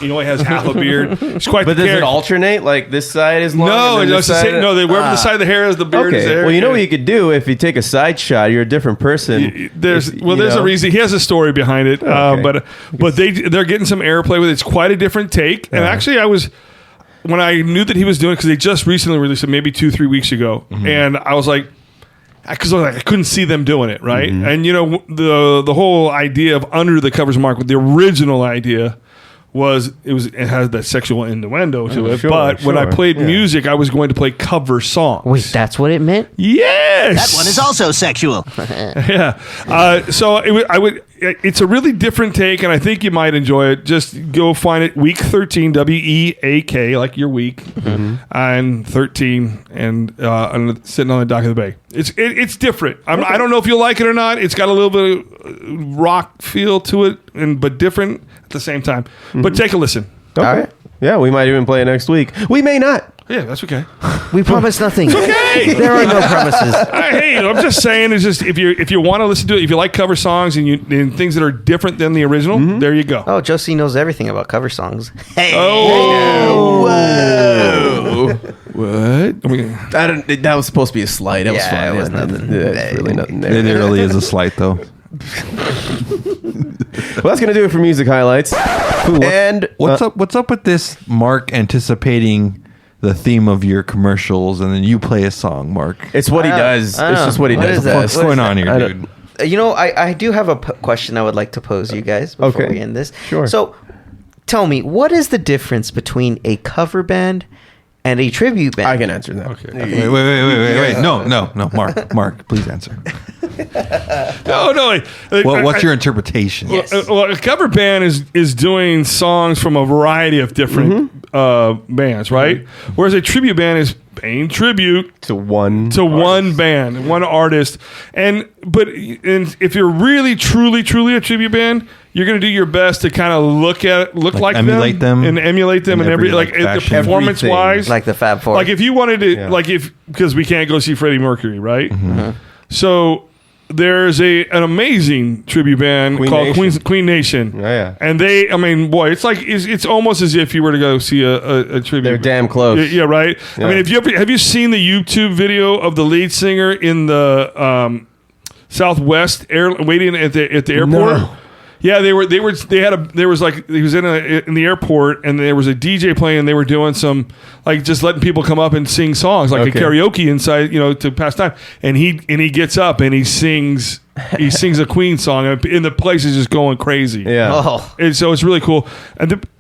he only has half a beard. It's quite. But does it alternate? Like this side is long. No, wherever the side of the hair is, the beard is there. Well, you know what you could do if you take a side shot. You're a different person. There's a reason. He has a story behind it. But they're getting some airplay with it. It's quite a different take. And actually, when I knew that he was doing it, because they just recently released it, maybe 2-3 weeks ago, and I was like, because I couldn't see them doing it, right? And the whole idea of Under the Covers Mark, the original idea was it has that sexual innuendo to it. But when I played music, I was going to play cover songs. Wait, that's what it meant? Yes, that one is also sexual. Yeah. So it's a really different take, and I think you might enjoy it. Just go find it. Week 13, WEAK, like your week, and 13, and Sitting on the Dock of the Bay. It's different. I don't know if you'll like it or not. It's got a little bit of rock feel to it, but different at the same time. But take a listen. Okay. All right. Yeah, we might even play it next week. We may not. Yeah, that's okay. We promise nothing. It's okay. There are no promises. Hey, I'm just saying, it's just if you want to listen to it, if you like cover songs and things that are different than the original, there you go. Oh, Josie knows everything about cover songs. Hey. Oh. Whoa. What? I mean, that was supposed to be a slight. That was fine. It was nothing. There's really nothing there. It really is a slight, though. Well, that's gonna do it for music highlights. And what's up with this, Mark anticipating the theme of your commercials, and then you play a song, Mark? It's what he does. It's just what he does. What's going on here, dude? You know, I do have a question I would like to pose you guys before we end this. Sure. So, tell me, what is the difference between a cover band and a tribute band? I can answer that. Okay. Wait. No. Mark, please answer. No. What's your interpretation? Well, a cover band is doing songs from a variety of different bands, right? Whereas a tribute band is paying tribute to one band, one artist. And if you're really truly a tribute band, you're going to do your best to kind of look like emulate them and emulate them and every the performance wise, like the Fab Four. Like if you wanted to, because we can't go see Freddie Mercury, right? So there's an amazing tribute band called Queen Nation. Yeah. And it's almost as if you were to go see a tribute. They're damn close. Yeah, right. Yeah. I mean, have you seen the YouTube video of the lead singer in the Southwest waiting at the airport? No. Yeah, he was in the airport, and there was a DJ playing, and they were doing some just letting people come up and sing songs like a karaoke inside, to pass time. And he gets up and he sings a Queen song, and the place is just going crazy. Yeah, and so it's really cool.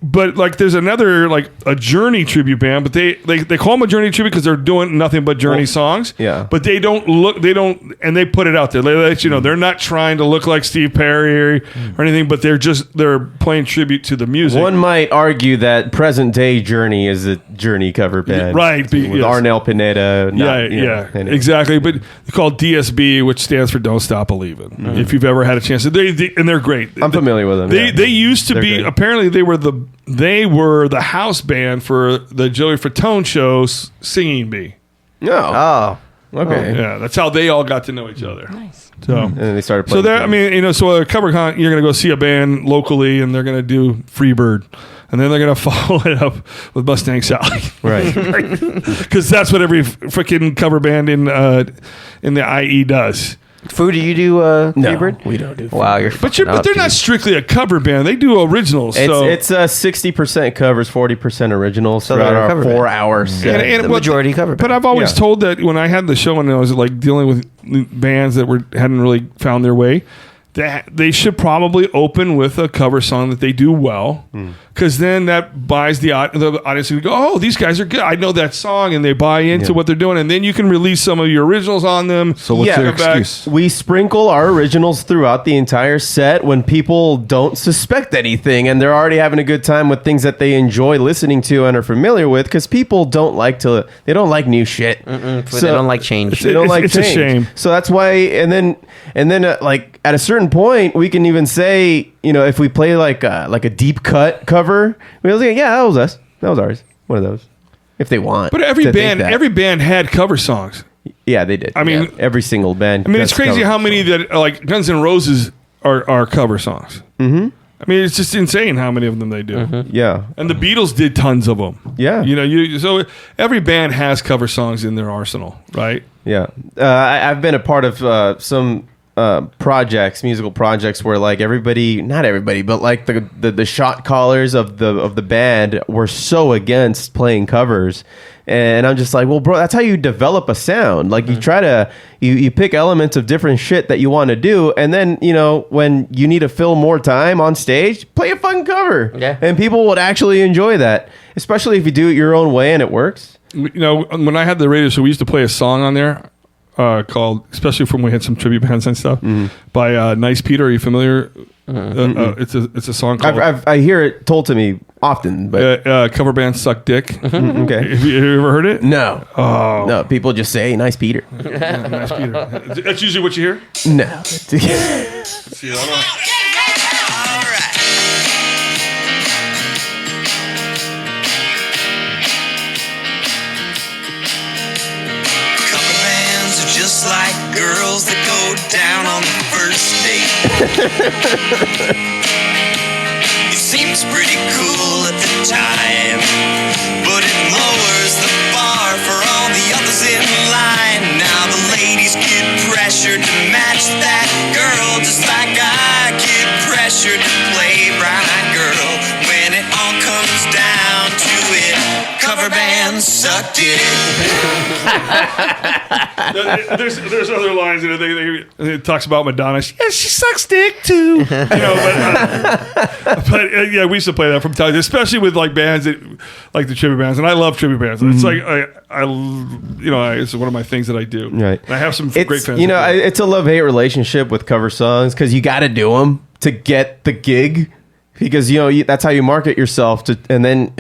But there's another a Journey tribute band, but they call them a Journey tribute because they're doing nothing but Journey songs. Yeah, but they they put it out there. They let you know they're not trying to look like Steve Perry or anything, but they're playing tribute to the music. One might argue that present day Journey is a Journey cover band, right? With Arnel Pineda. Exactly. But they're called DSB, which stands for Don't Stop Believing. If you've ever had a chance, and they're great. I'm familiar with them. They used to be. Great. Apparently, they were the house band for the Joey Fatone shows, Singing Bee. Oh, okay. Yeah, that's how they all got to know each other. Nice. So and then they started playing. So a cover con, you're going to go see a band locally, and they're going to do Freebird, and then they're going to follow it up with Mustang Sally, right? Because that's what every freaking cover band in the IE does. Foo, do you do Freebird? No, we don't do Freebird. Wow, but they're not strictly a cover band. They do originals. It's 60% covers, 40% originals throughout our 4 hours. And the majority cover band. But I've always told that when I had the show and I was dealing with bands that hadn't really found their way, that they should probably open with a cover song that they do well, because then that buys the audience to go, oh, these guys are good. I know that song, and they buy into what they're doing, and then you can release some of your originals on them. So what's your excuse? We sprinkle our originals throughout the entire set when people don't suspect anything, and they're already having a good time with things that they enjoy listening to and are familiar with, because people don't like new shit. So they don't like change. They don't like change. It's a shame. So that's why, and then at a certain point, we can even say, if we play like a deep cut cover, we'll say, yeah, that was us. That was ours. One of those. If they want. But every band had cover songs. Yeah, they did. I mean, every single band. I mean, it's crazy how many that Guns N' Roses are cover songs. Mm-hmm. I mean, it's just insane how many of them they do. Mm-hmm. Yeah. And the Beatles did tons of them. Yeah. So every band has cover songs in their arsenal, right? Yeah. I've been a part of some musical projects where not everybody, but the shot callers of the band were so against playing covers. And I'm just like, well, bro, that's how you develop a sound. You try to, you pick elements of different shit that you want to do. And then, when you need to fill more time on stage, play a fucking cover. Yeah. And people would actually enjoy that, especially if you do it your own way and it works. When I had the radio show, we used to play a song on there called, especially from when we had some tribute bands and stuff, by Nice Peter. Are you familiar? It's a song called... I hear it told to me often, but... cover band Suck Dick. Okay. Have you ever heard it? No. Oh. No, people just say, Nice Peter. Yeah, Nice Peter. That's usually what you hear? No. Let's see, hold on. Just like girls that go down on the first date. It seems pretty cool at the time, but it lowers the bar for pressured to match that girl, just like I get pressured to play Bright Girl. When it all comes down to it, cover bands suck dick. There's other lines in it. It talks about Madonna. Yeah, she sucks dick too. You know, but yeah, we used to play that from time, especially with like bands that, like the tribute bands, and I love tribute bands. It's like it's one of my things that I do. Right. And I have some great fans. You know, it's a love-hate relationship with cover songs because you got to do them to get the gig. Because that's how you market yourself and then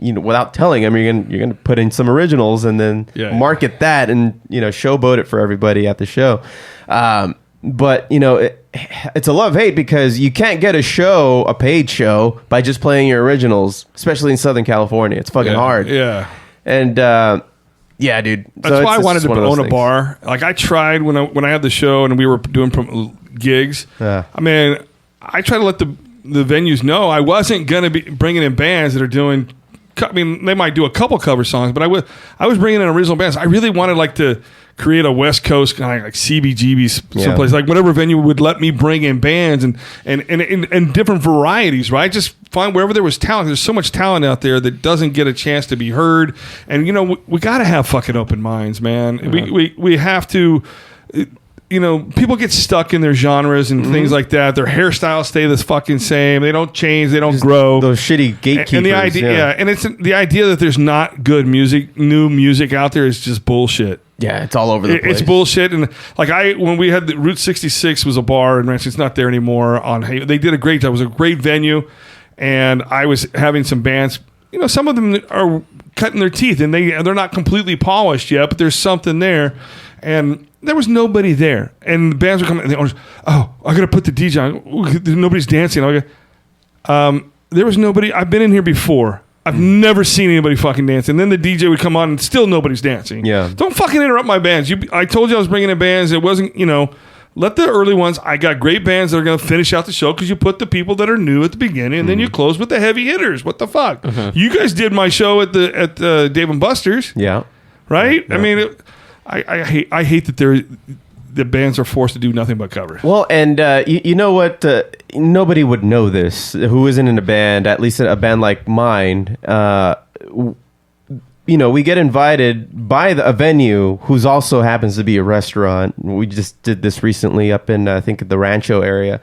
without telling them you're gonna put in some originals and then market that and showboat it for everybody at the show. But it's a love-hate because you can't get a paid show by just playing your originals, especially in Southern California. It's fucking hard. Yeah. And yeah, dude. That's why I wanted to own a bar. Like I tried when I had the show and we were doing gigs. Yeah. I mean, I tried to let the venues know I wasn't going to be bringing in bands that are doing. I mean, they might do a couple cover songs, but I was bringing in original bands. I really wanted to create a West Coast kind of like CBGB someplace, like whatever venue would let me bring in bands and different varieties, right? Just find wherever there was talent. There's so much talent out there that doesn't get a chance to be heard, and we got to have fucking open minds, man. Mm-hmm. We have to. People get stuck in their genres and things like that. Their hairstyles stay the fucking same. They don't change. They don't grow. Those shitty gatekeepers. And the idea, and it's the idea that there's not good music, new music out there is just bullshit. Yeah, it's all over the place. It's bullshit. And like when we had the Route 66 was a bar in Rancho. It's not there anymore. They did a great job. It was a great venue, and I was having some bands. Some of them are cutting their teeth, and they're not completely polished yet, but there's something there, and. There was nobody there, and the bands were coming. And the owners, I got to put the DJ on. Nobody's dancing. There was nobody. I've been in here before. I've never seen anybody fucking dance. And then the DJ would come on, and still nobody's dancing. Yeah. Don't fucking interrupt my bands. I told you I was bringing in bands. It wasn't, let the early ones. I got great bands that are going to finish out the show because you put the people that are new at the beginning, and then you close with the heavy hitters. What the fuck? You guys did my show at the Dave and Buster's. Yeah. Right. Yeah. I mean. I hate that the bands are forced to do nothing but covers. Well, and you know what? Nobody would know this who isn't in a band, at least a band like mine. We get invited by a venue who's also happens to be a restaurant. We just did this recently up in, I think, the Rancho area.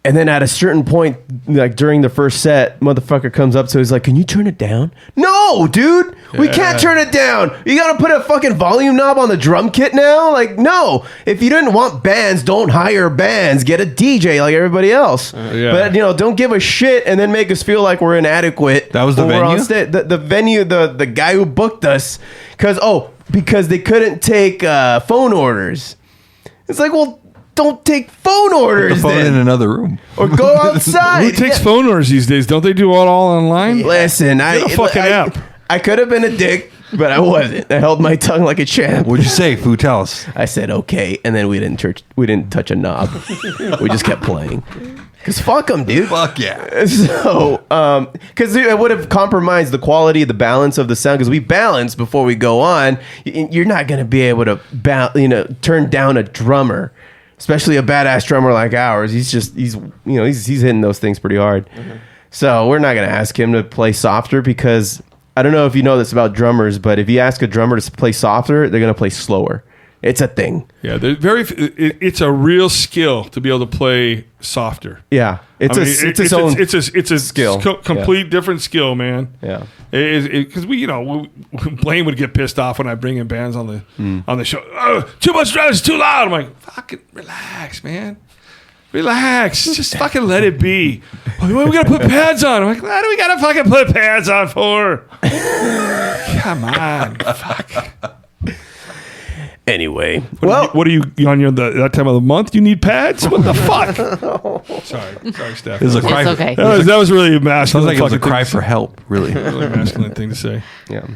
And then at a certain point, like during the first set, motherfucker comes up to he's like, "Can you turn it down?" No, dude, we can't turn it down. You gotta put a fucking volume knob on the drum kit now. Like, no. If you didn't want bands, don't hire bands. Get a DJ like everybody else. But don't give a shit and then make us feel like we're inadequate. That was the venue. The venue, the guy who booked us, because they couldn't take phone orders. It's like, well. Don't take phone orders. Put the phone in another room, or go outside. Who takes phone orders these days? Don't they do it all online? Listen, app. I could have been a dick, but I wasn't. I held my tongue like a champ. What'd you say, Foo? Tell us. I said okay, and then we didn't touch a knob. We just kept playing. Cause fuck them, dude. Fuck yeah. So, cause it would have compromised the quality, the balance of the sound. Cause we balance before we go on. You're not gonna be able to, turn down a drummer. Especially a badass drummer like ours. He's hitting those things pretty hard. Mm-hmm. So we're not going to ask him to play softer because I don't know if you know this about drummers, but if you ask a drummer to play softer, they're going to play slower. It's a thing. Yeah, it's a real skill to be able to play softer. Yeah, it's a skill, complete different skill, man. Yeah, because Blaine would get pissed off when I bring in bands on the show. Oh, too much drums, it's too loud. I'm like, fucking relax, man. Relax, just fucking let it be. We gotta put pads on. I'm like, what do we gotta fucking put pads on for? Come on, fuck. Anyway, what are you on that time of the month? You need pads? What the fuck? Sorry, Steph. It was a cry. It's okay. That was really masculine. Sounds like it was a cry for help. Really, really masculine thing to say. Yeah.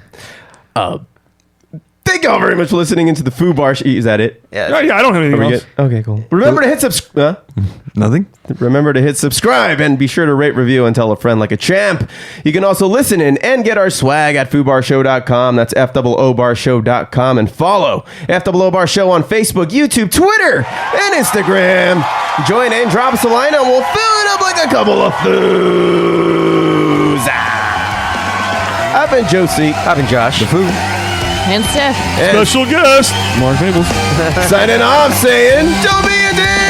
Thank y'all very much for listening into the Foo Bar. Is that it? Yeah, I don't have anything else. Okay, cool. Remember to hit subscribe. Nothing. Remember to hit subscribe and be sure to rate, review, and tell a friend like a champ. You can also listen in and get our swag at foobarshow.com. That's FOOBarshow.com. And follow FOO Bar Show on Facebook, YouTube, Twitter, and Instagram. Join in, drop us a line, and we'll fill it up like a couple of Foos. I've been Josie. I've been Josh. The Foo. And Steph. Special guest, Mark Fables. Signing off saying, don't be a dick.